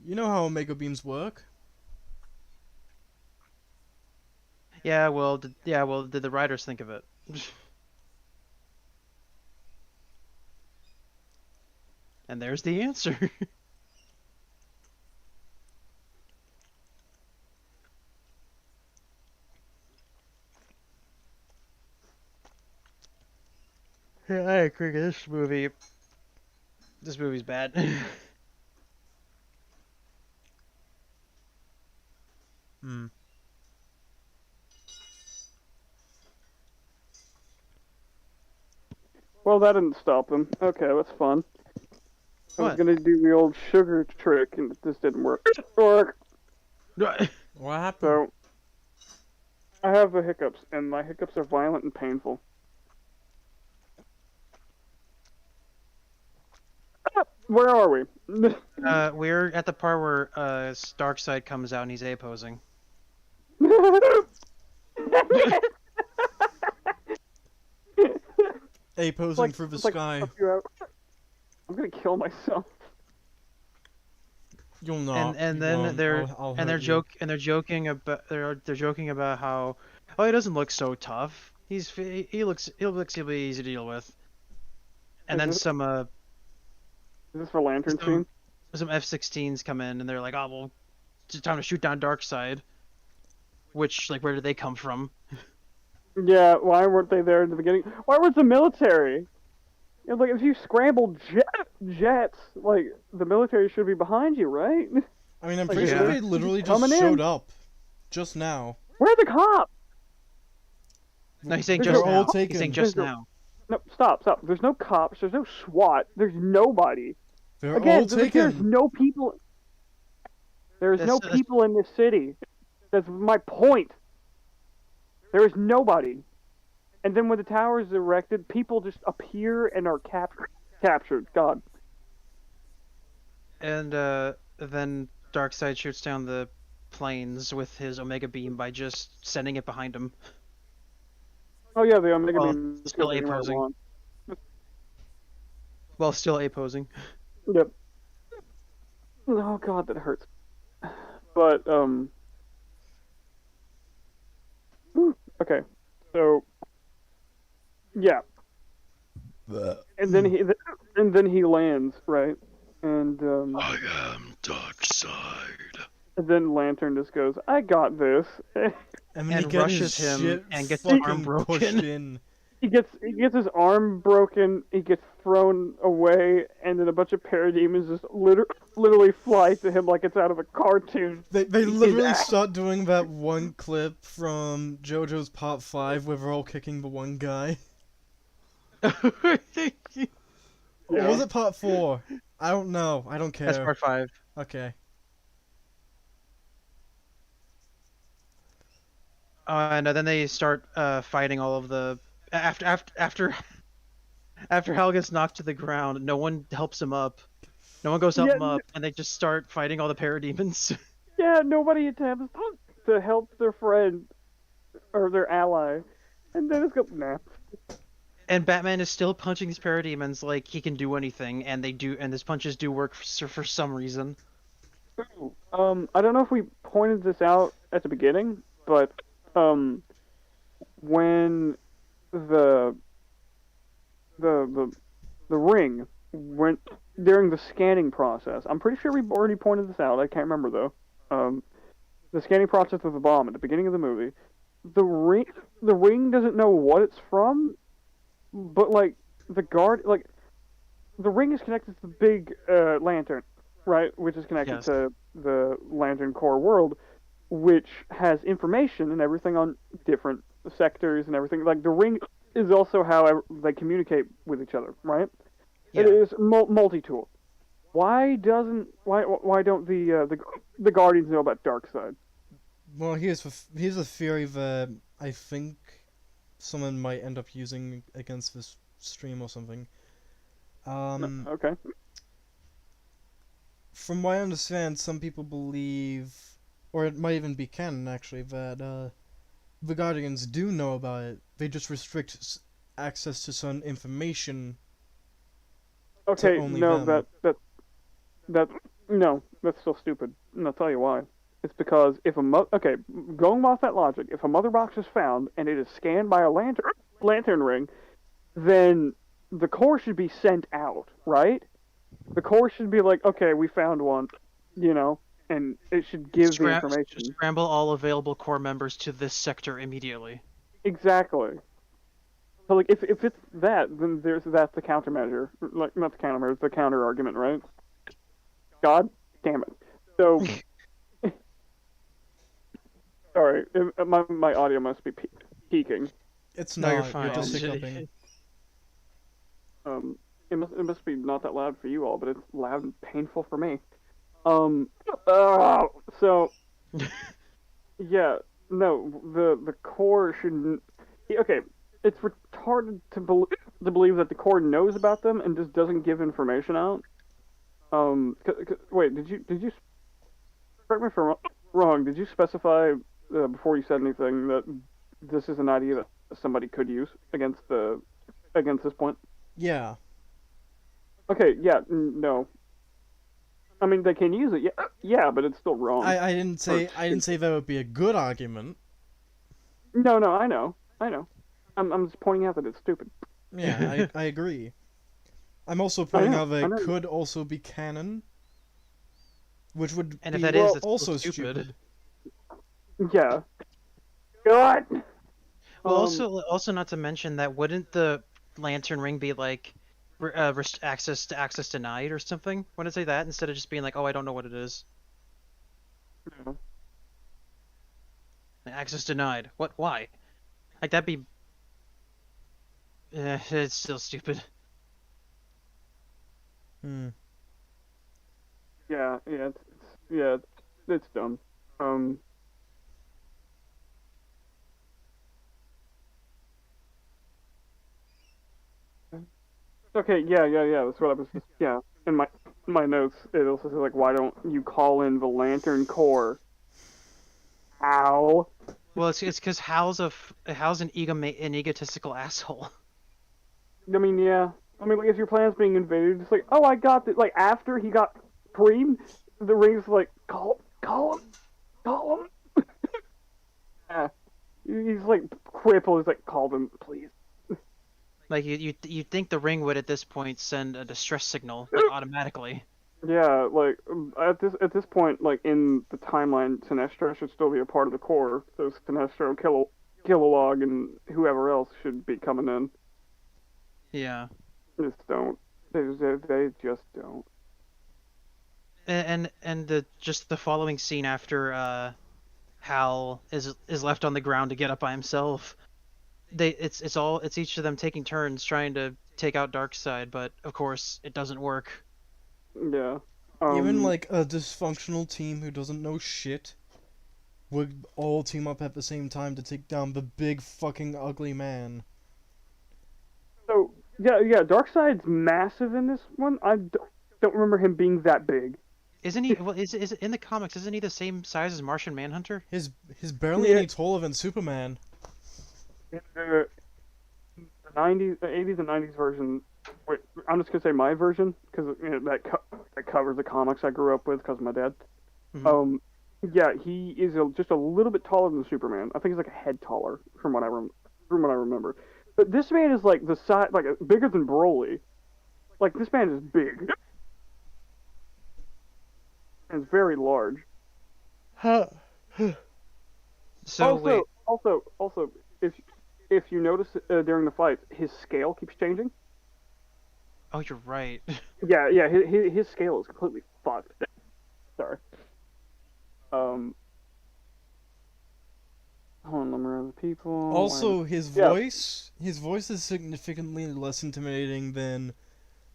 [SPEAKER 3] You know how Omega Beams work.
[SPEAKER 2] Yeah, well, did the writers think of it? And there's the answer. Yeah, I agree. This movie's bad.
[SPEAKER 1] Well, that didn't stop them. Okay, that's fun. I was gonna do the old sugar trick, and this didn't work.
[SPEAKER 3] What happened?
[SPEAKER 1] So, I have the hiccups, and my hiccups are violent and painful. Where are we?
[SPEAKER 2] We're at the part where Darkseid comes out and he's posing.
[SPEAKER 3] Posing through the sky.
[SPEAKER 1] I'm gonna kill myself.
[SPEAKER 3] You'll not.
[SPEAKER 2] And then they're joking about how, oh, he doesn't look so tough. He looks easy to deal with. And then some
[SPEAKER 1] Is this for Lantern Team?
[SPEAKER 2] Some F-16s come in and they're like, oh well, it's time to shoot down Darkseid. Which, like, where did they come from?
[SPEAKER 1] Yeah, why weren't they there in the beginning? Why was the military? You know, like, if you scrambled jets, like, the military should be behind you, right?
[SPEAKER 3] I mean, I'm pretty sure they literally just showed up. Just now.
[SPEAKER 1] Where are the cops?
[SPEAKER 2] No, he's saying just now.
[SPEAKER 3] He's
[SPEAKER 2] saying just now.
[SPEAKER 1] No, stop. There's no cops, there's no SWAT, there's nobody.
[SPEAKER 3] They're
[SPEAKER 1] Again,
[SPEAKER 3] all taken.
[SPEAKER 1] There's no people. There's no people in this city. That's my point. There is nobody. And then when the tower is erected, people just appear and are captured. God.
[SPEAKER 2] And then Darkseid shoots down the planes with his Omega Beam by just sending it behind him.
[SPEAKER 1] Oh yeah, the Omega Beam.
[SPEAKER 2] Still posing. Well, still posing.
[SPEAKER 1] Yep. Oh God, that hurts. But okay, so yeah, and then he lands, right, and
[SPEAKER 5] I am Darkseid.
[SPEAKER 1] And then Lantern just goes, "I got this."
[SPEAKER 3] And then he
[SPEAKER 2] And
[SPEAKER 3] gets
[SPEAKER 2] rushes
[SPEAKER 3] his
[SPEAKER 2] him
[SPEAKER 3] shit
[SPEAKER 2] and gets his arm
[SPEAKER 3] fucking pushed
[SPEAKER 2] broken.
[SPEAKER 3] in.
[SPEAKER 1] He gets his arm broken. He gets thrown away, and then a bunch of parademons just literally fly to him like it's out of a cartoon.
[SPEAKER 3] They
[SPEAKER 1] His
[SPEAKER 3] literally
[SPEAKER 1] ass.
[SPEAKER 3] start doing that one clip from JoJo's Part 5 where they're all kicking the one guy. Or was it Part 4? I don't know. I don't care.
[SPEAKER 2] That's part 5.
[SPEAKER 3] Okay.
[SPEAKER 2] And then they start fighting all of the after Hal gets knocked to the ground. No one helps him up. No one goes to help him up, and they just start fighting all the parademons.
[SPEAKER 1] Yeah, nobody attempts to help their friend or their ally, and then it's go nah.
[SPEAKER 2] And Batman is still punching these parademons like he can do anything, and they do, and his punches do work for some reason.
[SPEAKER 1] I don't know if we pointed this out at the beginning, but when the ring went during the scanning process, I'm pretty sure we already pointed this out. I can't remember though. The scanning process of the bomb at the beginning of the movie, the ring doesn't know what it's from, but like the ring is connected to the big lantern, right? Which is connected
[SPEAKER 2] Yes.
[SPEAKER 1] to the Lantern Core world, which has information and everything on different sectors and everything. Like the ring is also how they communicate with each other, right?
[SPEAKER 2] Yeah.
[SPEAKER 1] It is multi-tool. Why don't the Guardians know about Darkseid?
[SPEAKER 3] Well, here's a theory that I think someone might end up using against this stream or something.
[SPEAKER 1] Okay.
[SPEAKER 3] From what I understand, some people believe, or it might even be canon actually, that the Guardians do know about it. They just restrict access to some information.
[SPEAKER 1] Okay,
[SPEAKER 3] only
[SPEAKER 1] no,
[SPEAKER 3] them.
[SPEAKER 1] no, that's still stupid. And I'll tell you why. It's because if going off that logic, if a mother box is found and it is scanned by a lantern ring, then the core should be sent out, right? The core should be like, okay, we found one, and it should give the information.
[SPEAKER 2] Scramble all available core members to this sector immediately.
[SPEAKER 1] Exactly. So like, if it's that, then that's the countermeasure. Like, not the countermeasure, the counter argument, right? God damn it. So, sorry, my audio must be peaking.
[SPEAKER 3] It's
[SPEAKER 2] No,
[SPEAKER 3] not.
[SPEAKER 2] you're fine.
[SPEAKER 3] You're just hiccuping.
[SPEAKER 1] It must be not that loud for you all, but it's loud and painful for me. So, yeah, no, the core shouldn't. Okay, it's retarded to believe that the core knows about them and just doesn't give information out. Wait, did you correct me if I'm wrong? Did you specify before you said anything that this is an idea that somebody could use against this point?
[SPEAKER 3] Yeah.
[SPEAKER 1] Okay, yeah, no. I mean, they can use it, yeah, but it's still wrong.
[SPEAKER 3] I didn't say that would be a good argument.
[SPEAKER 1] No, I know. I'm just pointing out that it's stupid.
[SPEAKER 3] Yeah, I agree. I'm also pointing out that
[SPEAKER 1] I know.
[SPEAKER 3] it could also be canon, which would
[SPEAKER 2] And
[SPEAKER 3] be
[SPEAKER 2] if that is, it's
[SPEAKER 3] also
[SPEAKER 2] still stupid.
[SPEAKER 1] Yeah. God.
[SPEAKER 2] Well, also not to mention that wouldn't the lantern ring be like access denied or something? Wouldn't it say that instead of just being like, oh, I don't know what it is?
[SPEAKER 1] Yeah.
[SPEAKER 2] Access denied. What? Why? Like that'd be. It's still stupid.
[SPEAKER 3] Hmm.
[SPEAKER 1] Yeah, it's dumb. Okay, yeah. That's what I was. Yeah, in my notes, it also says like, why don't you call in the Lantern Core? How?
[SPEAKER 2] Well, it's because Hal's an egotistical asshole.
[SPEAKER 1] I mean, yeah. I mean, like, if your planet's being invaded, it's like, oh, I got it. Like, after he got creamed, the ring's like, call him. Yeah. He's like crippled. He's like, call them, please.
[SPEAKER 2] Like you think the ring would at this point send a distress signal like automatically.
[SPEAKER 1] Yeah, like at this point, like in the timeline, Sinestro should still be a part of the core. So Sinestro, Kilowog, and whoever else should be coming in.
[SPEAKER 2] Yeah.
[SPEAKER 1] Just don't. They just don't.
[SPEAKER 2] And the just the following scene after Hal is left on the ground to get up by himself. It's each of them taking turns trying to take out Darkseid, but of course it doesn't work.
[SPEAKER 1] Yeah.
[SPEAKER 3] Even like a dysfunctional team who doesn't know shit would all team up at the same time to take down the big fucking ugly man.
[SPEAKER 1] So yeah. Darkseid's massive in this one. I don't remember him being that big.
[SPEAKER 2] Isn't he? Well, is in the comics? Isn't he the same size as Martian Manhunter?
[SPEAKER 3] He's barely
[SPEAKER 1] Yeah.
[SPEAKER 3] any taller than Superman.
[SPEAKER 1] In the 90s, the 80s and 90s version. Wait, I'm just gonna say my version because that covers the comics I grew up with because of my dad.
[SPEAKER 2] Mhm.
[SPEAKER 1] Yeah, he is just a little bit taller than Superman. I think he's like a head taller from what I remember. But this man is like the size, like bigger than Broly. Like this man is big. And it's very large.
[SPEAKER 2] So wait,
[SPEAKER 1] Also, if you notice during the fight, his scale keeps changing.
[SPEAKER 2] oh, you're right.
[SPEAKER 1] Yeah, his scale is completely fucked. Sorry. Hold on, number of people.
[SPEAKER 3] Also, his
[SPEAKER 1] Yeah.
[SPEAKER 3] voice is significantly less intimidating than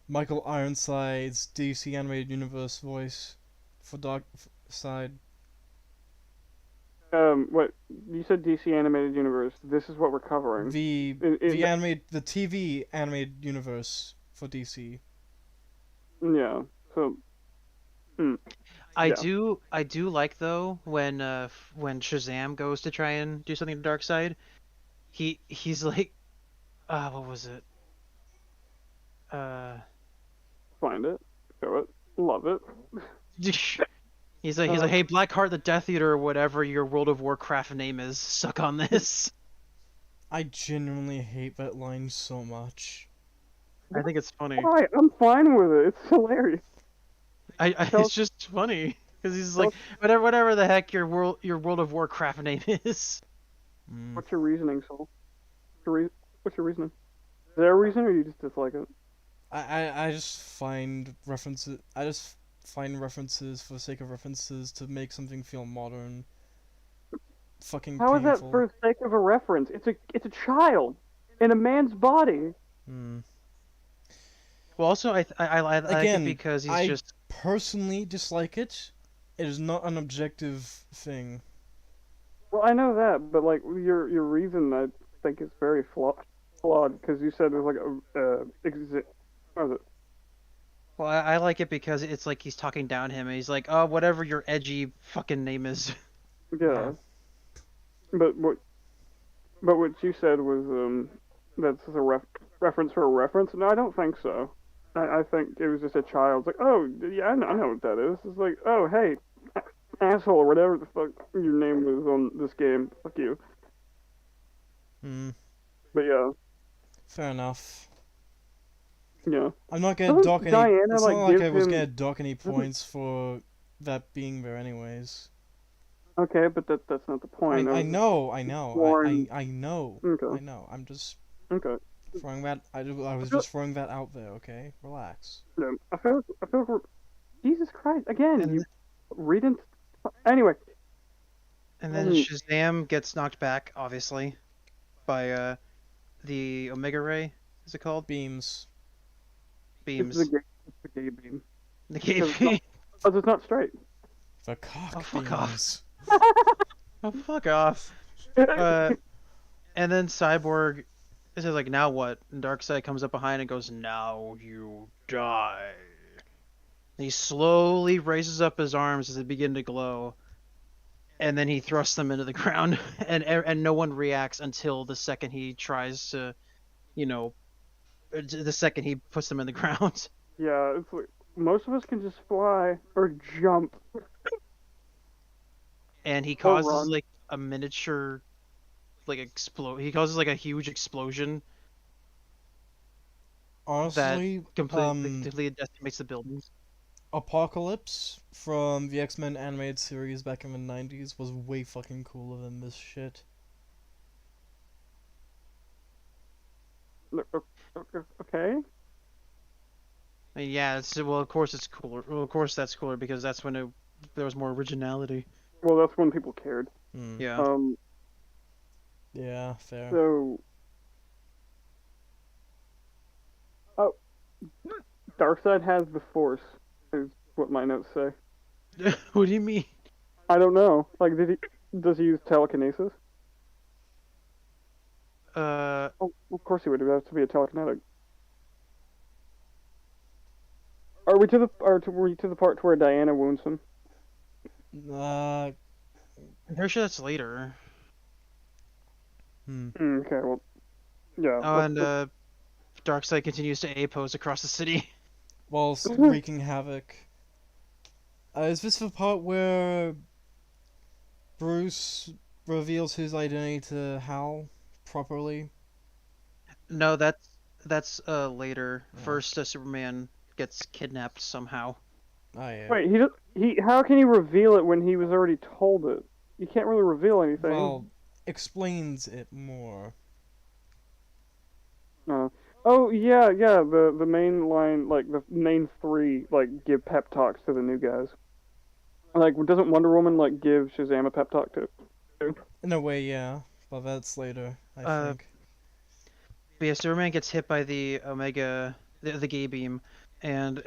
[SPEAKER 3] Michael Ironside's DC animated universe voice for Darkseid.
[SPEAKER 1] What you said? DC animated universe. This is what we're covering.
[SPEAKER 3] The the TV animated universe for DC.
[SPEAKER 1] Yeah. So.
[SPEAKER 2] I
[SPEAKER 1] Yeah.
[SPEAKER 2] do like though when Shazam goes to try and do something to Darkseid, he's like, what was it?
[SPEAKER 1] Find it. Show it. Love it.
[SPEAKER 2] He's like, hey, Blackheart the Death Eater or whatever your World of Warcraft name is, suck on this.
[SPEAKER 3] I genuinely hate that line so much.
[SPEAKER 2] I think it's funny.
[SPEAKER 1] Why? I'm fine with it. It's hilarious.
[SPEAKER 2] It's just funny because he's like, whatever the heck your World of Warcraft name is.
[SPEAKER 1] What's your reasoning, Soul? What's your reasoning? Is there a reason, or you just dislike it?
[SPEAKER 3] I just find references. I just find references for the sake of references to make something feel modern. Fucking
[SPEAKER 1] How is
[SPEAKER 3] painful.
[SPEAKER 1] that for the sake of a reference? It's a child in a man's body.
[SPEAKER 2] Well, also I like
[SPEAKER 3] Again,
[SPEAKER 2] it because he's
[SPEAKER 3] I
[SPEAKER 2] just
[SPEAKER 3] personally dislike it. It is not an objective thing.
[SPEAKER 1] Well, I know that, but like your reason, I think is very flawed because you said there's like what was it?
[SPEAKER 2] well, I like it because it's like he's talking down to him and he's like, oh, whatever your edgy fucking name is.
[SPEAKER 1] Yeah. But what you said was that's a reference for a reference. No, I don't think so. I think it was just a child's like, oh yeah, I know what that is. It's like, oh hey, asshole, or whatever the fuck your name was on this game. Fuck you. But yeah.
[SPEAKER 3] Fair enough.
[SPEAKER 1] Yeah.
[SPEAKER 3] I'm not gonna
[SPEAKER 1] Doesn't
[SPEAKER 3] dock any.
[SPEAKER 1] Diana,
[SPEAKER 3] It's
[SPEAKER 1] like,
[SPEAKER 3] not like
[SPEAKER 1] give
[SPEAKER 3] I was
[SPEAKER 1] him-
[SPEAKER 3] gonna dock any points for that being there, anyways.
[SPEAKER 1] Okay, but that's not the point.
[SPEAKER 3] I know.
[SPEAKER 1] Warren-
[SPEAKER 3] I know.
[SPEAKER 1] Okay.
[SPEAKER 3] I know. I'm just
[SPEAKER 1] Okay.
[SPEAKER 3] throwing that. I was just throwing that out there. Okay, relax.
[SPEAKER 1] Yeah, I feel like Jesus Christ again.
[SPEAKER 2] And-
[SPEAKER 1] You reading. Anyway.
[SPEAKER 2] And then Shazam gets knocked back, obviously, by the Omega Ray. Is it called?
[SPEAKER 3] Beams.
[SPEAKER 2] Beams.
[SPEAKER 1] It's the gay beam.
[SPEAKER 2] The gay
[SPEAKER 1] Because
[SPEAKER 2] beam.
[SPEAKER 1] Because it's not straight.
[SPEAKER 3] The cock
[SPEAKER 2] Oh, fuck
[SPEAKER 3] beams.
[SPEAKER 2] off. Oh, fuck off. And then Cyborg is like, now what? And Darkseid comes up behind and goes, now you die. And he slowly raises up his arms as they begin to glow. And then he thrusts them into the ground. And no one reacts until the second he tries to, the second he puts them in the ground.
[SPEAKER 1] Yeah, it's like most of us can just fly or jump.
[SPEAKER 2] And he causes
[SPEAKER 1] run.
[SPEAKER 2] like a miniature explode. He causes like a huge explosion
[SPEAKER 3] Honestly,
[SPEAKER 2] completely decimates the buildings.
[SPEAKER 3] Apocalypse from the X-Men animated series back in the 90s was way fucking cooler than this shit.
[SPEAKER 1] Okay.
[SPEAKER 2] I mean, yeah, well, of course it's cooler. Well, of course that's cooler because that's when there was more originality.
[SPEAKER 1] Well, that's when people cared.
[SPEAKER 3] Hmm.
[SPEAKER 2] Yeah.
[SPEAKER 3] Yeah, fair.
[SPEAKER 1] So. Oh, Darkseid has the Force, is what my notes say.
[SPEAKER 2] What do you mean?
[SPEAKER 1] I don't know. Like, does he use telekinesis? Oh, of course he would. It has to be a telekinetic. Are we to the part where Diana wounds him?
[SPEAKER 3] Uh,
[SPEAKER 2] I'm pretty sure that's later.
[SPEAKER 1] Okay, well, yeah.
[SPEAKER 2] Oh, and Darkseid continues to A-pose across the city.
[SPEAKER 3] whilst wreaking havoc. Is this the part where Bruce reveals his identity to Hal properly?
[SPEAKER 2] No, that's later.
[SPEAKER 3] Oh.
[SPEAKER 2] First, Superman gets kidnapped somehow.
[SPEAKER 3] Oh yeah.
[SPEAKER 1] Wait, how can he reveal it when he was already told it? You can't really reveal anything.
[SPEAKER 3] Well, explains it more.
[SPEAKER 1] Oh yeah. The main line, like the main three, like give pep talks to the new guys. Like, doesn't Wonder Woman like give Shazam a pep talk too?
[SPEAKER 3] In a way, yeah. But that's later, I think.
[SPEAKER 2] But yeah, Superman gets hit by the Omega, the gay beam, and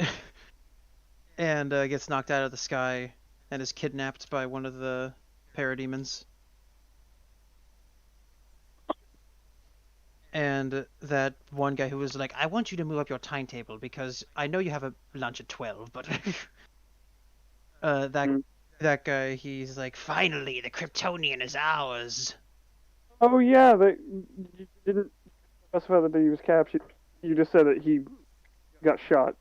[SPEAKER 2] and gets knocked out of the sky and is kidnapped by one of the parademons. And that one guy who was like, I want you to move up your timetable because I know you have a lunch at 12, but that guy, he's like, finally, the Kryptonian is ours.
[SPEAKER 1] Oh yeah, you didn't specify that he was captured. You just said that he got shot.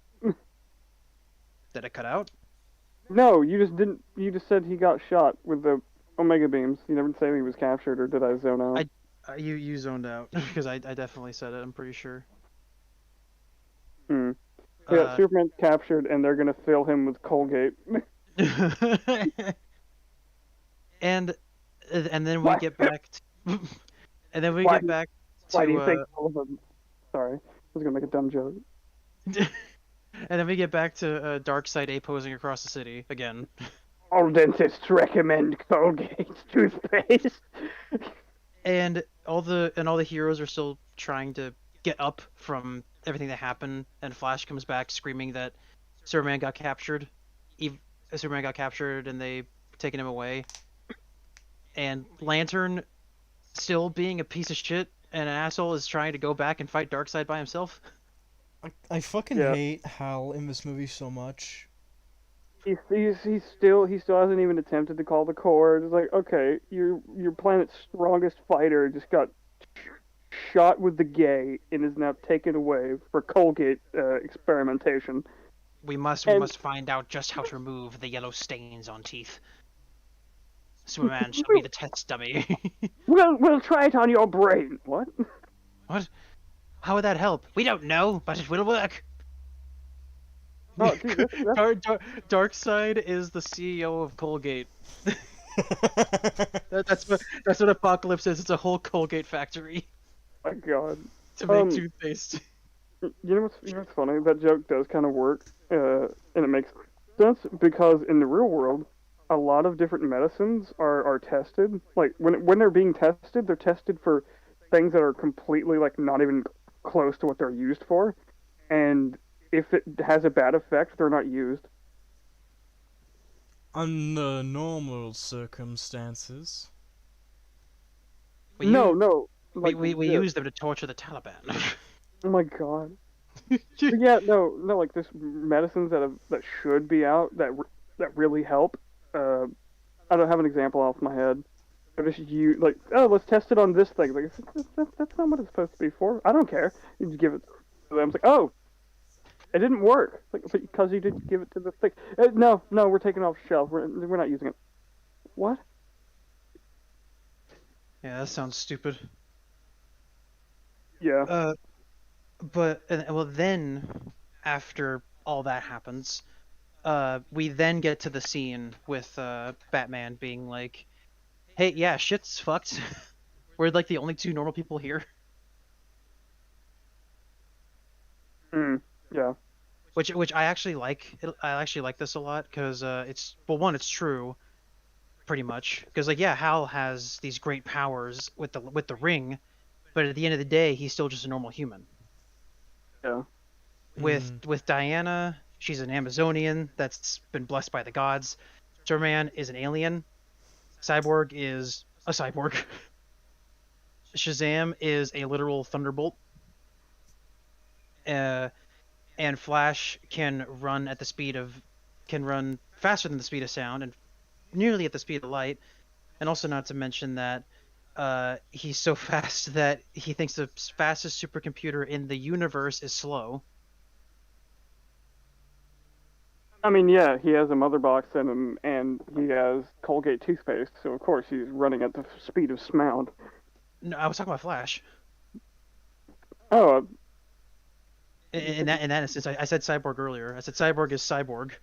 [SPEAKER 2] Did it cut out?
[SPEAKER 1] No, you just didn't. You just said he got shot with the Omega beams. You never said he was captured, or did I zone out?
[SPEAKER 2] You zoned out because I definitely said it. I'm pretty sure.
[SPEAKER 1] Yeah, Superman's captured, and they're gonna fill him with Colgate.
[SPEAKER 2] and then we get back. And then we
[SPEAKER 1] Why-
[SPEAKER 2] get back to.
[SPEAKER 1] Why do you think all of them? Sorry, I was gonna make a dumb joke.
[SPEAKER 2] And then we get back to Darkseid A-posing across the city again.
[SPEAKER 1] All dentists recommend Colgate toothpaste.
[SPEAKER 2] And all the heroes are still trying to get up from everything that happened, and Flash comes back screaming that Superman got captured. Superman got captured, and they taken him away. And Lantern, still being a piece of shit and an asshole, is trying to go back and fight Darkseid by himself.
[SPEAKER 3] I fucking hate Hal in this movie so much.
[SPEAKER 1] He still hasn't even attempted to call the Corps. It's like, okay, your planet's strongest fighter just got shot with the gay and is now taken away for Colgate experimentation.
[SPEAKER 2] We must find out just how to remove the yellow stains on teeth. Superman shall be the test dummy.
[SPEAKER 1] We'll try it on your brain. What?
[SPEAKER 2] What? How would that help? We don't know, but it will work.
[SPEAKER 1] Oh, dude,
[SPEAKER 2] Darkseid is the CEO of Colgate. That's what Apocalypse is. It's a whole Colgate factory
[SPEAKER 1] My God.
[SPEAKER 2] to make toothpaste.
[SPEAKER 1] You know what's funny? That joke does kind of work, and it makes sense because in the real world, a lot of different medicines are tested. Like when they're being tested, they're tested for things that are completely like not even close to what they're used for, and if it has a bad effect, they're not used.
[SPEAKER 3] Under normal circumstances.
[SPEAKER 2] We use them to torture the Taliban.
[SPEAKER 1] Oh my God. Yeah, no, like there's medicines that should be out that really help. I don't have an example off my head. But if you like, oh, let's test it on this thing. Like that's not what it's supposed to be for. I don't care. You just give it to them. It's like, oh, it didn't work. Like, but because you didn't give it to the thing. No, we're taking it off the shelf. We're not using it. What?
[SPEAKER 2] Yeah, that sounds stupid.
[SPEAKER 1] Yeah.
[SPEAKER 2] But well, then after all that happens, we then get to the scene with Batman being like, "Hey, yeah, shit's fucked. We're like the only two normal people here."
[SPEAKER 1] Yeah.
[SPEAKER 2] Which I actually like. I actually like this a lot because it's, well, one, it's true, pretty much, because like, yeah, Hal has these great powers with the ring, but at the end of the day, he's still just a normal human.
[SPEAKER 1] Yeah.
[SPEAKER 2] With Diana, she's an Amazonian that's been blessed by the gods. Superman is an alien. Cyborg is a cyborg. Shazam is a literal thunderbolt. And Flash can run faster than the speed of sound and nearly at the speed of light. And also, not to mention that he's so fast that he thinks the fastest supercomputer in the universe is slow.
[SPEAKER 1] I mean, yeah, he has a mother box in him, and he has Colgate toothpaste, so of course he's running at the speed of sound.
[SPEAKER 2] No, I was talking about Flash.
[SPEAKER 1] Oh,
[SPEAKER 2] In that instance, I said cyborg earlier. I said cyborg is cyborg,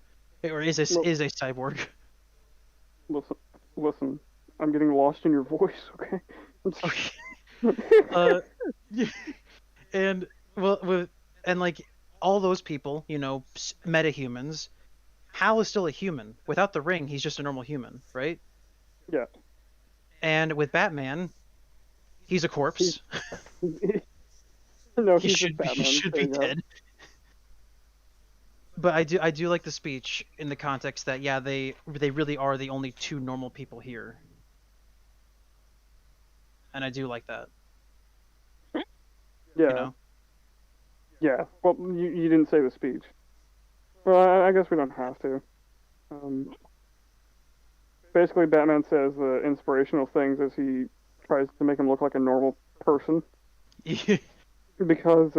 [SPEAKER 2] or is a cyborg.
[SPEAKER 1] listen, I'm getting lost in your voice, okay?
[SPEAKER 2] Okay. And and like all those people, metahumans. Hal is still a human. Without the ring, he's just a normal human, right?
[SPEAKER 1] Yeah.
[SPEAKER 2] And with Batman, he's a corpse.
[SPEAKER 1] No,
[SPEAKER 2] he should be dead. But I do like the speech in the context that, yeah, they really are the only two normal people here. And I do like that.
[SPEAKER 1] Yeah. Yeah. Well, you didn't say the speech. Well, I guess we don't have to. Basically, Batman says the inspirational things as he tries to make him look like a normal person. Because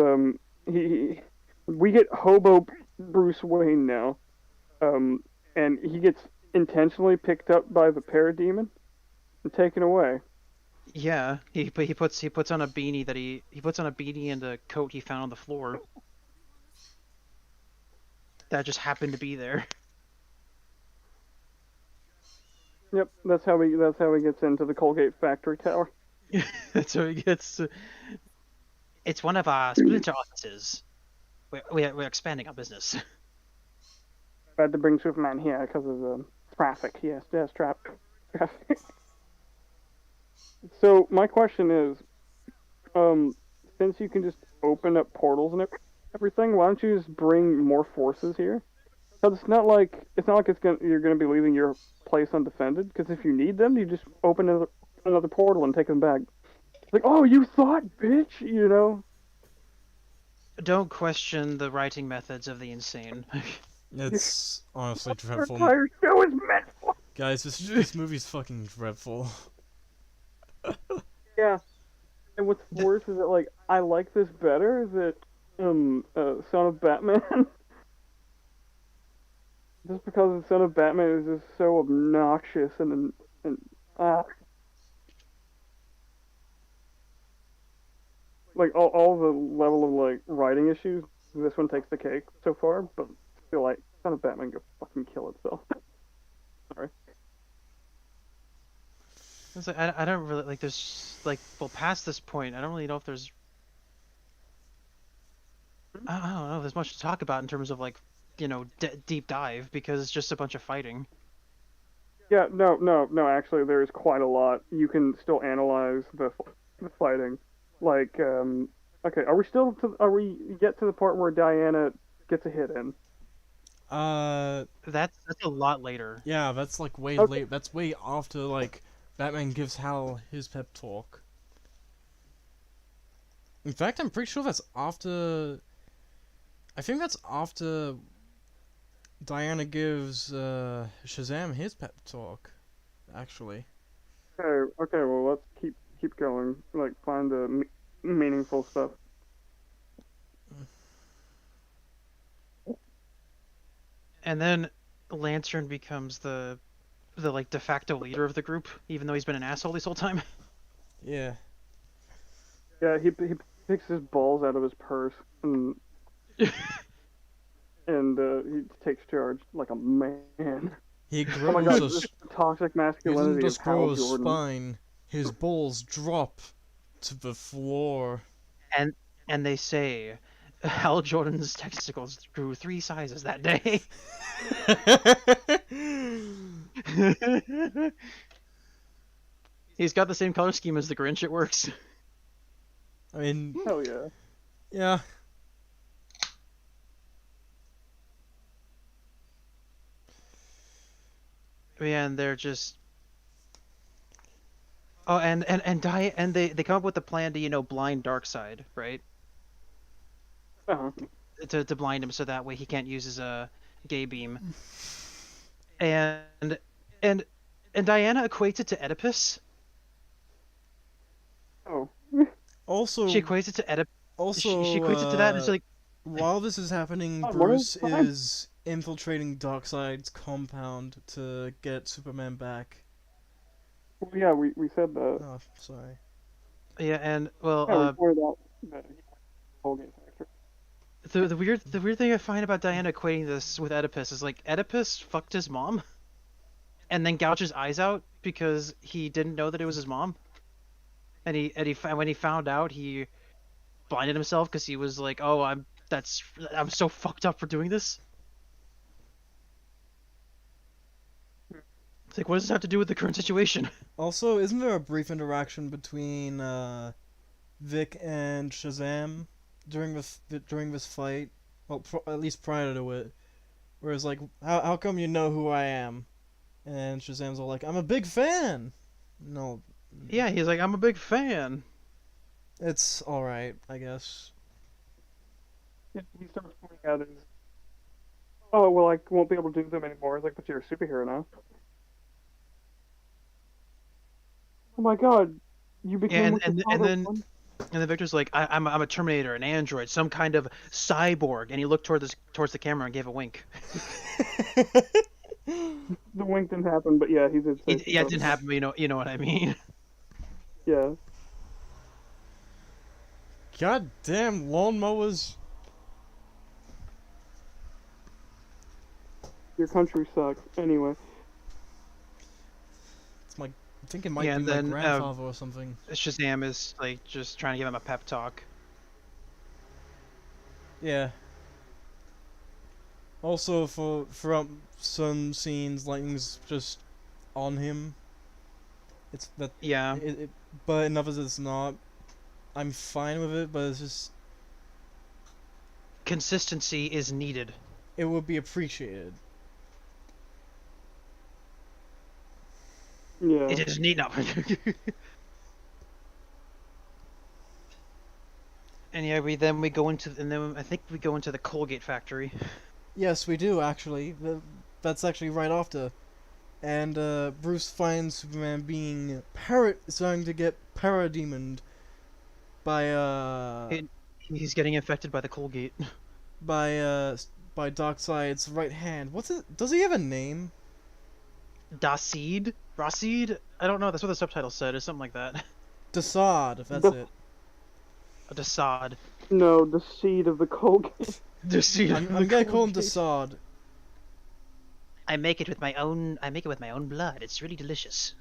[SPEAKER 1] we get hobo Bruce Wayne now, and he gets intentionally picked up by the parademon and taken away.
[SPEAKER 2] Yeah, he puts on a beanie and a coat he found on the floor. That just happened to be there.
[SPEAKER 1] Yep, that's how he gets into the Colgate factory tower.
[SPEAKER 2] That's how he gets. It's one of our splinter offices. We're expanding our business.
[SPEAKER 1] I had to bring Superman here because of the traffic. Yes, there's traffic. So my question is, since you can just open up portals and everything, why don't you just bring more forces here? Because it's not like you're gonna be leaving your place undefended. Because if you need them, you just open another portal and take them back. It's like, oh, you thought, bitch, you know.
[SPEAKER 2] Don't question the writing methods of the insane.
[SPEAKER 3] It's honestly dreadful.
[SPEAKER 1] Our entire show is meant for.
[SPEAKER 3] Guys, this movie's fucking dreadful.
[SPEAKER 1] Yeah. And what's worse is that, like, I like this better that Son of Batman. Just because the Son of Batman is just so obnoxious and like all the level of like writing issues, this one takes the cake so far, but I feel like Son of Batman go fucking kill itself. Sorry.
[SPEAKER 2] It's like, I don't really like. There's like, well, past this point, I don't really know if there's. I don't know if there's much to talk about in terms of like, deep dive, because it's just a bunch of fighting.
[SPEAKER 1] Yeah, no. Actually, there is quite a lot. You can still analyze the fighting. Like, okay, are we get to the part where Diana gets a hit in?
[SPEAKER 2] That's a lot later.
[SPEAKER 3] Yeah, that's like way late. That's way after like Batman gives Hal his pep talk. In fact, I'm pretty sure that's after. I think that's after Diana gives Shazam his pep talk. Actually.
[SPEAKER 1] Okay. Well, let's keep going. Like, find the meaningful stuff.
[SPEAKER 2] And then Lantern becomes the like de facto leader of the group, even though he's been an asshole this whole time.
[SPEAKER 3] Yeah.
[SPEAKER 1] Yeah, he picks his balls out of his purse and and he takes charge like a man.
[SPEAKER 3] He
[SPEAKER 1] Oh my god,
[SPEAKER 3] grows
[SPEAKER 1] this toxic
[SPEAKER 3] he doesn't
[SPEAKER 1] masculinity of
[SPEAKER 3] just grow
[SPEAKER 1] Hal
[SPEAKER 3] a
[SPEAKER 1] Jordan.
[SPEAKER 3] spine. His balls drop to the floor.
[SPEAKER 2] And they say Hal Jordan's testicles grew 3 sizes that day. He's got the same color scheme as the Grinch. It works.
[SPEAKER 3] I mean,
[SPEAKER 1] Hell yeah.
[SPEAKER 3] yeah.
[SPEAKER 2] And they're just. Oh, and they come up with a plan to blind Darkseid, right?
[SPEAKER 1] Uh-huh.
[SPEAKER 2] To blind him so that way he can't use his gay beam. And Diana equates it to Oedipus.
[SPEAKER 1] Oh.
[SPEAKER 3] Also,
[SPEAKER 2] She equates it to Oedipus.
[SPEAKER 3] also,
[SPEAKER 2] She equates it to that, and it's like,
[SPEAKER 3] while this is happening,
[SPEAKER 1] Oh,
[SPEAKER 3] Bruce
[SPEAKER 1] what is-
[SPEAKER 3] is infiltrating Darkseid's compound to get Superman back.
[SPEAKER 1] Well, yeah, we said that.
[SPEAKER 3] Oh, sorry.
[SPEAKER 2] yeah, and well,
[SPEAKER 1] Yeah, we pointed out that he went to the Colgate factory.
[SPEAKER 2] the weird thing I find about Diana equating this with Oedipus is like Oedipus fucked his mom, and then gouged his eyes out because he didn't know that it was his mom. And when he found out, he blinded himself because he was like, "Oh, I'm so fucked up for doing this." It's like, what does this have to do with the current situation?
[SPEAKER 3] Also, isn't there a brief interaction between Vic and Shazam during this fight? Well, at least prior to it, where it's like, how come you know who I am? And Shazam's all like, I'm a big fan. No,
[SPEAKER 2] Yeah, he's like, "I'm a big fan."
[SPEAKER 3] it's all right, I guess.
[SPEAKER 1] He starts pointing out his. Oh well, I won't be able to do them anymore. It's like, but you're a superhero now. Oh my god, you became.
[SPEAKER 2] and-
[SPEAKER 1] what your
[SPEAKER 2] and
[SPEAKER 1] father
[SPEAKER 2] then-
[SPEAKER 1] wanted.
[SPEAKER 2] And then Victor's like, I'm a Terminator, an android, some kind of cyborg, and he looked towards the camera and gave a wink.
[SPEAKER 1] The wink didn't happen, but yeah, he did. Say
[SPEAKER 2] Yeah, it
[SPEAKER 1] so.
[SPEAKER 2] didn't happen, but you know what I mean.
[SPEAKER 1] Yeah.
[SPEAKER 3] God damn lawnmowers.
[SPEAKER 1] Your country sucks. Anyway.
[SPEAKER 3] I think it might
[SPEAKER 2] Yeah,
[SPEAKER 3] be
[SPEAKER 2] and
[SPEAKER 3] my
[SPEAKER 2] then,
[SPEAKER 3] grandfather or something.
[SPEAKER 2] Shazam is like just trying to give him a pep talk.
[SPEAKER 3] Yeah. Also, throughout some scenes, lightning's just on him. It's that,
[SPEAKER 2] Yeah,
[SPEAKER 3] but in others it's not. I'm fine with it, but it's just
[SPEAKER 2] consistency is needed.
[SPEAKER 3] it would be appreciated.
[SPEAKER 1] Yeah.
[SPEAKER 2] It is neat now. And yeah, we go into, and then I think we go into the Colgate factory.
[SPEAKER 3] Yes, we do actually. That's actually right after. And Bruce finds Superman being starting to get parademoned by
[SPEAKER 2] He's getting infected by the Colgate.
[SPEAKER 3] by Darkseid's right hand. What's it? Does he have a name?
[SPEAKER 2] Daseed? Raseed? I don't know. That's what the subtitle said, or something like that.
[SPEAKER 3] Desaad, that's it.
[SPEAKER 2] A Dasaad.
[SPEAKER 1] No, the seed of the Colgate.
[SPEAKER 2] Daseed.
[SPEAKER 3] I'm gonna call him Desaad.
[SPEAKER 2] I make it with my own. I make it with my own blood. It's really delicious.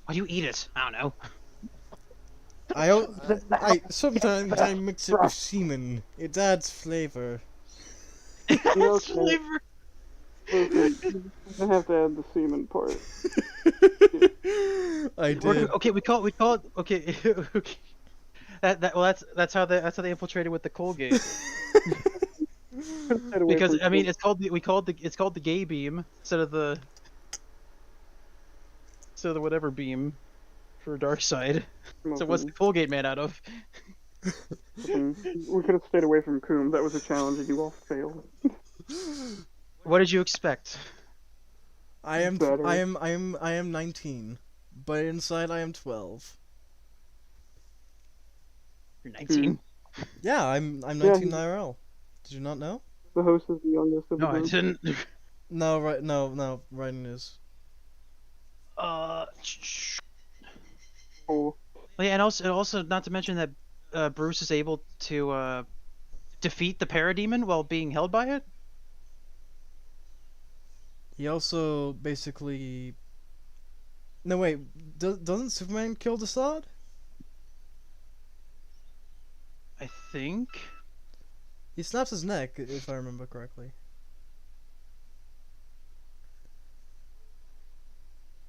[SPEAKER 2] Why do you eat it? I don't know.
[SPEAKER 3] I sometimes I mix it with semen. It adds flavor.
[SPEAKER 2] It's flavor.
[SPEAKER 1] Okay, I have to add the semen part.
[SPEAKER 3] I did.
[SPEAKER 2] Okay, we call it. Okay. Okay. That's how they infiltrated with the Colgate. Because I mean, it's called the gay beam instead of the whatever beam for Darkseid. So what's the Colgate made out of?
[SPEAKER 1] We could have stayed away from Coombe. That was a challenge, and you all failed.
[SPEAKER 2] What did you expect?
[SPEAKER 3] I am
[SPEAKER 1] Better.
[SPEAKER 3] 19, but inside I am 12.
[SPEAKER 2] You're 19.
[SPEAKER 3] Yeah, I'm
[SPEAKER 1] Yeah,
[SPEAKER 3] 19
[SPEAKER 1] he-
[SPEAKER 3] IRL. Did you not know?
[SPEAKER 1] The host is the youngest of
[SPEAKER 2] No,
[SPEAKER 1] the
[SPEAKER 2] I
[SPEAKER 1] group.
[SPEAKER 2] didn't.
[SPEAKER 3] No, Ryan is.
[SPEAKER 2] Uh.
[SPEAKER 1] Oh,
[SPEAKER 2] Well, yeah, and also not to mention that Bruce is able to defeat the Parademon while being held by it.
[SPEAKER 3] He also basically. No wait, doesn't Superman kill Desaad?
[SPEAKER 2] I think.
[SPEAKER 3] He snaps his neck, if I remember correctly.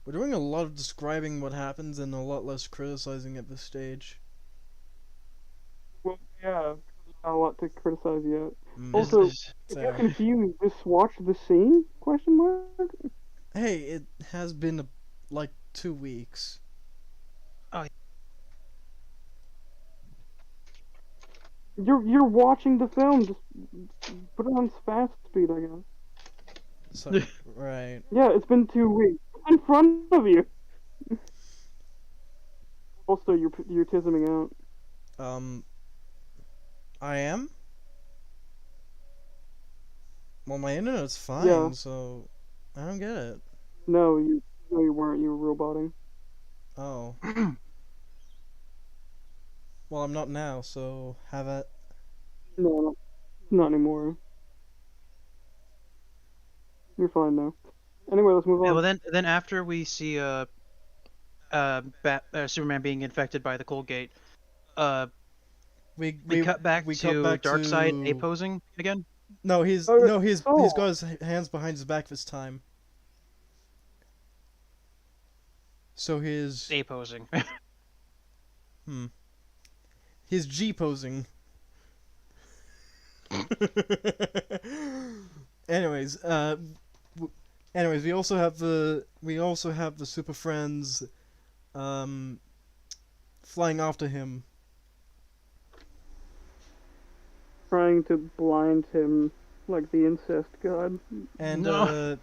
[SPEAKER 3] We're doing a lot of describing what happens and a lot less criticizing at this stage.
[SPEAKER 1] Well, yeah, there's not a lot to criticize yet.
[SPEAKER 3] Mm,
[SPEAKER 1] Also,
[SPEAKER 2] Is-
[SPEAKER 1] if you're
[SPEAKER 3] fair.
[SPEAKER 1] confused, just watch the scene? Question mark.
[SPEAKER 3] Hey, it has been like 2 weeks.
[SPEAKER 1] You're watching the film. Just put it on fast speed, I guess.
[SPEAKER 3] So, right.
[SPEAKER 1] Yeah, it's been 2 weeks. In front of you. Also, you're tizzing me out.
[SPEAKER 3] I am? Well, my internet's fine,
[SPEAKER 1] Yeah.
[SPEAKER 3] so I don't get it.
[SPEAKER 1] No, you weren't. You were roboting.
[SPEAKER 3] Oh. Well, I'm not now, so have it.
[SPEAKER 1] No, not anymore. You're fine now. Anyway, let's move
[SPEAKER 2] Yeah,
[SPEAKER 1] on.
[SPEAKER 2] well, then after we see Superman being infected by the Colgate, we cut back
[SPEAKER 3] we
[SPEAKER 2] to
[SPEAKER 3] cut back
[SPEAKER 2] Darkseid
[SPEAKER 3] to...
[SPEAKER 2] A posing again.
[SPEAKER 3] No, he's
[SPEAKER 1] Oh.
[SPEAKER 3] got his hands behind his back this time. So
[SPEAKER 2] A posing.
[SPEAKER 3] he's G posing. Anyways, we also have the Super Friends, flying after him.
[SPEAKER 1] Trying to blind him like the incest god.
[SPEAKER 3] And
[SPEAKER 2] No.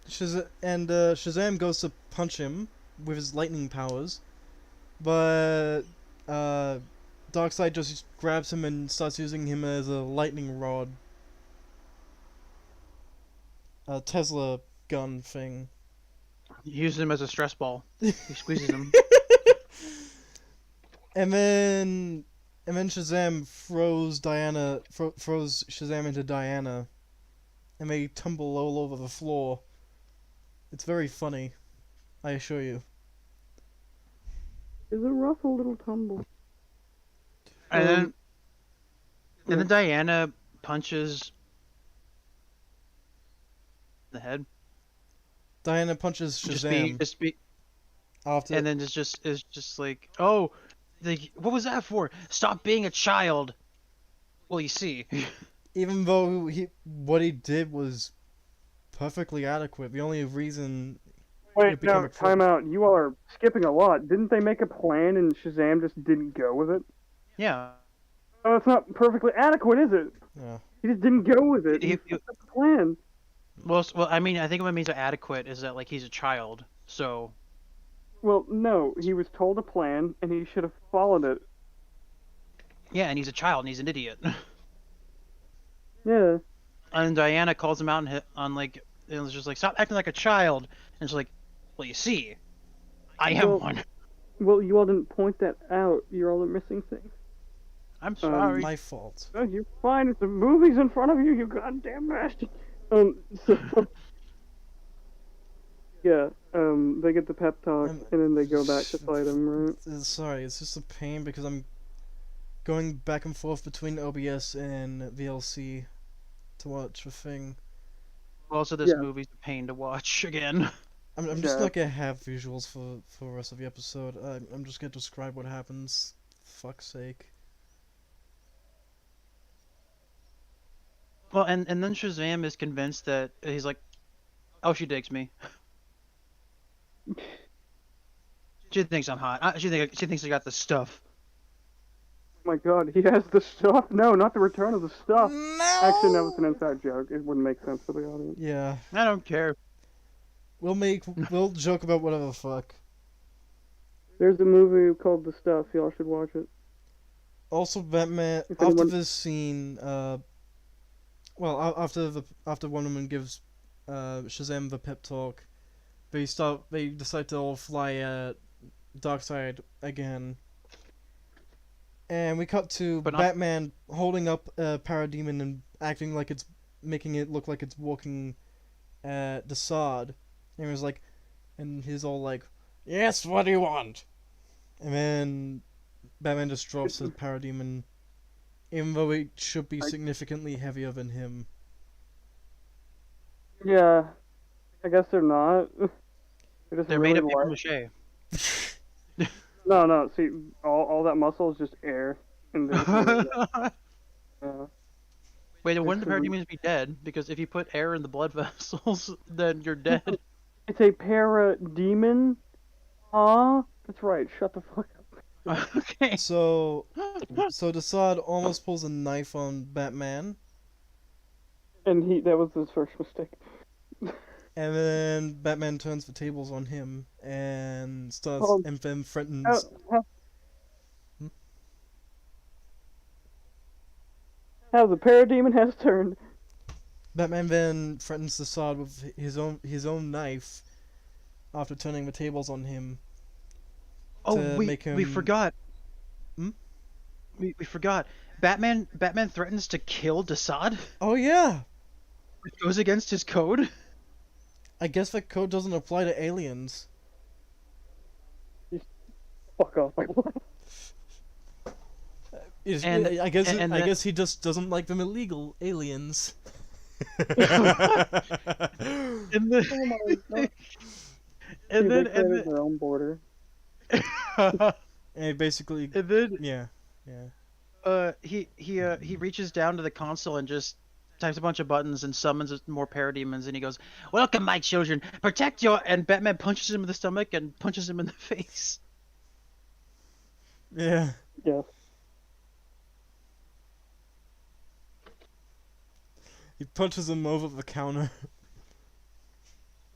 [SPEAKER 3] Shazam goes to punch him with his lightning powers, but Darkseid just grabs him and starts using him as a lightning rod, a Tesla gun thing.
[SPEAKER 2] He uses him as a stress ball. He squeezes him.
[SPEAKER 3] And then Shazam throws Shazam into Diana, and they tumble all over the floor. It's very funny, I assure you.
[SPEAKER 1] Is a rough little tumble.
[SPEAKER 2] And
[SPEAKER 1] yeah.
[SPEAKER 2] then Diana punches the head.
[SPEAKER 3] Diana punches Shazam after.
[SPEAKER 2] And then it's just like, oh, like, what was that for? Stop being a child. Well, you see.
[SPEAKER 3] Even though what he did was perfectly adequate, the only reason
[SPEAKER 1] Wait,
[SPEAKER 3] it became
[SPEAKER 1] no,
[SPEAKER 3] a
[SPEAKER 1] time out. You all are skipping a lot. Didn't they make a plan and Shazam just didn't go with it?
[SPEAKER 2] Yeah.
[SPEAKER 1] Oh, it's not perfectly adequate, is it?
[SPEAKER 3] Yeah.
[SPEAKER 1] He just didn't go with it. He
[SPEAKER 2] He-
[SPEAKER 1] fucked up the plan.
[SPEAKER 2] Well, I mean, I think what means adequate is that like he's a child. So
[SPEAKER 1] Well, no, he was told a plan and he should have followed it.
[SPEAKER 2] yeah, and he's a child and he's an idiot.
[SPEAKER 1] Yeah.
[SPEAKER 2] And Diana calls him out on like, it was just like, stop acting like a child. And she's like, well, you see, I am
[SPEAKER 1] Well-
[SPEAKER 2] one.
[SPEAKER 1] Well, you all didn't point that out. You're all missing things.
[SPEAKER 2] I'm sorry.
[SPEAKER 3] My fault.
[SPEAKER 1] Oh, you're fine. It's the movie's in front of you, you goddamn bastard. So... yeah, they get the pep talk, and then they go back to fight him, right?
[SPEAKER 3] Sorry, it's just a pain because I'm going back and forth between OBS and VLC to watch the thing.
[SPEAKER 2] Also, this
[SPEAKER 1] Yeah.
[SPEAKER 2] movie's a pain to watch again.
[SPEAKER 3] I'm just
[SPEAKER 1] Yeah.
[SPEAKER 3] not gonna have visuals for the rest of the episode. I'm just gonna describe what happens. Fuck's sake.
[SPEAKER 2] Well, and then Shazam is convinced that he's like, oh, she digs me. She thinks I'm hot. She thinks I got the stuff.
[SPEAKER 1] Oh my god, he has the stuff? No, not the return of the stuff.
[SPEAKER 3] No.
[SPEAKER 1] Actually, no, it's an inside joke. It wouldn't make sense for the audience.
[SPEAKER 3] Yeah,
[SPEAKER 2] I don't care.
[SPEAKER 3] we'll joke about whatever the fuck.
[SPEAKER 1] There's a movie called The Stuff. Y'all should watch it.
[SPEAKER 3] Also, Batman
[SPEAKER 1] If
[SPEAKER 3] after
[SPEAKER 1] anyone-
[SPEAKER 3] this scene, after Wonder Woman gives Shazam the pep talk, they decide to all fly at Darkseid again. And we cut to
[SPEAKER 2] But not-
[SPEAKER 3] Batman holding up a parademon and acting like making it look like it's walking at Desaad, and he was like, and he's all like, "Yes, what do you want?" And then Batman just drops his parademon, even though it should be significantly heavier than him.
[SPEAKER 1] Yeah, I guess they're not.
[SPEAKER 2] They're made of paper mache.
[SPEAKER 1] No. See, all that muscle is just air. And
[SPEAKER 2] Wait, then wouldn't the parademons be dead? Because if you put air in the blood vessels, then you're dead.
[SPEAKER 1] It's a parademon? Huh? That's right, shut the fuck up.
[SPEAKER 2] Okay.
[SPEAKER 3] So Desaad almost pulls a knife on Batman,
[SPEAKER 1] And that was his first mistake.
[SPEAKER 3] and then Batman turns the tables on him and and then threatens.
[SPEAKER 1] How the parademon has turned.
[SPEAKER 3] Batman then threatens Desaad with his own knife after turning the tables on him.
[SPEAKER 2] Oh, we forgot.
[SPEAKER 3] Hmm?
[SPEAKER 2] We forgot. Batman threatens to kill Desaad.
[SPEAKER 3] Oh yeah.
[SPEAKER 2] Which goes against his code.
[SPEAKER 3] I guess that code doesn't apply to aliens.
[SPEAKER 1] Fuck off.
[SPEAKER 3] I guess he just doesn't like them illegal aliens.
[SPEAKER 2] And then,
[SPEAKER 1] Oh my god.
[SPEAKER 2] and then
[SPEAKER 1] their own border.
[SPEAKER 3] And basically,
[SPEAKER 2] and then
[SPEAKER 3] yeah.
[SPEAKER 2] he reaches down to the console and just types a bunch of buttons and summons more parademons, and he goes, "Welcome, my children, protect your..." And Batman punches him in the stomach and punches him in the face.
[SPEAKER 3] Yeah.
[SPEAKER 1] Yes.
[SPEAKER 3] He punches him over the counter.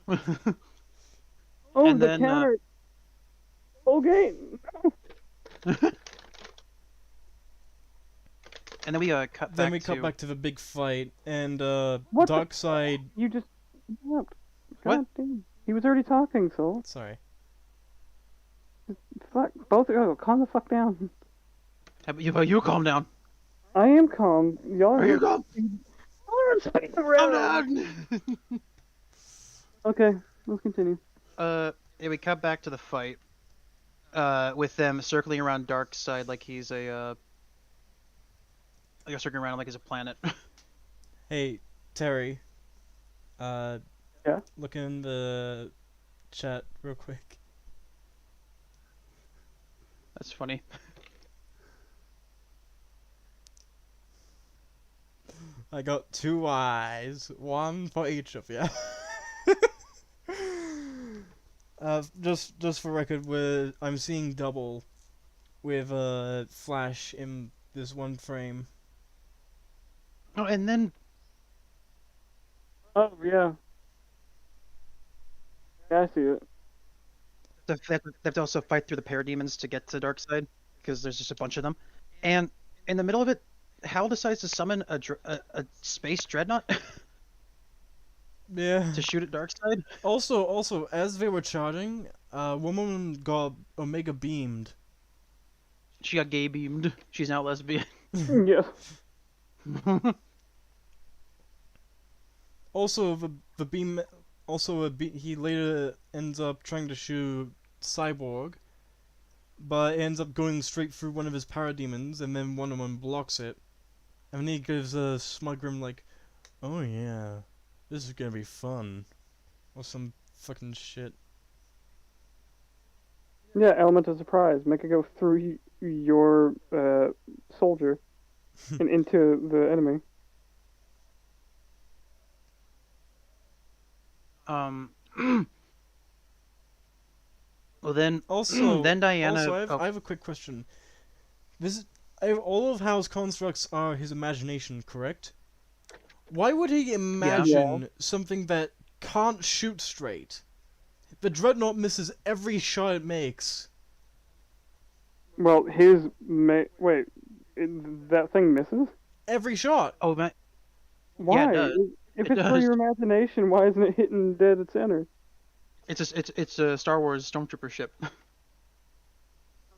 [SPEAKER 1] Oh,
[SPEAKER 2] And
[SPEAKER 1] the
[SPEAKER 2] then,
[SPEAKER 1] counter. Okay.
[SPEAKER 2] And then we cut
[SPEAKER 3] Then
[SPEAKER 2] back
[SPEAKER 3] we
[SPEAKER 2] to...
[SPEAKER 3] cut back to the big fight, and
[SPEAKER 1] What the-
[SPEAKER 3] Darkseid.
[SPEAKER 1] You just. God
[SPEAKER 2] What?
[SPEAKER 1] damn. He was already talking, so.
[SPEAKER 3] Sorry.
[SPEAKER 1] Fuck. Both. Oh, calm the fuck down.
[SPEAKER 2] You calm down.
[SPEAKER 1] I am calm. Y'all
[SPEAKER 2] Are you calm? Calm down.
[SPEAKER 1] Okay, let's continue.
[SPEAKER 2] Yeah, we cut back to the fight. With them circling around Darkseid like he's circling around like he's a planet.
[SPEAKER 3] Hey, Terry.
[SPEAKER 1] Yeah?
[SPEAKER 3] Look in the chat real quick.
[SPEAKER 2] That's funny.
[SPEAKER 3] I got 2 eyes, one for each of you. Just for record, I'm seeing double with Flash in this one frame.
[SPEAKER 2] Oh, and then
[SPEAKER 1] Oh, yeah. Yeah, I see it.
[SPEAKER 2] they have to also fight through the parademons to get to Darkseid, because there's just a bunch of them. And in the middle of it, Hal decides to summon a space dreadnought
[SPEAKER 3] Yeah.
[SPEAKER 2] to shoot at Darkseid.
[SPEAKER 3] Also, as they were charging, woman got Omega beamed.
[SPEAKER 2] She got gay beamed. She's now lesbian.
[SPEAKER 1] Yeah.
[SPEAKER 3] Also, the beam. Also, he later ends up trying to shoot Cyborg, but ends up going straight through one of his parademons, and then one of them blocks it. And then he gives a smug grin like, "Oh yeah, this is gonna be fun," or some fucking shit.
[SPEAKER 1] Yeah, element of surprise. Make it go through your soldier and into the enemy.
[SPEAKER 2] Well then,
[SPEAKER 3] Also,
[SPEAKER 2] then Diana.
[SPEAKER 3] I have a quick question. All of Hal's constructs are his imagination, correct? Why would he imagine something that can't shoot straight? The Dreadnought misses every shot it makes.
[SPEAKER 1] Well, wait, that thing misses?
[SPEAKER 3] Every shot.
[SPEAKER 2] Oh man,
[SPEAKER 1] Why?
[SPEAKER 2] Yeah, it does.
[SPEAKER 1] If
[SPEAKER 2] It
[SPEAKER 1] it's for
[SPEAKER 2] does.
[SPEAKER 1] your imagination, why isn't it hitting dead at center?
[SPEAKER 2] it's a Star Wars stormtrooper ship.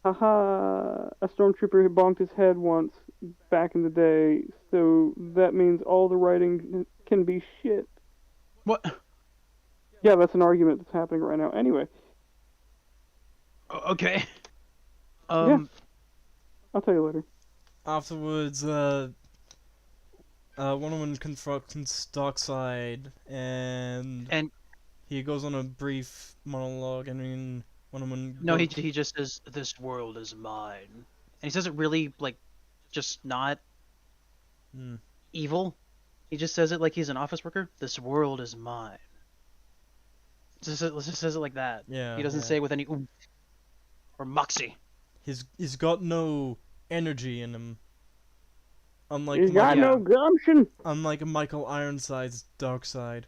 [SPEAKER 1] Haha, a stormtrooper had bonked his head once back in the day, so that means all the writing can be shit.
[SPEAKER 2] What?
[SPEAKER 1] Yeah, that's an argument that's happening right now. Anyway,
[SPEAKER 2] Okay.
[SPEAKER 1] Yeah. I'll tell you later.
[SPEAKER 3] Afterwards, Wonder Woman confronts Darkseid, and
[SPEAKER 2] And
[SPEAKER 3] he goes on a brief monologue. I mean, Wonder Woman.
[SPEAKER 2] no, he just says, "This world is mine," and he says it really like, just not
[SPEAKER 3] Hmm.
[SPEAKER 2] evil. He just says it like he's an office worker. This world is mine. Just says it like that.
[SPEAKER 3] Yeah.
[SPEAKER 2] He doesn't
[SPEAKER 3] yeah.
[SPEAKER 2] say it with any oomph or moxie.
[SPEAKER 3] He's got no energy in him. Unlike
[SPEAKER 1] You got
[SPEAKER 2] yeah.
[SPEAKER 1] no gumption.
[SPEAKER 3] unlike Michael Ironside's Darkseid.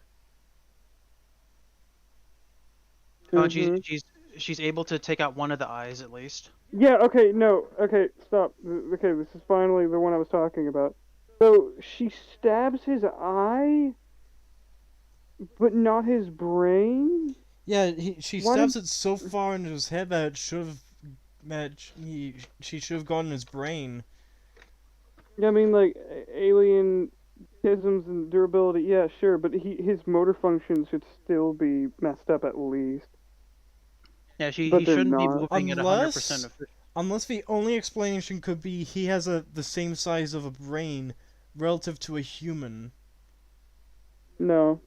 [SPEAKER 2] Oh, and
[SPEAKER 1] Mhm.
[SPEAKER 2] she's able to take out one of the eyes at least.
[SPEAKER 1] Yeah, okay, no, okay, stop. Okay, this is finally the one I was talking about. So, she stabs his eye, but not his brain?
[SPEAKER 3] Yeah, she
[SPEAKER 1] Why
[SPEAKER 3] stabs
[SPEAKER 1] did-
[SPEAKER 3] it so far into his head that it should have she should have gone in his brain.
[SPEAKER 1] I mean, like, alien tisms and durability, yeah, sure, but his motor functions should still be messed up at least.
[SPEAKER 2] Yeah,
[SPEAKER 1] But
[SPEAKER 2] he
[SPEAKER 1] they're
[SPEAKER 2] shouldn't be
[SPEAKER 1] not.
[SPEAKER 2] moving at 100% of.
[SPEAKER 3] Unless the only explanation could be he has the same size of a brain relative to a human.
[SPEAKER 1] No.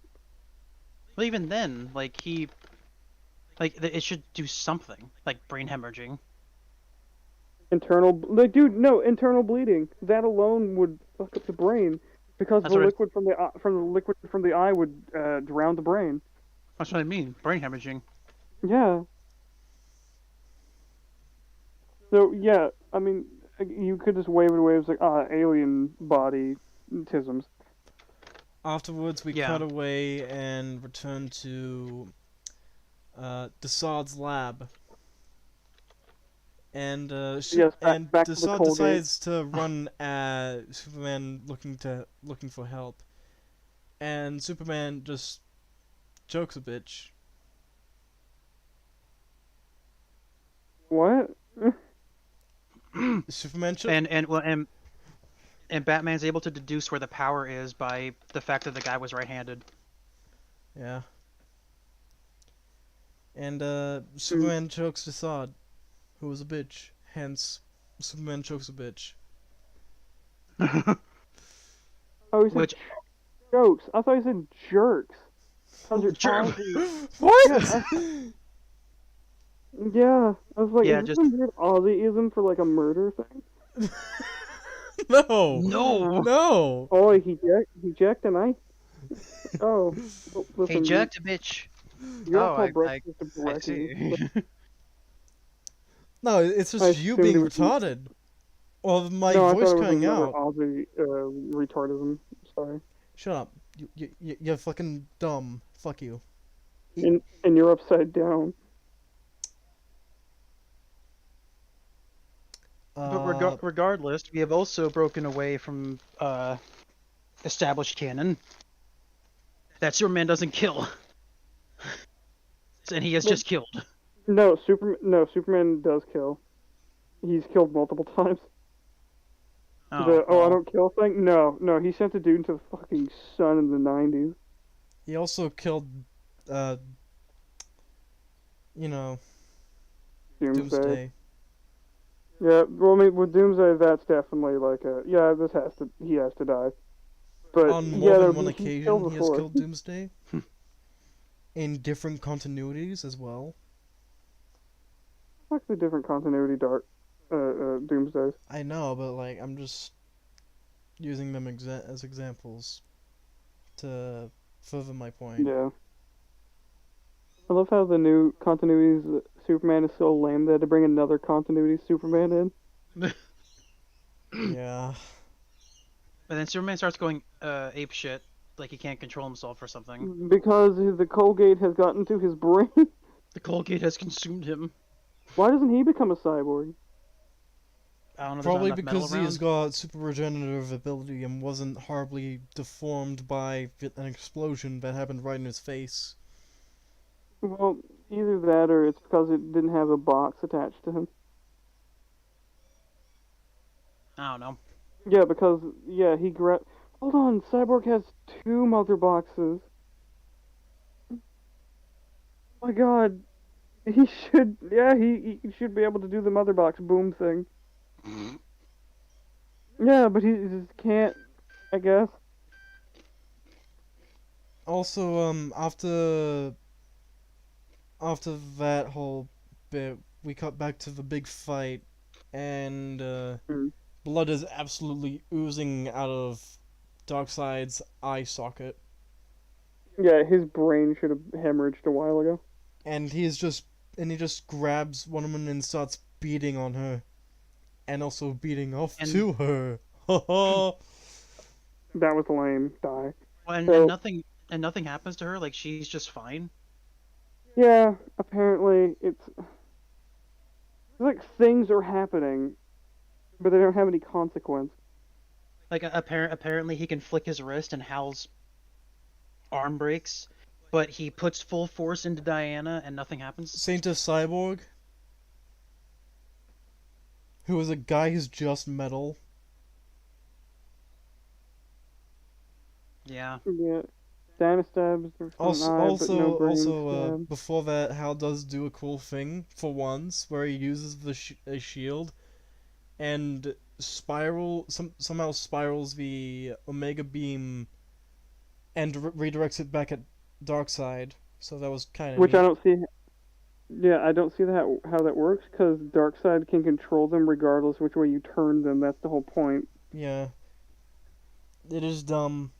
[SPEAKER 2] Well, even then, like it should do something, like brain hemorrhaging.
[SPEAKER 1] Like, dude, no, internal bleeding. That alone would fuck up the brain. Because
[SPEAKER 2] That's
[SPEAKER 1] the
[SPEAKER 2] what
[SPEAKER 1] liquid from the liquid from the eye would drown the brain.
[SPEAKER 2] That's what I mean, brain hemorrhaging.
[SPEAKER 1] Yeah. So yeah, I mean, you could just wave it away as like alien body tisms.
[SPEAKER 3] Afterwards, we
[SPEAKER 2] Yeah.
[SPEAKER 3] cut away and return to Desaad's lab. And
[SPEAKER 1] Yes, back to the
[SPEAKER 3] Desaad
[SPEAKER 1] Colgate.
[SPEAKER 3] decides to run at Superman looking for help. And Superman just jokes a bitch.
[SPEAKER 1] What?
[SPEAKER 3] Superman
[SPEAKER 2] And Batman's able to deduce where the power is by the fact that the guy was right-handed.
[SPEAKER 3] Yeah. And Superman chokes Desaad, who was a bitch. Hence, Superman chokes a bitch.
[SPEAKER 1] Oh, he said
[SPEAKER 2] Which
[SPEAKER 1] jokes. I thought he said jerks. Those are
[SPEAKER 2] Jerk.
[SPEAKER 1] Aussie.
[SPEAKER 3] What?
[SPEAKER 1] Yeah, I was like,
[SPEAKER 2] Yeah,
[SPEAKER 1] is this
[SPEAKER 2] just-
[SPEAKER 1] some weird Aussieism for like a murder thing?
[SPEAKER 3] No.
[SPEAKER 2] No.
[SPEAKER 3] No.
[SPEAKER 1] Oh, he jacked an eye. Oh, listen,
[SPEAKER 2] Hey, jerked a bitch.
[SPEAKER 1] You're
[SPEAKER 2] Oh,
[SPEAKER 1] not called
[SPEAKER 2] I
[SPEAKER 1] breakfast of
[SPEAKER 2] I see.
[SPEAKER 1] brekkie.
[SPEAKER 3] No, it's just
[SPEAKER 1] I
[SPEAKER 3] you
[SPEAKER 1] assumed
[SPEAKER 3] being
[SPEAKER 1] it was you.
[SPEAKER 3] retarded. Or my
[SPEAKER 1] No, I
[SPEAKER 3] voice
[SPEAKER 1] thought it was
[SPEAKER 3] cutting
[SPEAKER 1] another
[SPEAKER 3] out.
[SPEAKER 1] Aussie retardism. Sorry.
[SPEAKER 3] Shut up. You're fucking dumb. Fuck you.
[SPEAKER 1] And you're upside down.
[SPEAKER 2] But regardless, we have also broken away from established canon that Superman doesn't kill, and he has just killed.
[SPEAKER 1] No, Superman does kill. He's killed multiple times. I
[SPEAKER 2] well,
[SPEAKER 1] don't kill thing? No, he sent a dude into the fucking sun in the 90s.
[SPEAKER 3] He also killed, you know, Doomsday.
[SPEAKER 1] Yeah, well, I mean, with Doomsday, that's definitely like yeah, he has to die. But
[SPEAKER 3] On more
[SPEAKER 1] yeah,
[SPEAKER 3] than one
[SPEAKER 1] he's
[SPEAKER 3] occasion,
[SPEAKER 1] killed
[SPEAKER 3] he has
[SPEAKER 1] before.
[SPEAKER 3] killed Doomsday. In different continuities as well.
[SPEAKER 1] Actually, different continuity Doomsdays.
[SPEAKER 3] I know, but like, I'm just using them as examples to further my point.
[SPEAKER 1] Yeah. I love how the new continuities Superman is so lame they had to bring another continuity Superman in.
[SPEAKER 3] Yeah.
[SPEAKER 2] But then Superman starts going ape shit, like he can't control himself or something.
[SPEAKER 1] Because the Colgate has gotten to his brain.
[SPEAKER 2] The Colgate has consumed him.
[SPEAKER 1] Why doesn't he become a cyborg?
[SPEAKER 2] I don't know.
[SPEAKER 3] Probably
[SPEAKER 2] there's not enough metal
[SPEAKER 3] because he has
[SPEAKER 2] around.
[SPEAKER 3] got super regenerative ability and wasn't horribly deformed by an explosion that happened right in his face.
[SPEAKER 1] Well, either that or it's because it didn't have a box attached to him.
[SPEAKER 2] I don't know.
[SPEAKER 1] Yeah, because, he Hold on, Cyborg has 2 mother boxes. my God, he should. Yeah, he should be able to do the mother box boom thing. Yeah, but he just can't. I guess.
[SPEAKER 3] Also, after that whole bit, we cut back to the big fight, and
[SPEAKER 1] Mm.
[SPEAKER 3] blood is absolutely oozing out of Darkseid's eye socket,
[SPEAKER 1] Yeah, his brain should have hemorrhaged a while ago.
[SPEAKER 3] and he just grabs one woman and starts beating on her, and also beating off
[SPEAKER 2] And-
[SPEAKER 3] to her. Ha
[SPEAKER 1] That was lame. Die.
[SPEAKER 2] And,
[SPEAKER 1] So-
[SPEAKER 2] and nothing happens to her. Like she's just fine.
[SPEAKER 1] Yeah, apparently it's like things are happening, but they don't have any consequence.
[SPEAKER 2] Like apparently he can flick his wrist and Hal's arm breaks, but he puts full force into Diana and nothing happens.
[SPEAKER 3] Saint of Cyborg, who is a guy who's just metal.
[SPEAKER 2] Yeah.
[SPEAKER 1] Yeah, Diana stabs. There's
[SPEAKER 3] Also,
[SPEAKER 1] an eye, but no brain stab.
[SPEAKER 3] before that, Hal does do a cool thing for once, where he uses a shield, and somehow spirals the Omega Beam, and redirects it back at Darkseid. So that was kind of
[SPEAKER 1] Which
[SPEAKER 3] neat.
[SPEAKER 1] I don't see. Yeah, I don't see how that works because Darkseid can control them regardless which way you turn them. That's the whole point.
[SPEAKER 3] Yeah, it is dumb,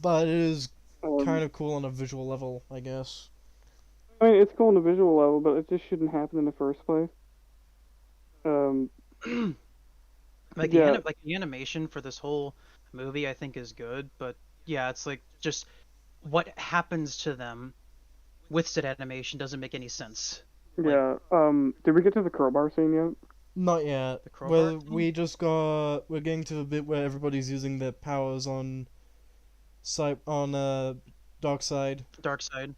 [SPEAKER 3] but it is kind of cool on a visual level, I guess.
[SPEAKER 1] I mean, it's cool on the visual level, but it just shouldn't happen in the first place.
[SPEAKER 2] Like
[SPEAKER 1] Yeah.
[SPEAKER 2] the animation for this whole movie I think is good, but yeah, it's like just what happens to them with said animation doesn't make any sense.
[SPEAKER 1] Yeah. Did we get to the crowbar scene yet?
[SPEAKER 3] Not yet.
[SPEAKER 2] The crowbar
[SPEAKER 3] Well,
[SPEAKER 2] scene?
[SPEAKER 3] we're getting to the bit where everybody's using their powers on Darkseid.
[SPEAKER 2] Darkseid.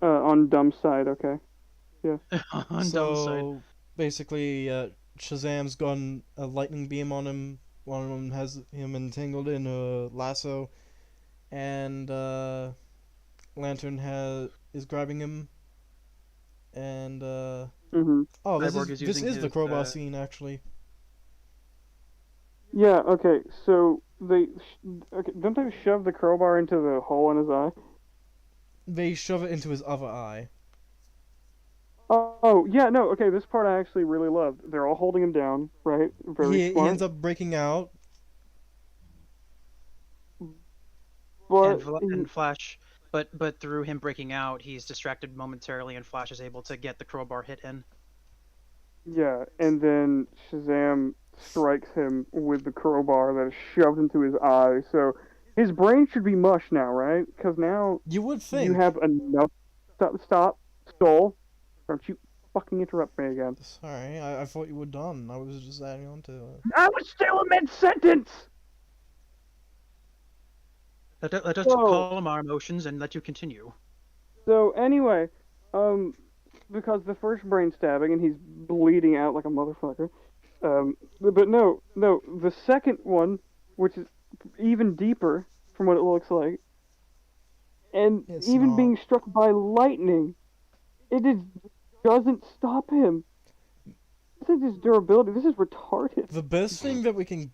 [SPEAKER 1] On dumb side. Okay.
[SPEAKER 2] On
[SPEAKER 3] So
[SPEAKER 2] Downside.
[SPEAKER 3] basically, Shazam's got a lightning beam on him. One of them has him entangled in a lasso, and Lantern is grabbing him. And
[SPEAKER 1] Mm-hmm.
[SPEAKER 3] oh,
[SPEAKER 2] Cyborg is
[SPEAKER 3] this
[SPEAKER 2] using
[SPEAKER 3] is the
[SPEAKER 2] his,
[SPEAKER 3] crowbar scene actually.
[SPEAKER 1] Yeah. Okay. So don't they shove the crowbar into the hole in his eye?
[SPEAKER 3] They shove it into his other eye.
[SPEAKER 1] Oh yeah. No. Okay. This part I actually really loved. They're all holding him down, right? Very
[SPEAKER 3] He
[SPEAKER 1] smart.
[SPEAKER 3] ends up breaking out.
[SPEAKER 1] But
[SPEAKER 2] And Flash, but through him breaking out, he's distracted momentarily, and Flash is able to get the crowbar hit in.
[SPEAKER 1] yeah, and then Shazam strikes him with the crowbar that is shoved into his eye. So his brain should be mush now, right? Because now
[SPEAKER 3] You would think.
[SPEAKER 1] you have enough. Stop, Soul. Don't you fucking interrupt me again.
[SPEAKER 3] Sorry, I thought you were done. I was just adding on to it.
[SPEAKER 1] I was still mid-sentence!
[SPEAKER 2] Let us
[SPEAKER 1] Whoa.
[SPEAKER 2] calm our emotions and let you continue.
[SPEAKER 1] So anyway, because the first brain stabbing and he's bleeding out like a motherfucker. But no, the second one, which is even deeper from what it looks like, and
[SPEAKER 3] It's
[SPEAKER 1] even
[SPEAKER 3] not.
[SPEAKER 1] being struck by lightning, doesn't stop him. This is his durability. This is retarded.
[SPEAKER 3] The best thing that we can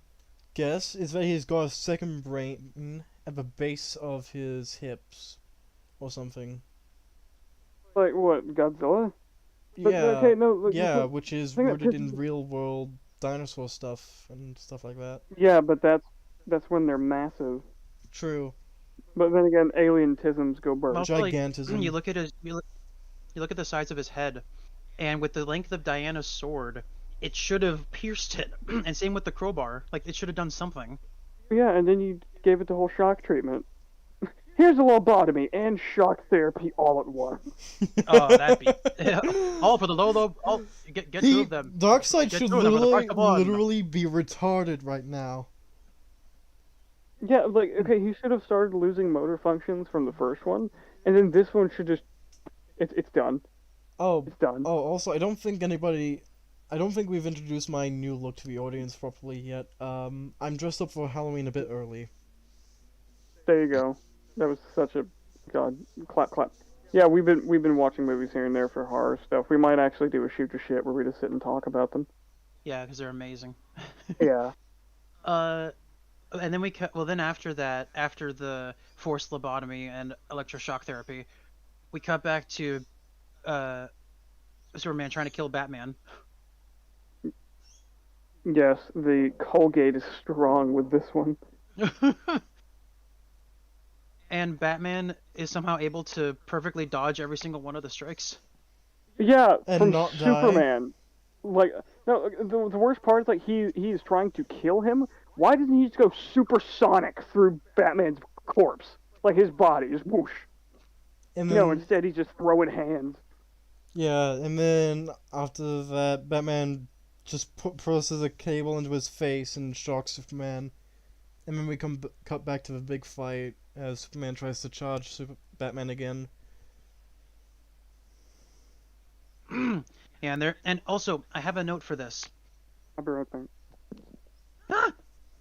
[SPEAKER 3] guess is that he's got a second brain at the base of his hips, or something.
[SPEAKER 1] Like what, Godzilla? But,
[SPEAKER 3] Yeah,
[SPEAKER 1] okay, no, look,
[SPEAKER 3] yeah,
[SPEAKER 1] look,
[SPEAKER 3] which is
[SPEAKER 1] thing that
[SPEAKER 3] rooted
[SPEAKER 1] pisses
[SPEAKER 3] in
[SPEAKER 1] me-
[SPEAKER 3] real world dinosaur stuff and stuff like that.
[SPEAKER 1] Yeah, but that's when they're massive.
[SPEAKER 3] True.
[SPEAKER 1] But then again, alien-tisms go burst.
[SPEAKER 2] Also, like,
[SPEAKER 3] Gigantism.
[SPEAKER 2] you look at you look at the size of his head, and with the length of Diana's sword, it should have pierced it. And same with the crowbar. Like it should have done something.
[SPEAKER 1] Yeah, and then you gave it the whole shock treatment. Here's a lobotomy and shock therapy all at once.
[SPEAKER 2] Oh, that'd be all for the low. All get two of them.
[SPEAKER 3] Darkseid
[SPEAKER 2] Get
[SPEAKER 3] should
[SPEAKER 2] two of them for the
[SPEAKER 3] literally,
[SPEAKER 2] price of one.
[SPEAKER 3] literally be retarded right now.
[SPEAKER 1] Yeah, like, okay, he should have started losing motor functions from the first one, and then this one should just... It's done.
[SPEAKER 3] Oh,
[SPEAKER 1] It's done.
[SPEAKER 3] also, I don't think we've introduced my new look to the audience properly yet. I'm dressed up for Halloween a bit early.
[SPEAKER 1] There you go. That was such a... God, clap, clap. Yeah, we've been watching movies here and there for horror stuff. We might actually do a shoot to shit where we just sit and talk about them.
[SPEAKER 2] Yeah, because they're amazing.
[SPEAKER 1] Yeah.
[SPEAKER 2] uh, and then well, then after that, after the forced lobotomy and electroshock therapy, we cut back to uh, Superman trying to kill Batman.
[SPEAKER 1] Yes, the Colgate is strong with this one.
[SPEAKER 2] And Batman is somehow able to perfectly dodge every single one of the strikes.
[SPEAKER 1] Yeah,
[SPEAKER 3] And
[SPEAKER 1] from
[SPEAKER 3] not die.
[SPEAKER 1] Superman. Like, no, the worst part is like he's trying to kill him. Why doesn't he just go supersonic through Batman's corpse, like his body, just whoosh?
[SPEAKER 3] And
[SPEAKER 1] No,
[SPEAKER 3] then,
[SPEAKER 1] instead he's just throwing hands.
[SPEAKER 3] yeah, and then after that, Batman just presses a cable into his face and shocks Superman. And then we cut back to the big fight as Superman tries to charge Batman again.
[SPEAKER 2] Yeah, and also I have a note for this.
[SPEAKER 1] I'll be right back.
[SPEAKER 2] Ah!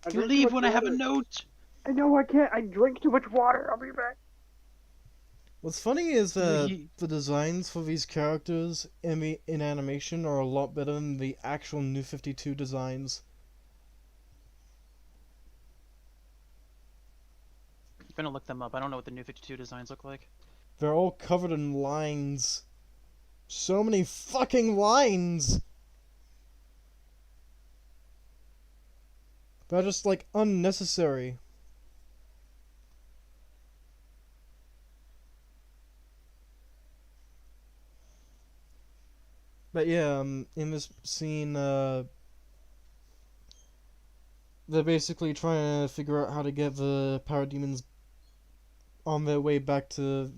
[SPEAKER 1] I
[SPEAKER 2] You
[SPEAKER 1] drink too
[SPEAKER 2] leave
[SPEAKER 1] much
[SPEAKER 2] when I have a
[SPEAKER 1] water.
[SPEAKER 2] note.
[SPEAKER 1] I know I can't. I drink too much water. I'll be back.
[SPEAKER 3] What's funny is that
[SPEAKER 2] Ye-
[SPEAKER 3] the designs for these characters in animation are a lot better than the actual New 52 designs.
[SPEAKER 2] I'm gonna look them up. I don't know what the New 52 designs look like.
[SPEAKER 3] They're all covered in lines. So many fucking lines! They're just, like, unnecessary. But yeah, in this scene, they're basically trying to figure out how to get the parademons on their way back to...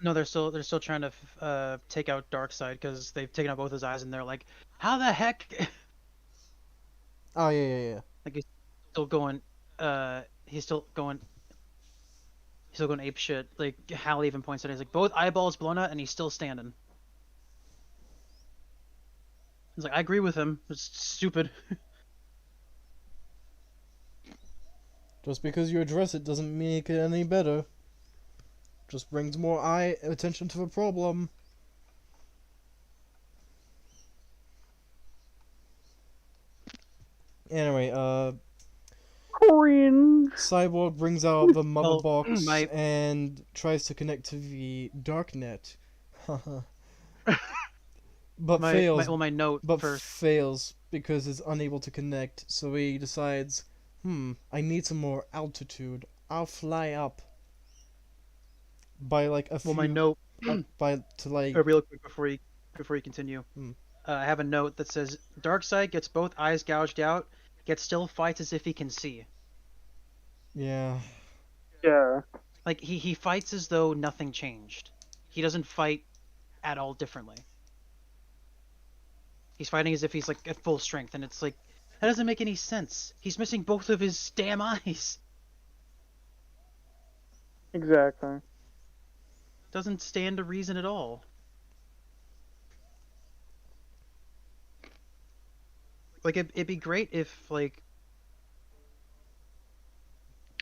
[SPEAKER 2] No, they're still trying to take out Darkseid because they've taken out both his eyes and they're like, how the heck?
[SPEAKER 3] Oh, yeah.
[SPEAKER 2] Like he's still going, he's still going ape shit. Like Hal even points out, he's like both eyeballs blown out and he's still standing. He's like, I agree with him. It's stupid.
[SPEAKER 3] Just because you address it doesn't make it any better. Just brings more eye attention to the problem. Anyway,
[SPEAKER 1] Cringe.
[SPEAKER 3] Cyborg brings out the mother
[SPEAKER 2] Well,
[SPEAKER 3] box
[SPEAKER 2] my-
[SPEAKER 3] and tries to connect to the darknet. But fails.
[SPEAKER 2] my note
[SPEAKER 3] But
[SPEAKER 2] first.
[SPEAKER 3] fails because it's unable to connect. So he decides, I need some more altitude. I'll fly up. By like a few.
[SPEAKER 2] Well, my note.
[SPEAKER 3] By to like.
[SPEAKER 2] Real quick before you continue.
[SPEAKER 3] Hmm.
[SPEAKER 2] I have a note that says Darkseid gets both eyes gouged out, yet still fights as if he can see.
[SPEAKER 3] Yeah.
[SPEAKER 1] Yeah.
[SPEAKER 2] Like he fights as though nothing changed. He doesn't fight at all differently. He's fighting as if he's like at full strength, and it's like that doesn't make any sense. He's missing both of his damn eyes.
[SPEAKER 1] Exactly.
[SPEAKER 2] Doesn't stand to reason at all. Like it'd be great if like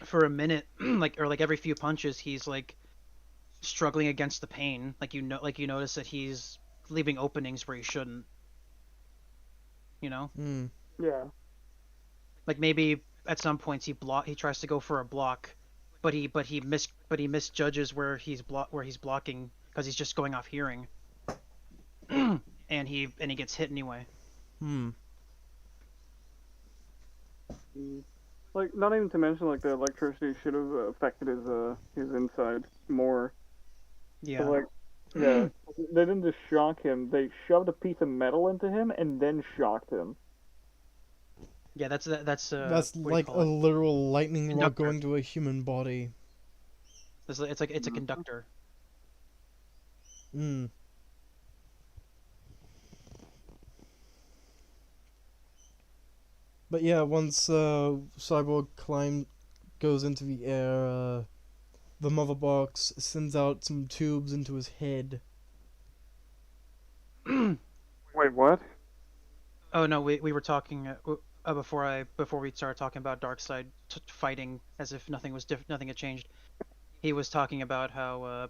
[SPEAKER 2] for a minute, like or like every few punches, he's like struggling against the pain. Like you notice that he's leaving openings where he shouldn't. You know,
[SPEAKER 1] Yeah.
[SPEAKER 2] like maybe at some points he tries to go for a block, but he misjudges where he's blocking because he's just going off hearing, and he gets hit anyway.
[SPEAKER 1] Like, not even to mention, like, the electricity should have affected his inside more.
[SPEAKER 2] Yeah.
[SPEAKER 1] So, like, yeah, they didn't just shock him, they shoved a piece of metal into him and then shocked him.
[SPEAKER 2] Yeah, that's what do you
[SPEAKER 3] like
[SPEAKER 2] call
[SPEAKER 3] a
[SPEAKER 2] it?
[SPEAKER 3] literal lightning rod
[SPEAKER 2] Conductor.
[SPEAKER 3] going to a human body.
[SPEAKER 2] It's a conductor.
[SPEAKER 3] But yeah, once Cyborg goes into the air, the mother box sends out some tubes into his head.
[SPEAKER 1] Wait, what?
[SPEAKER 2] Oh no, we were talking before we started talking about Darkseid fighting as if nothing had changed. He was talking about how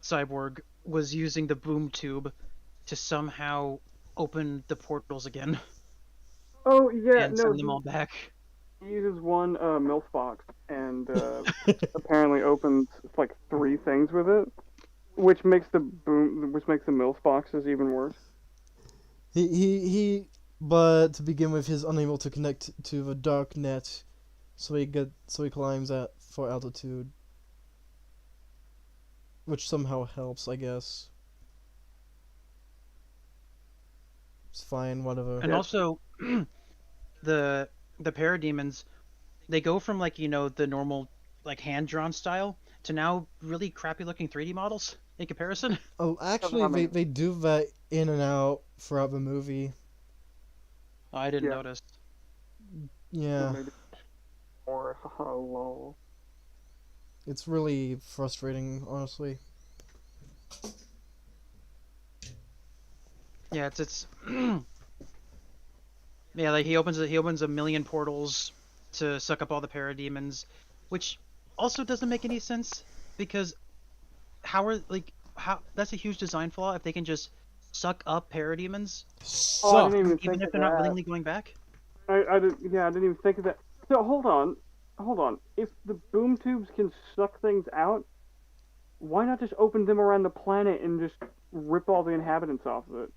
[SPEAKER 2] Cyborg was using the boom tube to somehow open the portals again
[SPEAKER 1] Oh yeah,
[SPEAKER 2] and
[SPEAKER 1] no,
[SPEAKER 2] send them all back.
[SPEAKER 1] he uses one MILF box and apparently opens like 3 things with it, which makes the MILF boxes even worse.
[SPEAKER 3] But to begin with, he's unable to connect to the dark net, so he climbs at for altitude, which somehow helps, I guess. It's fine, whatever.
[SPEAKER 2] And also, the parademons, they go from like the normal like hand drawn style to now really crappy looking 3D models in comparison.
[SPEAKER 3] Oh, actually, they do that in and out throughout the movie.
[SPEAKER 2] Oh, I didn't notice.
[SPEAKER 3] Yeah.
[SPEAKER 1] Or lol.
[SPEAKER 3] It's really frustrating, honestly.
[SPEAKER 2] Yeah, it's yeah, like he opens a million portals to suck up all the parademons, which also doesn't make any sense because how that's a huge design flaw if they can just suck up parademons
[SPEAKER 1] Oh, I didn't
[SPEAKER 3] Suck.
[SPEAKER 1] even
[SPEAKER 2] even
[SPEAKER 1] think
[SPEAKER 2] if
[SPEAKER 1] of
[SPEAKER 2] they're not
[SPEAKER 1] that.
[SPEAKER 2] willingly going back.
[SPEAKER 1] I didn't even think of that. So hold on. If the boom tubes can suck things out, why not just open them around the planet and just rip all the inhabitants off of it?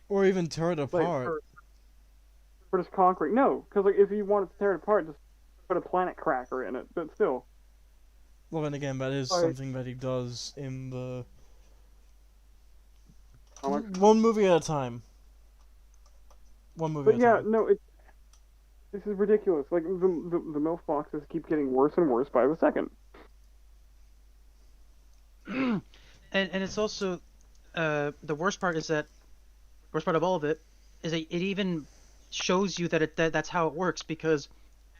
[SPEAKER 3] Or even tear it
[SPEAKER 1] Like
[SPEAKER 3] apart.
[SPEAKER 1] for just concrete. No, because like if you wanted to tear it apart, just put a planet cracker in it. But still,
[SPEAKER 3] Well, then again, that is
[SPEAKER 1] Like-
[SPEAKER 3] something that he does in the...
[SPEAKER 1] comic.
[SPEAKER 3] One movie at a time. One movie
[SPEAKER 1] But
[SPEAKER 3] at a
[SPEAKER 1] yeah,
[SPEAKER 3] time.
[SPEAKER 1] no, this is ridiculous. Like the MILF boxes keep getting worse and worse by the second.
[SPEAKER 2] and it's also the worst part of all of it is that it even shows you that that's how it works, because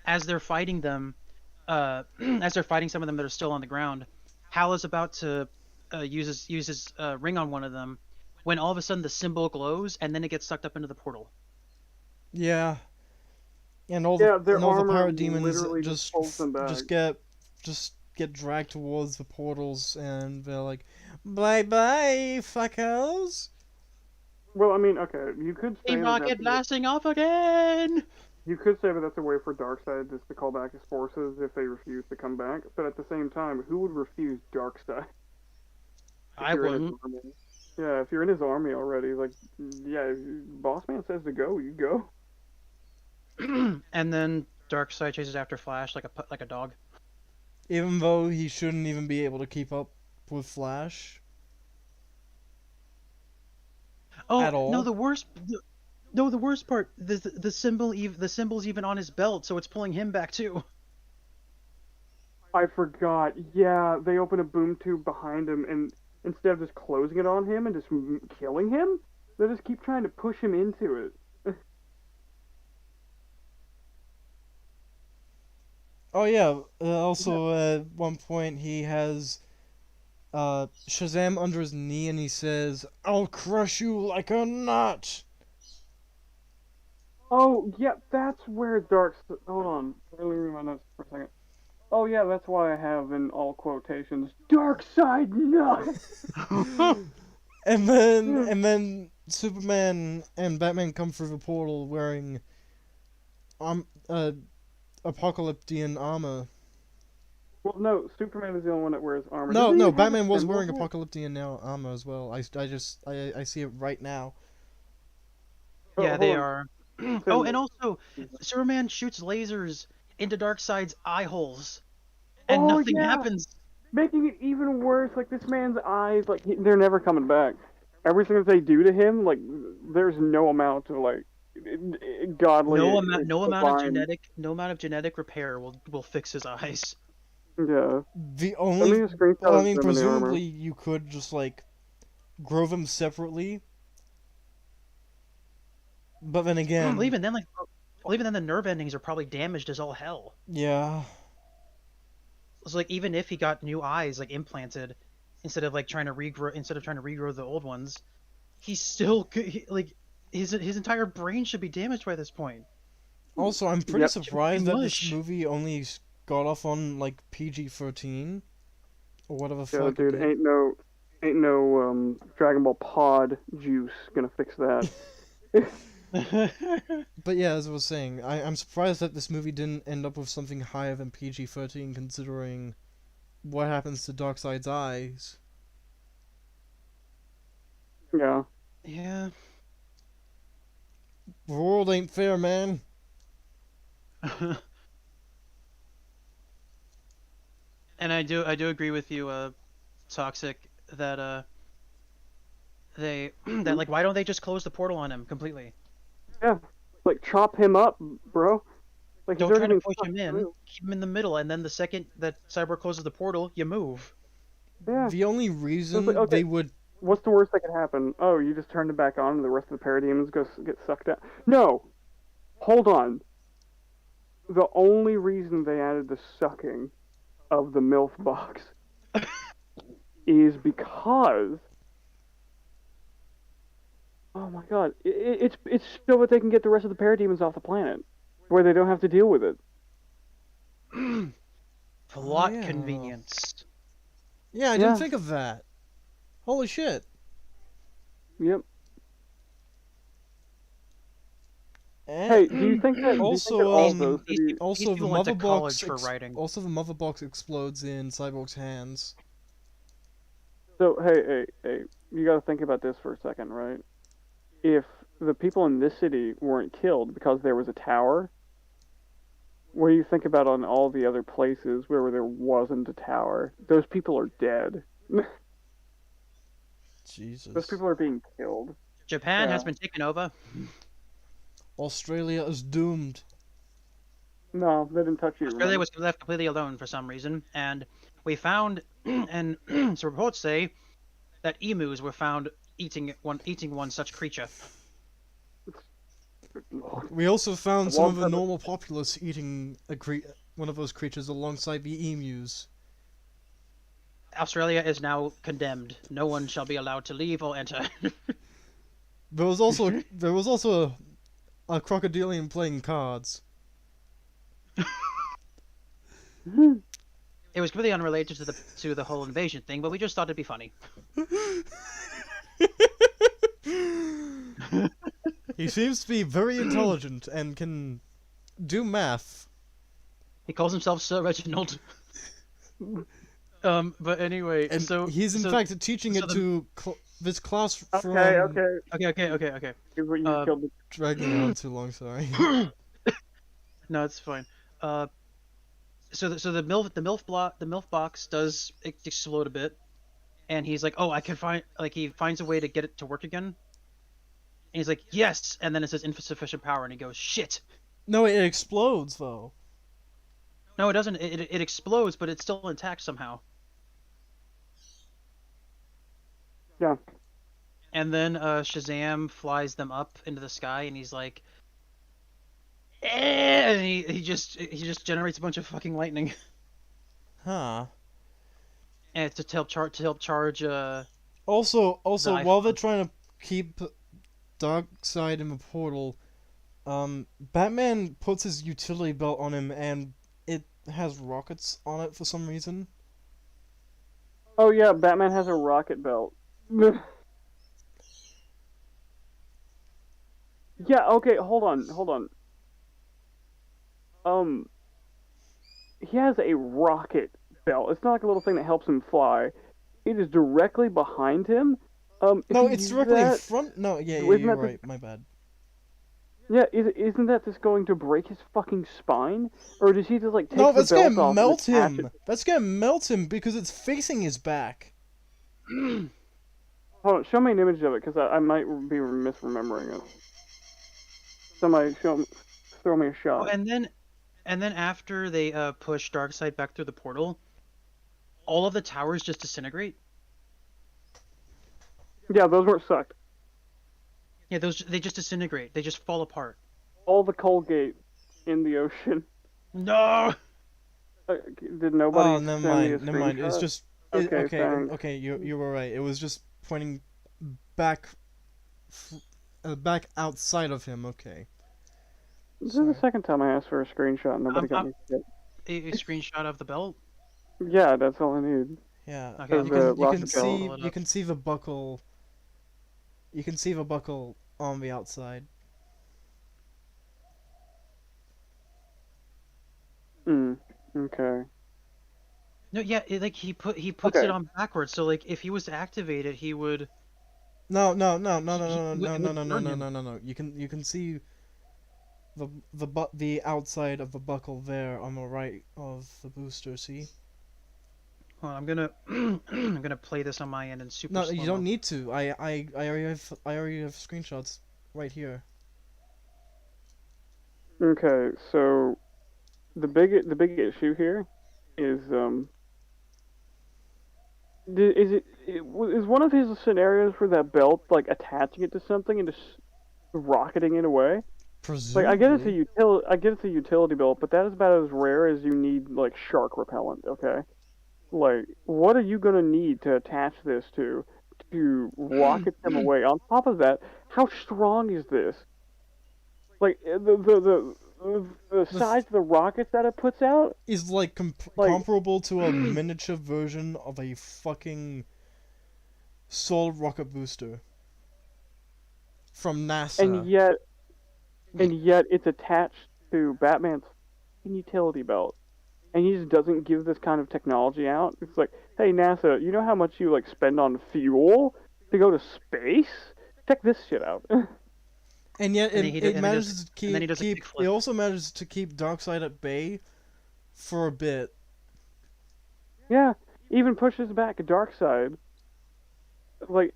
[SPEAKER 2] as they're fighting them, as they're fighting some of them that are still on the ground, Hal is about to use his ring on one of them, when all of a sudden the symbol glows and then it gets sucked up into the portal.
[SPEAKER 3] Yeah. And all
[SPEAKER 1] Yeah,
[SPEAKER 3] the
[SPEAKER 1] their
[SPEAKER 3] and all the
[SPEAKER 1] armor
[SPEAKER 3] parademons
[SPEAKER 1] literally just pulls them back.
[SPEAKER 3] just get dragged towards the portals, and they're like, "Bye bye, fuckers."
[SPEAKER 1] Well, I mean, okay, you could say
[SPEAKER 2] A
[SPEAKER 1] that
[SPEAKER 2] rocket
[SPEAKER 1] that's
[SPEAKER 2] blasting off again.
[SPEAKER 1] you could say that that's a way for Darkseid just to call back his forces if they refuse to come back. But at the same time, who would refuse Darkseid? If
[SPEAKER 2] I
[SPEAKER 1] you're in his
[SPEAKER 2] wouldn't.
[SPEAKER 1] army? Yeah, if you're in his army already, like, yeah, if Boss Man says to go, you go.
[SPEAKER 2] And then Darkseid chases after Flash like a dog.
[SPEAKER 3] Even though he shouldn't even be able to keep up with Flash.
[SPEAKER 2] Oh
[SPEAKER 3] At all?
[SPEAKER 2] no, the worst part, the symbol's even on his belt, so it's pulling him back too.
[SPEAKER 1] I forgot. Yeah, they open a boom tube behind him, and instead of just closing it on him and just killing him, they just keep trying to push him into it.
[SPEAKER 3] Oh yeah. Also, at one point he has Shazam under his knee, and he says, "I'll crush you like a nut."
[SPEAKER 1] Oh, yeah, that's where Hold on. Let me read my notes for a second. Oh, yeah, that's why I have in all quotations, Darkseid nut!
[SPEAKER 3] And then Superman and Batman come through the portal wearing apocalyptian armor.
[SPEAKER 1] Well, no, Superman is the only one that wears armor.
[SPEAKER 3] No,
[SPEAKER 1] Doesn't he
[SPEAKER 3] no,
[SPEAKER 1] have
[SPEAKER 3] Batman
[SPEAKER 1] a
[SPEAKER 3] was
[SPEAKER 1] symbol
[SPEAKER 3] wearing
[SPEAKER 1] for it?
[SPEAKER 3] apocalyptian armor as well. I see it right now.
[SPEAKER 1] Oh,
[SPEAKER 2] Yeah,
[SPEAKER 1] hold
[SPEAKER 2] they
[SPEAKER 1] on.
[SPEAKER 2] are. Oh, and also, Superman shoots lasers into Darkseid's eye holes, and
[SPEAKER 1] Oh,
[SPEAKER 2] nothing
[SPEAKER 1] yeah.
[SPEAKER 2] happens.
[SPEAKER 1] Making it even worse, like, this man's eyes, like, they're never coming back. Everything that they do to him, like, there's no amount of, like, godly...
[SPEAKER 2] No amount of
[SPEAKER 1] divine-
[SPEAKER 2] genetic repair will fix his eyes.
[SPEAKER 1] Yeah.
[SPEAKER 3] The
[SPEAKER 1] Let
[SPEAKER 3] only,
[SPEAKER 1] me just screenshot
[SPEAKER 3] well, I mean,
[SPEAKER 1] them in the armor.
[SPEAKER 3] presumably you could just like grow them separately. But then again,
[SPEAKER 2] Well, even then, the nerve endings are probably damaged as all hell.
[SPEAKER 3] yeah.
[SPEAKER 2] So, like, even if he got new eyes, like, implanted, instead of trying to regrow the old ones, he's still his entire brain should be damaged by this point.
[SPEAKER 3] Also, I'm pretty
[SPEAKER 1] Yep.
[SPEAKER 3] surprised that this
[SPEAKER 2] Mush.
[SPEAKER 3] movie only got off on like PG-13 or whatever the
[SPEAKER 1] Yeah,
[SPEAKER 3] fuck.
[SPEAKER 1] dude,
[SPEAKER 3] it did.
[SPEAKER 1] Ain't no Dragon Ball Pod juice gonna fix that.
[SPEAKER 3] But yeah, as I was saying, I'm surprised that this movie didn't end up with something higher than PG-13, considering what happens to Darkseid's eyes.
[SPEAKER 1] Yeah.
[SPEAKER 2] Yeah.
[SPEAKER 3] The world ain't fair, man.
[SPEAKER 2] And I do agree with you, Toxic, that they that like why don't they just close the portal on him completely?
[SPEAKER 1] Yeah. Like chop him up, bro. Like he's
[SPEAKER 2] Don't try
[SPEAKER 1] already
[SPEAKER 2] to
[SPEAKER 1] been
[SPEAKER 2] push
[SPEAKER 1] fucked
[SPEAKER 2] him in.
[SPEAKER 1] through.
[SPEAKER 2] Keep him in the middle, and then the second that Cyborg closes the portal, you move.
[SPEAKER 1] Yeah.
[SPEAKER 3] The only reason
[SPEAKER 1] okay.
[SPEAKER 3] they would...
[SPEAKER 1] What's the worst that could happen? Oh, you just turn it back on and the rest of the parademons get sucked out. No! Hold on. The only reason they added the sucking of the MILF box is because... Oh my god. It's so that they can get the rest of the parademons off the planet. Where they don't have to deal with it.
[SPEAKER 2] Plot
[SPEAKER 3] yeah.
[SPEAKER 2] convenience.
[SPEAKER 3] Yeah, I didn't think of that. Holy shit.
[SPEAKER 1] Yep.
[SPEAKER 3] And
[SPEAKER 1] Hey, do you think that
[SPEAKER 3] also,
[SPEAKER 1] all those
[SPEAKER 3] also the
[SPEAKER 2] people
[SPEAKER 3] mother
[SPEAKER 2] went to
[SPEAKER 3] box
[SPEAKER 2] college for writing.
[SPEAKER 3] also the mother box explodes in Cyborg's hands.
[SPEAKER 1] So hey, you got to think about this for a second, right? If the people in this city weren't killed because there was a tower, what do you think about on all the other places where there wasn't a tower? Those people are dead.
[SPEAKER 3] Jesus.
[SPEAKER 1] Those people are being killed.
[SPEAKER 2] Japan has
[SPEAKER 1] Yeah.
[SPEAKER 2] been taken over.
[SPEAKER 3] Australia is doomed.
[SPEAKER 1] No, they didn't touch you.
[SPEAKER 2] Australia
[SPEAKER 1] remember?
[SPEAKER 2] was left completely alone for some reason, and we found, and so reports say that emus were found eating one such creature.
[SPEAKER 3] We also found
[SPEAKER 1] The
[SPEAKER 3] some of
[SPEAKER 1] ones
[SPEAKER 3] the
[SPEAKER 1] that-
[SPEAKER 3] normal populace eating one of those creatures alongside the emus.
[SPEAKER 2] Australia is now condemned. No one shall be allowed to leave or enter.
[SPEAKER 3] There was also a crocodilian playing cards.
[SPEAKER 2] It was completely unrelated to the whole invasion thing, but we just thought it'd be funny.
[SPEAKER 3] He seems to be very intelligent and can do math.
[SPEAKER 2] He calls himself Sir Reginald. But anyway,
[SPEAKER 3] And
[SPEAKER 2] so
[SPEAKER 3] he's in
[SPEAKER 2] so-
[SPEAKER 3] fact teaching
[SPEAKER 2] so
[SPEAKER 3] it
[SPEAKER 2] the-
[SPEAKER 3] to this class from...
[SPEAKER 1] Okay.
[SPEAKER 2] Okay.
[SPEAKER 1] You
[SPEAKER 2] Um,
[SPEAKER 1] killed the...
[SPEAKER 3] Dragging on too long, sorry.
[SPEAKER 2] No, it's fine. So the MILF box does explode a bit, and he's like, oh, I can find, like, he finds a way to get it to work again. And he's like, yes, and then it says insufficient power, and he goes, shit.
[SPEAKER 3] No, it explodes though.
[SPEAKER 2] No, it doesn't. It explodes, but it's still intact somehow.
[SPEAKER 1] Yeah.
[SPEAKER 2] And then Shazam flies them up into the sky, and he's like, and he just generates a bunch of fucking lightning,
[SPEAKER 3] Huh.
[SPEAKER 2] and to help charge.
[SPEAKER 3] Also,
[SPEAKER 2] The
[SPEAKER 3] while they're trying to keep Darkseid in the portal, Batman puts his utility belt on him, and it has rockets on it for some reason.
[SPEAKER 1] Oh yeah, Batman has a rocket belt. Yeah. Okay. Hold on. He has a rocket belt. It's not like a little thing that helps him fly. It is directly behind him. If
[SPEAKER 3] No,
[SPEAKER 1] you
[SPEAKER 3] it's
[SPEAKER 1] use
[SPEAKER 3] directly in
[SPEAKER 1] that-
[SPEAKER 3] front. No, yeah,
[SPEAKER 1] Isn't
[SPEAKER 3] you're
[SPEAKER 1] that the-
[SPEAKER 3] right. My bad.
[SPEAKER 1] Yeah, isn't that just going to break his fucking spine? Or does he just like take
[SPEAKER 3] No,
[SPEAKER 1] the
[SPEAKER 3] that's
[SPEAKER 1] belt
[SPEAKER 3] gonna
[SPEAKER 1] off
[SPEAKER 3] melt
[SPEAKER 1] and attach
[SPEAKER 3] him.
[SPEAKER 1] it?
[SPEAKER 3] That's gonna melt him because it's facing his back.
[SPEAKER 1] Hold on, show me an image of it because I might be misremembering it. Somebody throw me a
[SPEAKER 2] Oh,
[SPEAKER 1] shot.
[SPEAKER 2] and then after they push Darkseid back through the portal, all of the towers just disintegrate.
[SPEAKER 1] Yeah, those weren't sucked.
[SPEAKER 2] Yeah, they just disintegrate. They just fall apart.
[SPEAKER 1] All the Colgate in the ocean.
[SPEAKER 2] No.
[SPEAKER 1] Did nobody
[SPEAKER 3] Oh, never
[SPEAKER 1] send me a
[SPEAKER 3] mind. Never mind. It's
[SPEAKER 1] screenshot?
[SPEAKER 3] just
[SPEAKER 1] Okay, thanks.
[SPEAKER 3] okay. You were right. It was just pointing back, back outside of him. Okay.
[SPEAKER 1] This is
[SPEAKER 3] Sorry.
[SPEAKER 1] the second time I asked for a screenshot and nobody got me shit.
[SPEAKER 2] A screenshot of the belt.
[SPEAKER 1] Yeah, that's all I need.
[SPEAKER 3] Yeah.
[SPEAKER 2] Okay,
[SPEAKER 1] Of
[SPEAKER 3] You
[SPEAKER 1] the
[SPEAKER 3] can
[SPEAKER 1] rocket
[SPEAKER 3] see
[SPEAKER 2] belt.
[SPEAKER 3] you can see the buckle. You can see the buckle on the outside.
[SPEAKER 1] Okay.
[SPEAKER 2] No, yeah, he puts
[SPEAKER 1] Okay.
[SPEAKER 2] it on backwards. So like if he was to activate it, he would
[SPEAKER 3] No, no, no,
[SPEAKER 2] he,
[SPEAKER 3] no, no,
[SPEAKER 2] he
[SPEAKER 3] no,
[SPEAKER 2] it would
[SPEAKER 3] no,
[SPEAKER 2] it
[SPEAKER 3] no,
[SPEAKER 2] would
[SPEAKER 3] no, no,
[SPEAKER 2] burn
[SPEAKER 3] no,
[SPEAKER 2] him.
[SPEAKER 3] no, no, no. You can see the outside of the buckle there on the right of the booster. See?
[SPEAKER 2] Hold on, I'm gonna I'm gonna play this on my end in super
[SPEAKER 3] No,
[SPEAKER 2] slow
[SPEAKER 3] you
[SPEAKER 2] mo.
[SPEAKER 3] don't need to. I already have screenshots right here.
[SPEAKER 1] Okay. So the big issue here is is one of his scenarios for that belt like attaching it to something and just rocketing it away? Like
[SPEAKER 3] Presumably.
[SPEAKER 1] I get it's a utility belt, but that is about as rare as you need like shark repellent. Okay. Like, what are you gonna need to attach this to rocket them away? On top of that, how strong is this? Like the
[SPEAKER 3] The
[SPEAKER 1] size of the rockets that it puts out?
[SPEAKER 3] is like
[SPEAKER 1] Like,
[SPEAKER 3] comparable to a miniature version of a fucking solid rocket booster from
[SPEAKER 1] and
[SPEAKER 3] NASA.
[SPEAKER 1] yet it's attached to Batman's utility belt, and he just doesn't give this kind of technology out. It's like, hey NASA, you know how much you like spend on fuel to go to space? Check this shit out.
[SPEAKER 3] And yet
[SPEAKER 2] And then he does,
[SPEAKER 3] it
[SPEAKER 2] and then he does,
[SPEAKER 3] manages to
[SPEAKER 2] and then he does a
[SPEAKER 3] keep it
[SPEAKER 2] kickflip.
[SPEAKER 3] also manages to keep Darkseid at bay for a bit.
[SPEAKER 1] Yeah, even pushes back a dark side. Like,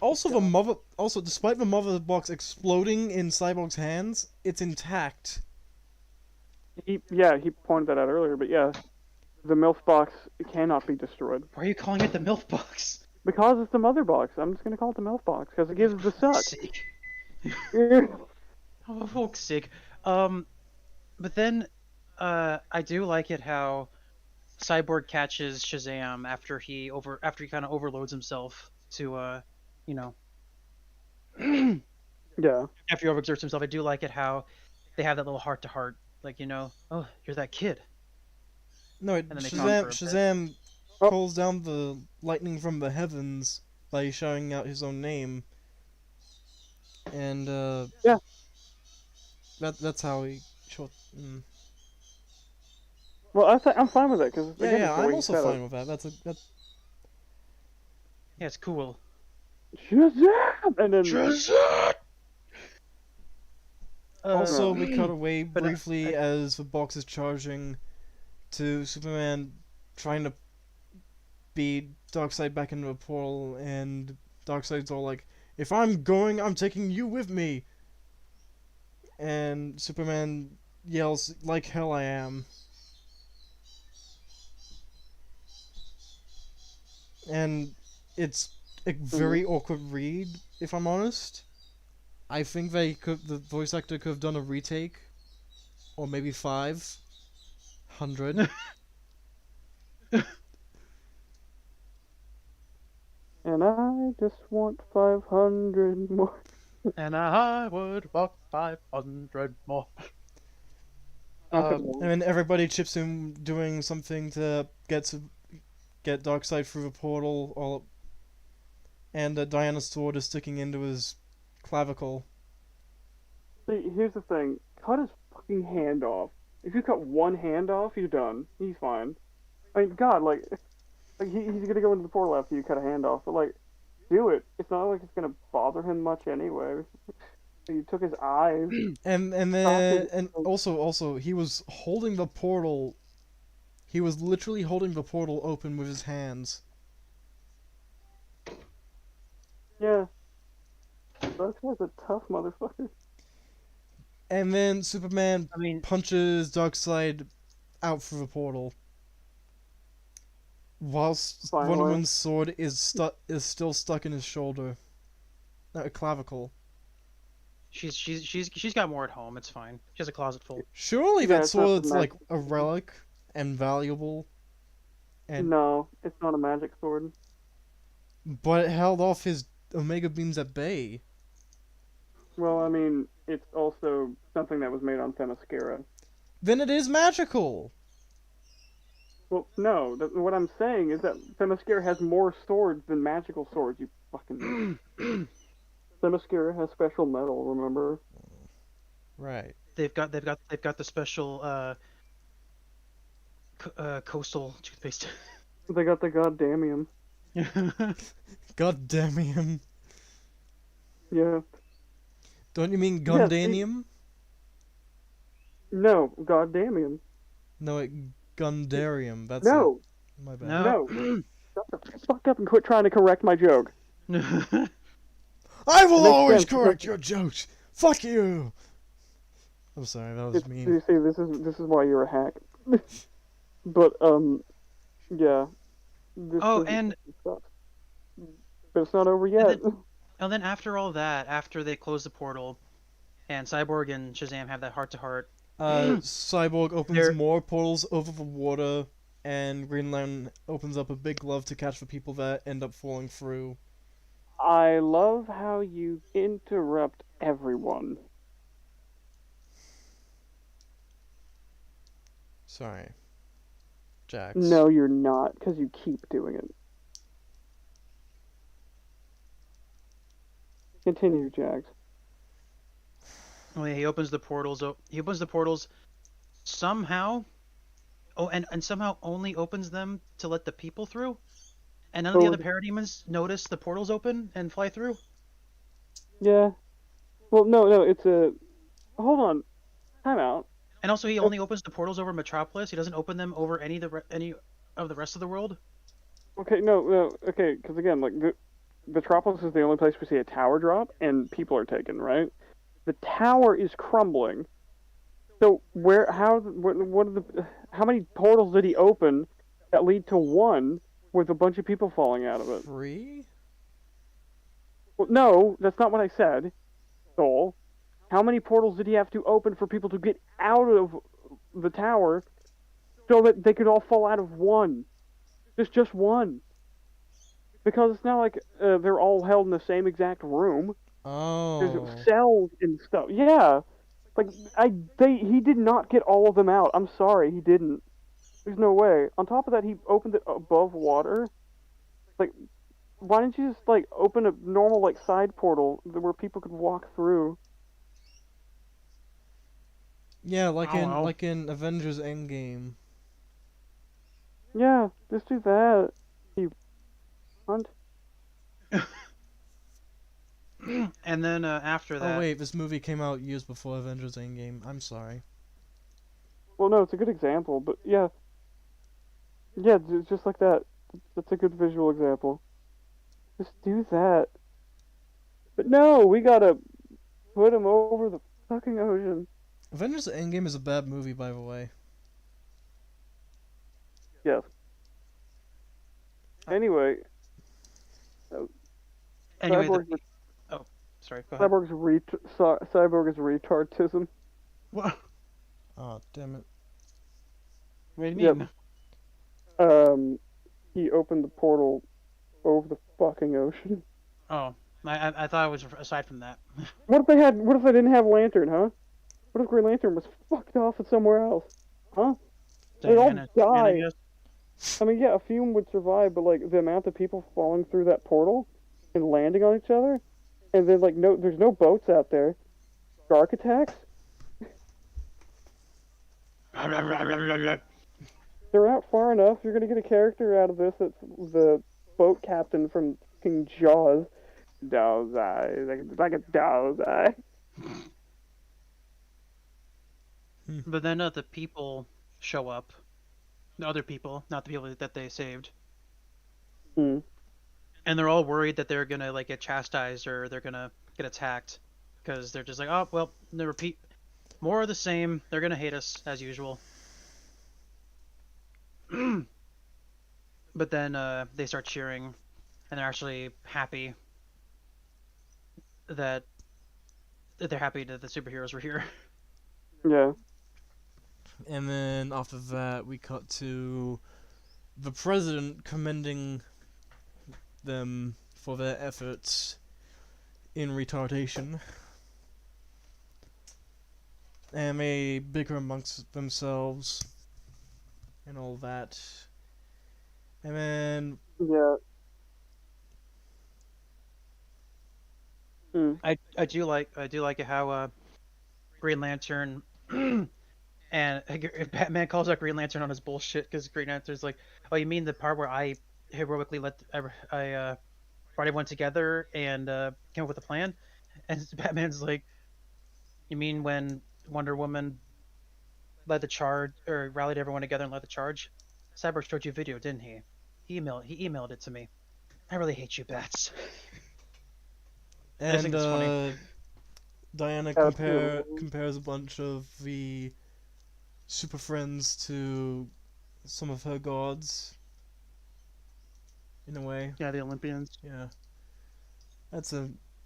[SPEAKER 3] Also despite the mother box exploding in Cyborg's hands, it's intact.
[SPEAKER 1] he pointed that out earlier, but yeah, the MILF box cannot be destroyed.
[SPEAKER 2] Why are you calling it the MILF box?
[SPEAKER 1] Because it's the mother box. I'm just gonna call it the MILF box, because it gives the suck.
[SPEAKER 2] Sake.
[SPEAKER 1] Yeah.
[SPEAKER 2] Oh, for fuck's sake. But then, I do like it how Cyborg catches Shazam after he kind of overloads himself to you know
[SPEAKER 1] Yeah.
[SPEAKER 2] after he overexerts himself. I do like it how they have that little heart to heart, like oh, you're that kid,
[SPEAKER 3] No,
[SPEAKER 2] and then they talk for a bit.
[SPEAKER 3] Shazam
[SPEAKER 1] Oh,
[SPEAKER 3] calls down the lightning from the heavens by shouting out his own name, and
[SPEAKER 1] yeah.
[SPEAKER 3] that's how he short. Mm.
[SPEAKER 1] Well, I'm fine with it, because
[SPEAKER 3] Yeah,
[SPEAKER 1] again,
[SPEAKER 3] yeah,
[SPEAKER 1] it's the
[SPEAKER 3] I'm
[SPEAKER 1] way he
[SPEAKER 3] also
[SPEAKER 1] said
[SPEAKER 3] fine
[SPEAKER 1] it.
[SPEAKER 3] with that. That's
[SPEAKER 2] Yeah, it's cool.
[SPEAKER 1] Shazam! And then
[SPEAKER 2] Shazam!
[SPEAKER 3] also we cut
[SPEAKER 1] no.
[SPEAKER 3] away
[SPEAKER 2] but
[SPEAKER 3] briefly as the box is charging to Superman trying to beat Darkseid back into a portal, and Darkseid's all like, "If I'm going, I'm taking you with me." And Superman yells, "Like hell I am." And it's a very awkward read, if I'm honest. I think the voice actor could have done a retake, or maybe 500.
[SPEAKER 1] And I just want 500 more.
[SPEAKER 2] and I would walk 500 more.
[SPEAKER 1] Okay.
[SPEAKER 3] And then everybody chips in doing something to get Darkseid through the portal, and Diana's sword is sticking into his clavicle.
[SPEAKER 1] See, here's the thing. Cut his fucking hand off. If you cut one hand off, you're done. He's fine. I mean, God, like he's gonna go into the portal after you cut a hand off, but like, do it. It's not like it's gonna bother him much anyway. You took his eyes.
[SPEAKER 3] And then and also he was holding the portal. He was literally holding the portal open with his hands.
[SPEAKER 1] Yeah. That guy's a tough motherfucker.
[SPEAKER 3] And then Superman
[SPEAKER 2] I mean,
[SPEAKER 3] punches Darkseid out through the portal, whilst Wonder
[SPEAKER 1] Finally.
[SPEAKER 3] Woman's sword is still stuck in his shoulder, clavicle.
[SPEAKER 2] she's got more at home. It's fine. She has a closet full.
[SPEAKER 3] Surely
[SPEAKER 1] Yeah,
[SPEAKER 3] that
[SPEAKER 1] it's not
[SPEAKER 3] sword's
[SPEAKER 1] the
[SPEAKER 3] like
[SPEAKER 1] magic
[SPEAKER 3] a
[SPEAKER 1] sword.
[SPEAKER 3] relic and valuable, and
[SPEAKER 1] No, it's not a magic sword.
[SPEAKER 3] but it held off his Omega beams at bay.
[SPEAKER 1] Well, I mean, it's also something that was made on Themyscira.
[SPEAKER 3] Then it is magical.
[SPEAKER 1] Well, no. What I'm saying is that Themyscira has more swords than magical swords. You fucking. Themyscira has special metal. Remember?
[SPEAKER 3] Right.
[SPEAKER 2] They've got the special coastal toothpaste.
[SPEAKER 1] They got the goddamnium.
[SPEAKER 3] God damn him.
[SPEAKER 1] Yeah.
[SPEAKER 3] Don't you mean
[SPEAKER 1] Yeah, see-
[SPEAKER 3] Gundanium?
[SPEAKER 1] No, goddamnium.
[SPEAKER 3] No, Gundarium. That's
[SPEAKER 1] No,
[SPEAKER 3] it. My bad.
[SPEAKER 2] No.
[SPEAKER 1] shut the fuck up and quit trying to correct my joke.
[SPEAKER 3] I will
[SPEAKER 1] Makes
[SPEAKER 3] always
[SPEAKER 1] sense,
[SPEAKER 3] correct your jokes. Fuck you. I'm sorry, that was mean.
[SPEAKER 1] You see, this is why you're a hack. But yeah. This
[SPEAKER 2] Oh,
[SPEAKER 1] is-
[SPEAKER 2] and
[SPEAKER 1] stuff. But it's not over yet.
[SPEAKER 2] then after all that, after they close the portal, and Cyborg and Shazam have that heart-to-heart.
[SPEAKER 3] Cyborg opens
[SPEAKER 2] There-
[SPEAKER 3] more portals over the water, and Green Lantern opens up a big glove to catch the people that end up falling through.
[SPEAKER 1] I love how you interrupt everyone.
[SPEAKER 3] Sorry. Jax.
[SPEAKER 1] No, you're not, because you keep doing it. Continue, Jax.
[SPEAKER 2] Oh yeah, he opens the portals. He opens the portals somehow. Oh, and somehow only opens them to let the people through. And none of the
[SPEAKER 1] Oh,
[SPEAKER 2] other parademons notice the portals open and fly through.
[SPEAKER 1] Yeah. Well, no, it's a... Hold on. Time out.
[SPEAKER 2] And also, he only opens the portals over Metropolis. He doesn't open them over any of the rest of the world.
[SPEAKER 1] Okay, no, okay, because again, like, Metropolis is the only place we see a tower drop, and people are taken, right? The tower is crumbling. So, how many portals did he open that lead to one with a bunch of people falling out of it?
[SPEAKER 3] 3?
[SPEAKER 1] Well, no, that's not what I said, Soul. How many portals did he have to open for people to get out of the tower so that they could all fall out of one? Just one. Because it's not like they're all held in the same exact room.
[SPEAKER 3] Oh.
[SPEAKER 1] There's cells and stuff. Yeah. Like, he did not get all of them out. I'm sorry, he didn't. There's no way. On top of that, he opened it above water. Like, why didn't you just, like, open a normal, like, side portal where people could walk through?
[SPEAKER 3] Yeah,
[SPEAKER 2] Wow.
[SPEAKER 3] like in Avengers Endgame.
[SPEAKER 1] Yeah, just do that. You cunt.
[SPEAKER 2] And then after that,
[SPEAKER 3] Oh wait, this movie came out years before Avengers Endgame. I'm sorry.
[SPEAKER 1] Well, no, it's a good example, but yeah. Yeah, just like that. That's a good visual example. Just do that. But no, we gotta put him over the fucking ocean.
[SPEAKER 3] Avengers Endgame is a bad movie, by the way.
[SPEAKER 1] Yes. Anyway,
[SPEAKER 2] anyway,
[SPEAKER 1] Cyborg's,
[SPEAKER 2] sorry, go ahead.
[SPEAKER 1] Cyborg is retardism.
[SPEAKER 2] What?
[SPEAKER 3] Oh, damn it.
[SPEAKER 2] What do you mean?
[SPEAKER 1] Yep. He opened the portal over the fucking ocean.
[SPEAKER 2] Oh, I thought it was aside from that.
[SPEAKER 1] What if they didn't have Lantern, huh? What if Green Lantern was fucked off somewhere else? Huh? They'd all
[SPEAKER 2] Diana, I
[SPEAKER 1] die.
[SPEAKER 2] guess.
[SPEAKER 1] I mean, yeah, a few would survive, but like the amount of people falling through that portal and landing on each other, and then like there's no boats out there. Shark attacks. They're out far enough. You're gonna get a character out of this that's the boat captain from fucking Jaws. Dog's eye, like a dog's eye.
[SPEAKER 2] But then the people show up. The other people, not the people that they saved.
[SPEAKER 1] Hmm.
[SPEAKER 2] And they're all worried that they're gonna like get chastised or they're gonna get attacked because they're just like, oh well, they repeat more of the same. They're gonna hate us as usual. But then they start cheering, and they're actually happy that they're happy that the superheroes were here.
[SPEAKER 1] Yeah.
[SPEAKER 3] And then after that, we cut to the president commending them for their efforts in retardation. And they bicker amongst themselves. and all that. And then
[SPEAKER 1] Yeah. Mm.
[SPEAKER 2] I do like it how Green Lantern and Batman calls out Green Lantern on his bullshit because Green Lantern's like, oh, you mean the part where I heroically I brought everyone together and came up with a plan? And Batman's like, you mean when Wonder Woman led the charge or rallied everyone together and led the charge? Cyborg showed you a video, didn't he? He emailed it to me. I really hate you, Bats. I just think it's funny.
[SPEAKER 3] Diana
[SPEAKER 1] Absolutely.
[SPEAKER 3] compares a bunch of the Super Friends to some of her gods. In a way,
[SPEAKER 2] Yeah, the Olympians.
[SPEAKER 3] yeah. That's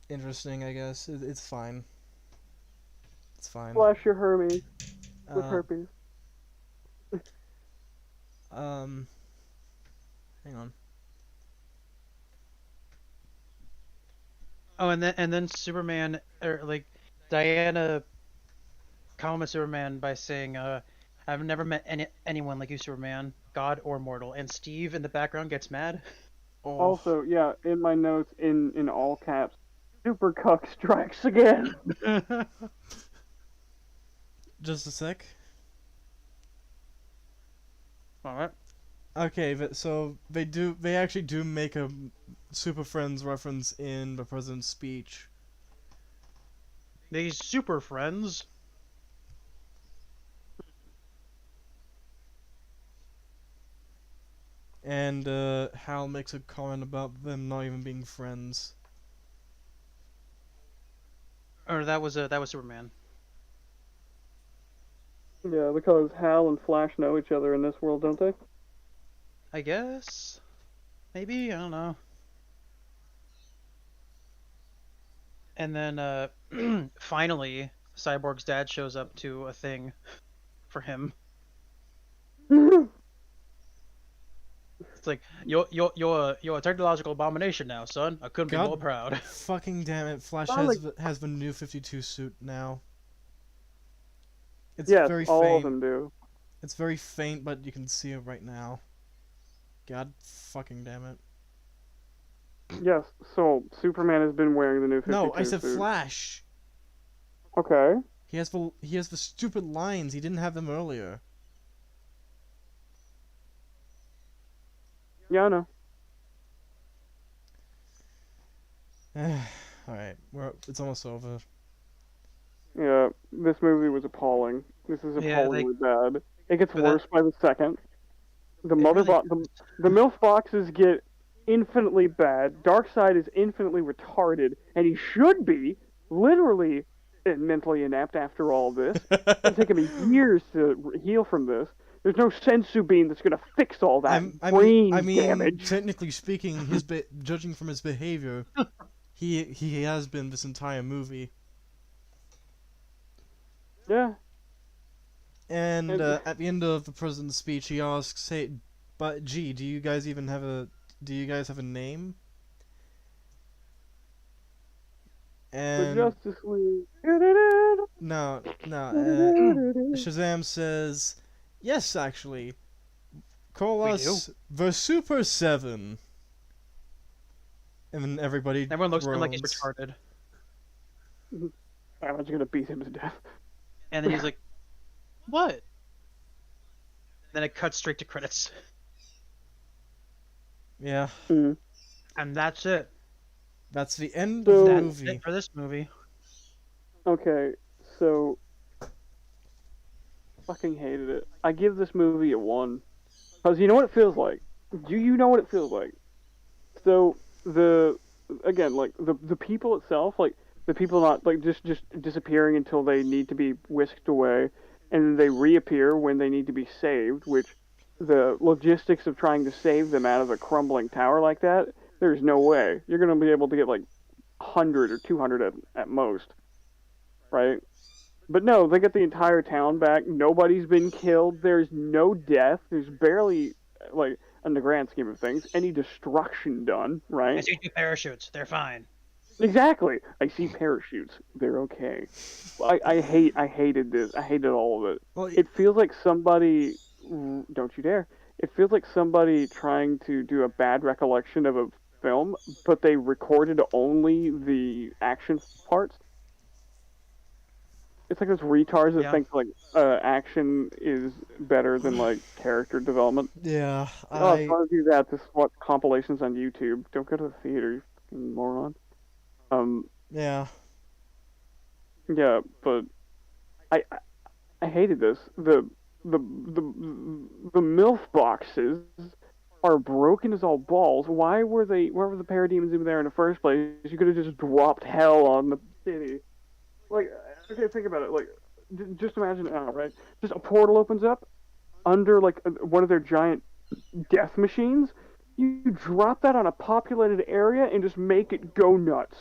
[SPEAKER 3] interesting, I guess. It's fine. It's fine.
[SPEAKER 1] Flash your Hermes with
[SPEAKER 3] Uh,
[SPEAKER 1] herpes.
[SPEAKER 3] Hang on.
[SPEAKER 2] Oh, and then Superman, or like Diana, comments Superman by saying, "I've never met anyone like you, Superman, God or mortal." And Steve in the background gets mad.
[SPEAKER 3] Oh,
[SPEAKER 1] Also, yeah, in my notes, in all caps, Super Cuck strikes again.
[SPEAKER 3] just a sec.
[SPEAKER 2] All right.
[SPEAKER 3] Okay, so they actually do make a Super Friends reference in the president's speech.
[SPEAKER 2] These super friends.
[SPEAKER 3] And Hal makes a comment about them not even being friends.
[SPEAKER 2] Or that was Superman.
[SPEAKER 1] Yeah, because Hal and Flash know each other in this world, don't they?
[SPEAKER 2] I guess. Maybe, I don't know. And then finally, Cyborg's dad shows up to a thing for him. It's like, you're a technological abomination now, son. I couldn't be
[SPEAKER 3] God
[SPEAKER 2] more proud.
[SPEAKER 3] Fucking damn it! Flash
[SPEAKER 1] Not
[SPEAKER 3] has the new 52 suit now. It's
[SPEAKER 1] yes,
[SPEAKER 3] very
[SPEAKER 1] all
[SPEAKER 3] faint.
[SPEAKER 1] of them do.
[SPEAKER 3] It's very faint, but you can see it right now. God fucking damn it!
[SPEAKER 1] Yes, so Superman has been wearing the new 52
[SPEAKER 3] No, I said
[SPEAKER 1] suit.
[SPEAKER 3] Flash.
[SPEAKER 1] Okay.
[SPEAKER 3] He has the stupid lines. He didn't have them earlier.
[SPEAKER 1] Yeah, I know.
[SPEAKER 3] Alright, it's almost over.
[SPEAKER 1] Yeah, this movie was appalling. This is
[SPEAKER 2] Yeah,
[SPEAKER 1] appallingly bad. It gets
[SPEAKER 2] but that-
[SPEAKER 1] worse by the second. The
[SPEAKER 2] It
[SPEAKER 1] mother
[SPEAKER 2] really-
[SPEAKER 1] the MILF boxes get infinitely bad. Darkseid is infinitely retarded, and he should be literally mentally inept after all this. It's taken me years to heal from this. There's no sensu beam that's gonna fix all that brain damage.
[SPEAKER 3] Technically speaking, judging from his behavior, he has been this entire movie.
[SPEAKER 1] Yeah.
[SPEAKER 3] And at the end of the president's speech, he asks, "Hey, but gee, do you guys have a name?"
[SPEAKER 1] The
[SPEAKER 3] And
[SPEAKER 1] Justice League.
[SPEAKER 3] no, Shazam says, "Yes, actually, call
[SPEAKER 2] We
[SPEAKER 3] us the Super Seven." And then everybody
[SPEAKER 2] Everyone looks at him like he's
[SPEAKER 3] groans.
[SPEAKER 2] retarded.
[SPEAKER 1] I'm just gonna beat him to death.
[SPEAKER 2] And then he's like, what? Then it cuts straight to credits.
[SPEAKER 3] Yeah,
[SPEAKER 1] Mm.
[SPEAKER 2] And that's it.
[SPEAKER 3] that's the end
[SPEAKER 1] So-
[SPEAKER 3] of the
[SPEAKER 2] That's
[SPEAKER 3] movie.
[SPEAKER 2] it for this movie.
[SPEAKER 1] Okay, so fucking hated it. I give this movie a 1. Cause you know what it feels like? Do you know what it feels like? So the people itself, like the people not like just disappearing until they need to be whisked away, and then they reappear when they need to be saved, which the logistics of trying to save them out of a crumbling tower like that, there's no way. You're gonna be able to get like 100 or 200 at most. Right? But no, they get the entire town back. Nobody's been killed. There's no death. There's barely, like, in the grand scheme of things, any destruction done,
[SPEAKER 2] I
[SPEAKER 1] right?
[SPEAKER 2] see 2 parachutes. They're fine.
[SPEAKER 1] Exactly. I see parachutes. They're okay. I hated this. I hated all of it.
[SPEAKER 3] Well,
[SPEAKER 1] It feels like somebody don't you dare. It feels like somebody trying to do a bad recollection of a film, but they recorded only the action parts. It's like those retards that
[SPEAKER 2] Yeah.
[SPEAKER 1] think like action is better than like character development.
[SPEAKER 3] Yeah,
[SPEAKER 1] Oh, if you want to do that, just watch compilations on YouTube. Don't go to the theater, you fucking moron.
[SPEAKER 3] Yeah.
[SPEAKER 1] Yeah, but I hated this. The MILF boxes are broken as all balls. Why were the parademons even there in the first place? You could have just dropped hell on the city. Like, okay, think about it. Like, just imagine it now, right? Just a portal opens up under like one of their giant death machines. You drop that on a populated area and just make it go nuts.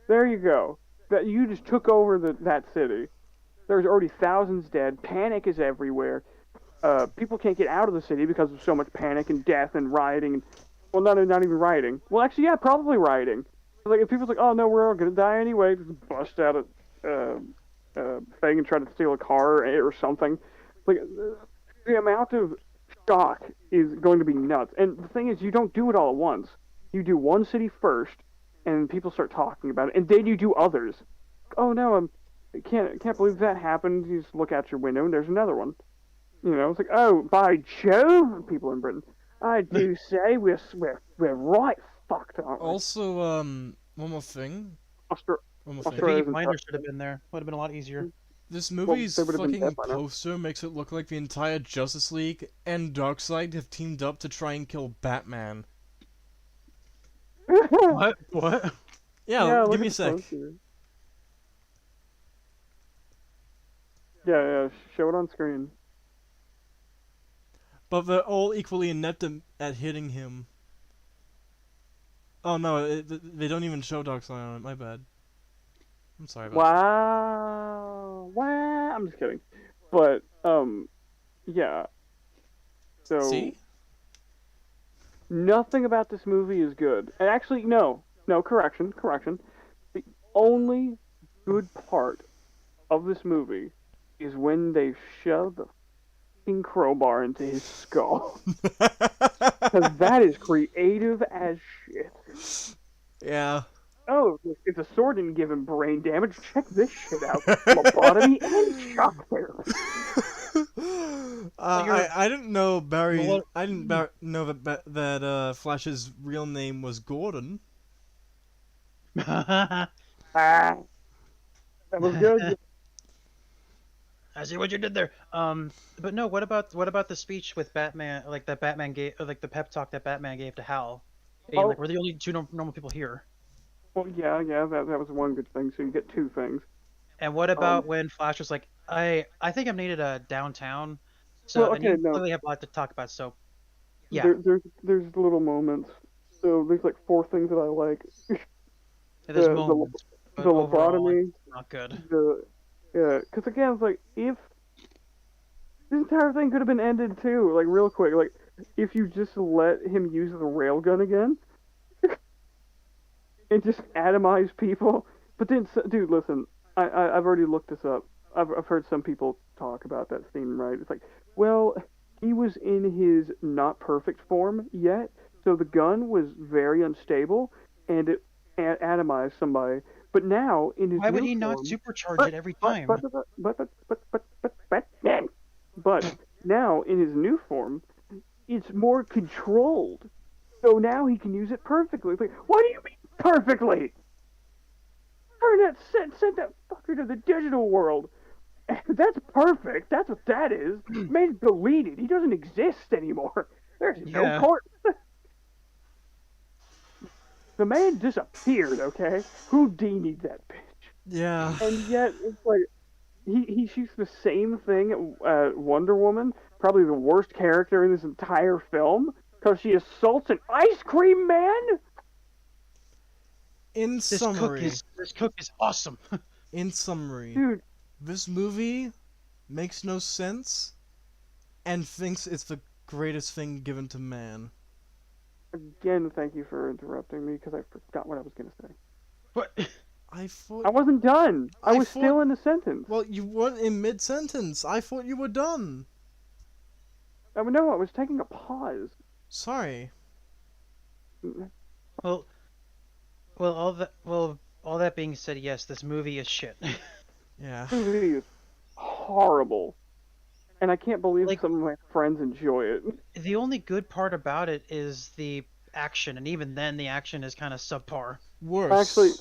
[SPEAKER 1] There you go. That you just took over that city. There's already thousands dead. Panic is everywhere. People can't get out of the city because of so much panic and death and rioting. And, well, not even rioting. Well, actually, yeah, probably rioting. Like, if people's like, oh no, we're all gonna die anyway, just bust out a thing and try to steal a car or something. Like, the amount of shock is going to be nuts. And the thing is, you don't do it all at once. You do one city first, and people start talking about it, and then you do others. Oh no, I can't believe that happened. You just look out your window, and there's another one. You know, it's like, oh, by Jove, people in Britain, I do say we're right fucked, aren't we?
[SPEAKER 3] Also, one more thing.
[SPEAKER 1] Austra-
[SPEAKER 3] One more
[SPEAKER 2] The
[SPEAKER 3] thing.
[SPEAKER 1] Australia
[SPEAKER 2] Peaky
[SPEAKER 1] isn't
[SPEAKER 2] Blinders should have been there. Would have been a lot easier.
[SPEAKER 3] This
[SPEAKER 1] Well,
[SPEAKER 3] movie's
[SPEAKER 1] they would've been
[SPEAKER 3] fucking
[SPEAKER 1] dead by now.
[SPEAKER 3] poster makes it look like the entire Justice League and Darkseid have teamed up to try and kill Batman.
[SPEAKER 2] What? What?
[SPEAKER 3] Yeah,
[SPEAKER 1] look
[SPEAKER 3] give me a
[SPEAKER 1] at the
[SPEAKER 3] sec.
[SPEAKER 1] poster. Yeah, show it on screen.
[SPEAKER 3] But they're all equally inept at hitting him. Oh no, they don't even show Darkseid on it, my bad. I'm sorry about
[SPEAKER 1] Wow. I'm just kidding. But, yeah. So,
[SPEAKER 3] See?
[SPEAKER 1] nothing about this movie is good. And actually, no, correction. The only good part of this movie is when they shove the fucking crowbar into his skull. Because that is creative as shit.
[SPEAKER 3] Yeah.
[SPEAKER 1] Oh, if the sword didn't give him brain damage, check this shit out. Lobotomy and shock therapy.
[SPEAKER 3] I didn't know Barry.
[SPEAKER 2] Well,
[SPEAKER 3] I didn't know that Flash's real name was Gordon.
[SPEAKER 1] Ah, that was good.
[SPEAKER 2] I see what you did there. But no, what about the speech with Batman? Like that Batman gave, like the pep talk that Batman gave to Hal. Being like, we're the only two normal people here.
[SPEAKER 1] Well, yeah, that was one good thing. So you get two things.
[SPEAKER 2] And what about when Flash was like, I think I'm needed downtown. So
[SPEAKER 1] Well,
[SPEAKER 2] and you
[SPEAKER 1] okay, no.
[SPEAKER 2] clearly have a lot to talk about. So yeah,
[SPEAKER 1] There's little moments. So there's like four things that I like.
[SPEAKER 2] there's
[SPEAKER 1] the
[SPEAKER 2] moments, but
[SPEAKER 1] the
[SPEAKER 2] overall,
[SPEAKER 1] lobotomy,
[SPEAKER 2] it's not good.
[SPEAKER 1] because again, it's like if this entire thing could have been ended too, like real quick, like if you just let him use the railgun again and just atomize people. But then, dude, listen, I've already looked this up. I've heard some people talk about that scene, right? It's like, well, he was in his not perfect form yet, so the gun was very unstable, and it atomized somebody. But now, in his
[SPEAKER 2] Why would
[SPEAKER 1] new
[SPEAKER 2] he not
[SPEAKER 1] form,
[SPEAKER 2] supercharge it every time?
[SPEAKER 1] but now, in his new form, it's more controlled. So now he can use it perfectly. It's like, what do you mean perfectly? Send that fucker to the digital world. That's perfect. That's what that is. Man's deleted. He doesn't exist anymore. There's no court. The man disappeared, okay? Houdini'd that bitch.
[SPEAKER 3] Yeah.
[SPEAKER 1] And yet, it's like, he shoots the same thing at Wonder Woman, probably the worst character in this entire film, because she assaults an ice cream man?
[SPEAKER 3] In
[SPEAKER 2] This
[SPEAKER 3] summary,
[SPEAKER 2] cook is awesome.
[SPEAKER 3] in summary,
[SPEAKER 1] Dude,
[SPEAKER 3] this movie makes no sense and thinks it's the greatest thing given to man.
[SPEAKER 1] again, thank you for interrupting me, because I forgot what I was going to say.
[SPEAKER 2] What?
[SPEAKER 3] I thought.
[SPEAKER 1] I wasn't done. I was
[SPEAKER 3] thought-
[SPEAKER 1] still in the sentence.
[SPEAKER 3] Well, you weren't in mid-sentence. I thought you were done.
[SPEAKER 1] I mean, no, I was taking a pause.
[SPEAKER 3] Sorry.
[SPEAKER 2] Well, all that being said, yes, this movie is shit.
[SPEAKER 3] Yeah.
[SPEAKER 1] This movie is horrible, and I can't believe
[SPEAKER 2] Like-
[SPEAKER 1] some of my friends enjoy it.
[SPEAKER 2] The only good part about it is the action, and even then, the action is kind of subpar.
[SPEAKER 3] Worse.
[SPEAKER 1] Actually,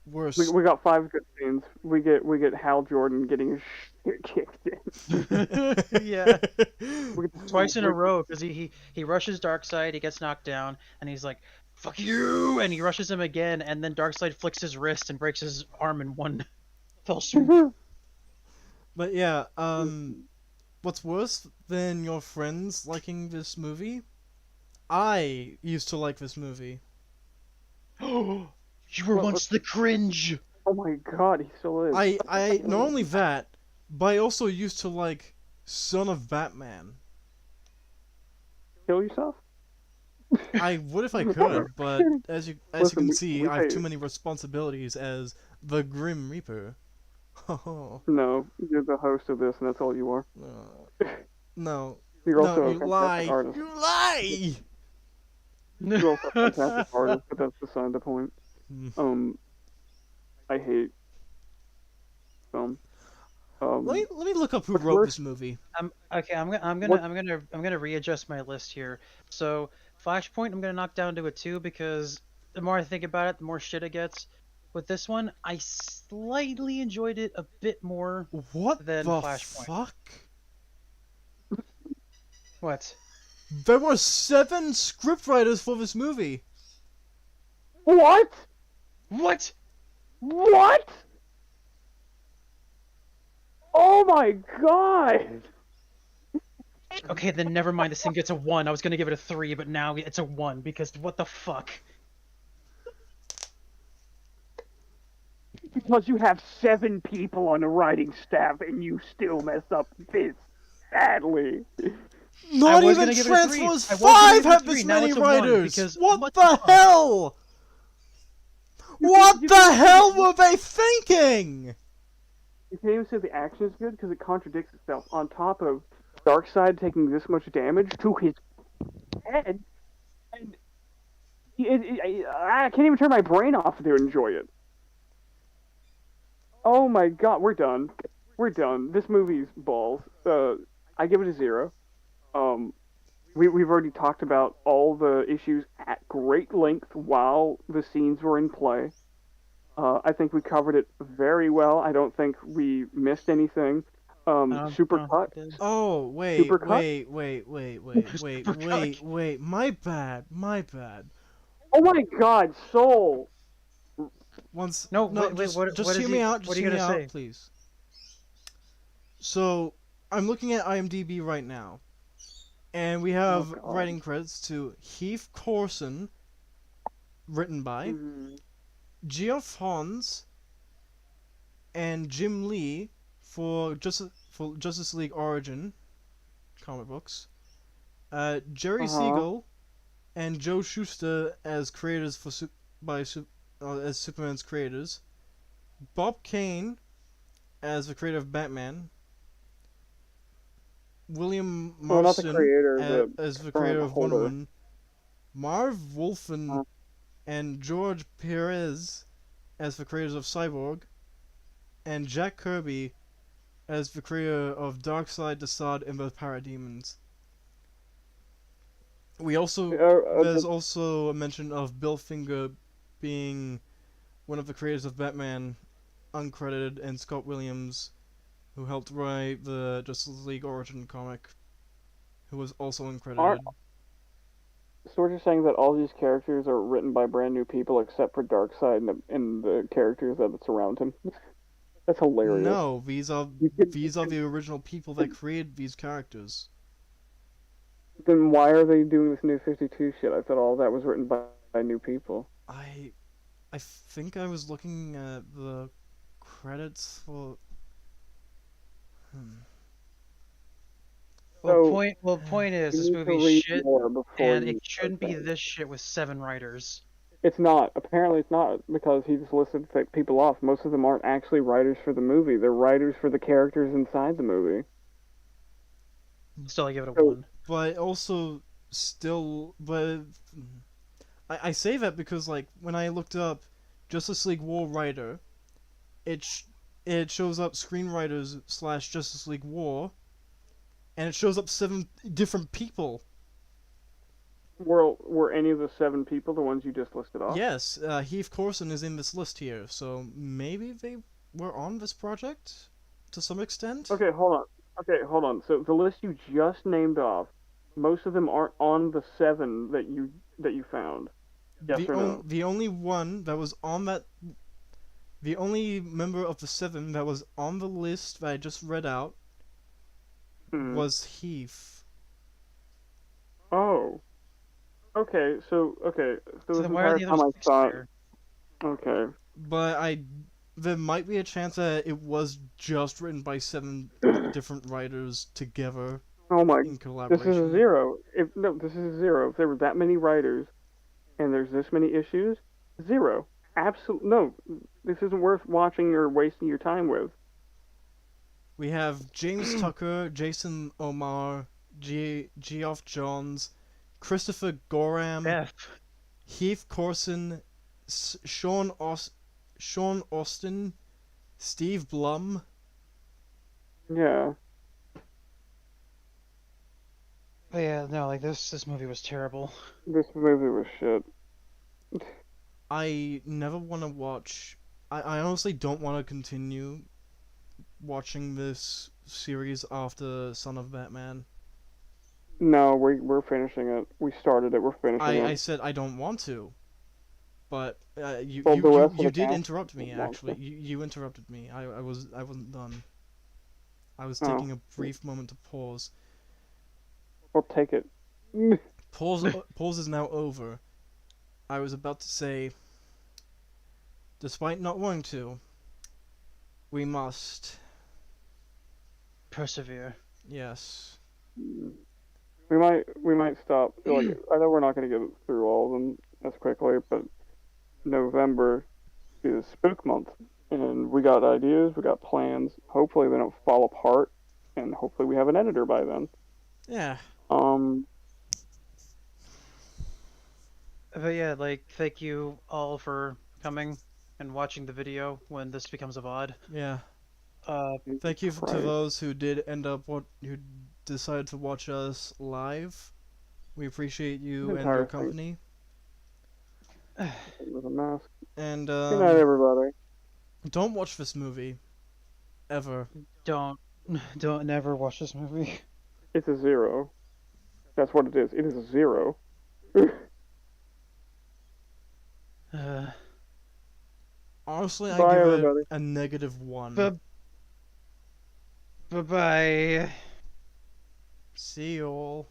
[SPEAKER 3] Worse.
[SPEAKER 1] We got 5 good scenes. We get Hal Jordan getting his shit kicked in.
[SPEAKER 2] Yeah.
[SPEAKER 1] We,
[SPEAKER 2] Twice in a
[SPEAKER 1] we-
[SPEAKER 2] row, because he rushes Darkseid, he gets knocked down, and he's like, "Fuck you!" and he rushes him again, and then Darkseid flicks his wrist and breaks his arm in one fell swoop.
[SPEAKER 3] But yeah, what's worse than your friends liking this movie? I used to like this movie.
[SPEAKER 2] You were once the cringe.
[SPEAKER 1] Oh my god, he still is.
[SPEAKER 3] I not only that, but I also used to like Son of Batman.
[SPEAKER 1] Kill yourself?
[SPEAKER 3] I would if I could, but as you
[SPEAKER 1] Listen,
[SPEAKER 3] can
[SPEAKER 1] we-
[SPEAKER 3] see,
[SPEAKER 1] we
[SPEAKER 3] I have
[SPEAKER 1] pay-
[SPEAKER 3] too many responsibilities as the Grim Reaper. Oh,
[SPEAKER 1] No, you're the host of this, and that's all you are.
[SPEAKER 3] no,
[SPEAKER 1] You're also
[SPEAKER 3] no,
[SPEAKER 1] a
[SPEAKER 3] you
[SPEAKER 1] fantastic
[SPEAKER 3] lie,
[SPEAKER 1] artist.
[SPEAKER 3] you lie.
[SPEAKER 1] You're also a fantastic artist, but that's beside the point.
[SPEAKER 3] Hmm.
[SPEAKER 1] I hate film.
[SPEAKER 3] Let me look up who
[SPEAKER 1] what's
[SPEAKER 3] wrote
[SPEAKER 1] worse-
[SPEAKER 3] this movie.
[SPEAKER 2] I'm gonna readjust my list here. So Flashpoint, I'm gonna knock down to a 2 because the more I think about it, the more shit it gets. With this one, I slightly enjoyed it a bit more.
[SPEAKER 3] What
[SPEAKER 2] Then
[SPEAKER 3] the
[SPEAKER 2] Flashpoint.
[SPEAKER 3] fuck?
[SPEAKER 2] What?
[SPEAKER 3] There were 7 scriptwriters for this movie.
[SPEAKER 1] What?
[SPEAKER 2] What?
[SPEAKER 1] What? Oh my god!
[SPEAKER 2] Okay, then never mind. This thing gets a 1. I was gonna give it a 3, but now it's a 1 because what the fuck?
[SPEAKER 1] Because you have 7 people on the writing staff and you still mess up this badly.
[SPEAKER 3] Not
[SPEAKER 2] was
[SPEAKER 3] even
[SPEAKER 2] gonna give it a 3.
[SPEAKER 3] Transformers
[SPEAKER 2] I was gonna
[SPEAKER 3] 5
[SPEAKER 2] give it a
[SPEAKER 3] have
[SPEAKER 2] 3.
[SPEAKER 3] this
[SPEAKER 2] Now
[SPEAKER 3] many
[SPEAKER 2] it's a 1
[SPEAKER 3] writers.
[SPEAKER 2] because
[SPEAKER 3] What
[SPEAKER 2] what
[SPEAKER 3] the
[SPEAKER 2] the fuck?
[SPEAKER 3] hell? What
[SPEAKER 1] you
[SPEAKER 3] the
[SPEAKER 1] can't-
[SPEAKER 3] hell were they thinking?
[SPEAKER 1] You can't even say the action is good because it contradicts itself. On top of Darkseid taking this much damage to his head, and I can't even turn my brain off to enjoy it. Oh my god, we're done. We're done. This movie's balls. I give it a 0. We've already talked about all the issues at great length while the scenes were in play. I think we covered it very well. I don't think we missed anything. Super cut.
[SPEAKER 3] Oh, wait,
[SPEAKER 1] Supercut?
[SPEAKER 3] wait. My bad.
[SPEAKER 1] Oh my god, Soul!
[SPEAKER 3] Once
[SPEAKER 2] No, wait,
[SPEAKER 3] just,
[SPEAKER 2] what
[SPEAKER 3] just
[SPEAKER 2] is
[SPEAKER 3] hear
[SPEAKER 2] he-
[SPEAKER 3] me out.
[SPEAKER 2] what
[SPEAKER 3] Just
[SPEAKER 2] are you
[SPEAKER 3] hear me
[SPEAKER 2] gonna
[SPEAKER 3] out,
[SPEAKER 2] say?
[SPEAKER 3] please. So, I'm looking at IMDb right now, and we have
[SPEAKER 1] God.
[SPEAKER 3] writing credits to Heath Corson, written by Geoff Hans and Jim Lee for Justice League Origin comic books. Jerry Siegel and Joe Shuster as creators for as Superman's creators. Bob Kane as the creator of Batman. William
[SPEAKER 1] Well, not the
[SPEAKER 3] Marston
[SPEAKER 1] creator,
[SPEAKER 3] as the
[SPEAKER 1] current
[SPEAKER 3] creator of Wonder
[SPEAKER 1] holder.
[SPEAKER 3] Woman. Marv Wolfman and George Perez as the creators of Cyborg, and Jack Kirby as the creator of Darkseid, Desaad, and the Parademons. We also there's also a mention of Bill Finger being one of the creators of Batman, uncredited, and Scott Williams, who helped write the Justice League Origin comic, who was also uncredited.
[SPEAKER 1] So we're just saying that all these characters are written by brand new people except for Darkseid and the characters that surround him. That's hilarious.
[SPEAKER 3] No, these are the original people that created these characters.
[SPEAKER 1] Then why are they doing this new 52 shit? I thought all that was written by new people.
[SPEAKER 3] I think I was looking at the credits for.
[SPEAKER 1] So,
[SPEAKER 2] Point is,
[SPEAKER 1] You
[SPEAKER 2] this
[SPEAKER 1] need to
[SPEAKER 2] movie's
[SPEAKER 1] read
[SPEAKER 2] shit,
[SPEAKER 1] more before
[SPEAKER 2] and
[SPEAKER 1] you
[SPEAKER 2] it shouldn't be
[SPEAKER 1] start
[SPEAKER 2] this shit with 7 writers.
[SPEAKER 1] It's not. Apparently it's not because he just listed people off. Most of them aren't actually writers for the movie. They're writers for the characters inside the movie.
[SPEAKER 2] Still, I give it a
[SPEAKER 1] So-
[SPEAKER 2] 1.
[SPEAKER 3] but also but I say that because like when I looked up Justice League War writer, it shows up screenwriters / Justice League War, and it shows up 7 different people.
[SPEAKER 1] Were any of the 7 people the ones you just listed off?
[SPEAKER 3] Yes, Heath Corson is in this list here, so maybe they were on this project to some extent.
[SPEAKER 1] Okay, hold on. So the list you just named off, most of them aren't on the 7 that you found. Yes or no?
[SPEAKER 3] The only one that was on that, the only member of the 7 that was on the list that I just read out was Heath.
[SPEAKER 1] Oh. Okay, so
[SPEAKER 2] So
[SPEAKER 1] this
[SPEAKER 2] then why are
[SPEAKER 1] entire
[SPEAKER 2] the
[SPEAKER 1] time
[SPEAKER 2] other
[SPEAKER 1] I
[SPEAKER 2] 6
[SPEAKER 1] thought,
[SPEAKER 2] there?
[SPEAKER 1] okay,
[SPEAKER 3] But there might be a chance that it was just written by 7 different writers together
[SPEAKER 1] oh my,
[SPEAKER 3] in
[SPEAKER 1] this
[SPEAKER 3] collaboration.
[SPEAKER 1] is a 0. This is a 0. If there were that many writers, and there's this many issues, 0. Absolutely no. This isn't worth watching or wasting your time with.
[SPEAKER 3] We have James Tucker, Jason Omar, Geoff Johns, Christopher Gorham,
[SPEAKER 2] F.
[SPEAKER 3] Heath Corson, Sean Austin, Steve Blum.
[SPEAKER 1] Yeah.
[SPEAKER 2] But yeah, no, like this movie was terrible.
[SPEAKER 1] This movie was shit.
[SPEAKER 3] I never want to watch. I honestly don't want to continue watching this series after Son of Batman.
[SPEAKER 1] No, we're finishing it. We started it. We're finishing it.
[SPEAKER 3] I said I don't want to, but you
[SPEAKER 1] Well, the rest of
[SPEAKER 3] you
[SPEAKER 1] the
[SPEAKER 3] did
[SPEAKER 1] cast
[SPEAKER 3] interrupt me.
[SPEAKER 1] wants
[SPEAKER 3] Actually,
[SPEAKER 1] to.
[SPEAKER 3] you interrupted me. I wasn't done. I was
[SPEAKER 1] Oh.
[SPEAKER 3] taking a brief moment to pause.
[SPEAKER 1] We'll take it.
[SPEAKER 3] Pause is now over. I was about to say, despite not wanting to, we must.
[SPEAKER 2] Persevere.
[SPEAKER 3] Yes.
[SPEAKER 1] We might stop. Like, I know we're not going to get through all of them as quickly, but November is Spook Month, and we got ideas, we got plans. Hopefully they don't fall apart, and hopefully we have an editor by then.
[SPEAKER 3] Yeah.
[SPEAKER 2] But yeah, like thank you all for coming and watching the video when this becomes a VOD.
[SPEAKER 3] Yeah.
[SPEAKER 1] Jesus
[SPEAKER 3] Thank you to
[SPEAKER 1] Christ.
[SPEAKER 3] those who did end up who decided to watch us live. We appreciate you and
[SPEAKER 1] Entire
[SPEAKER 3] your
[SPEAKER 1] thing.
[SPEAKER 3] company.
[SPEAKER 1] It was a mess.
[SPEAKER 3] And
[SPEAKER 1] Good night, everybody.
[SPEAKER 3] don't watch this movie. Ever.
[SPEAKER 2] Don't never watch this movie.
[SPEAKER 1] It's a 0. That's what it is. It is a 0.
[SPEAKER 3] Honestly, I
[SPEAKER 1] Bye,
[SPEAKER 3] give
[SPEAKER 1] everybody.
[SPEAKER 3] it a -1.
[SPEAKER 2] Bye bye.
[SPEAKER 3] See you all.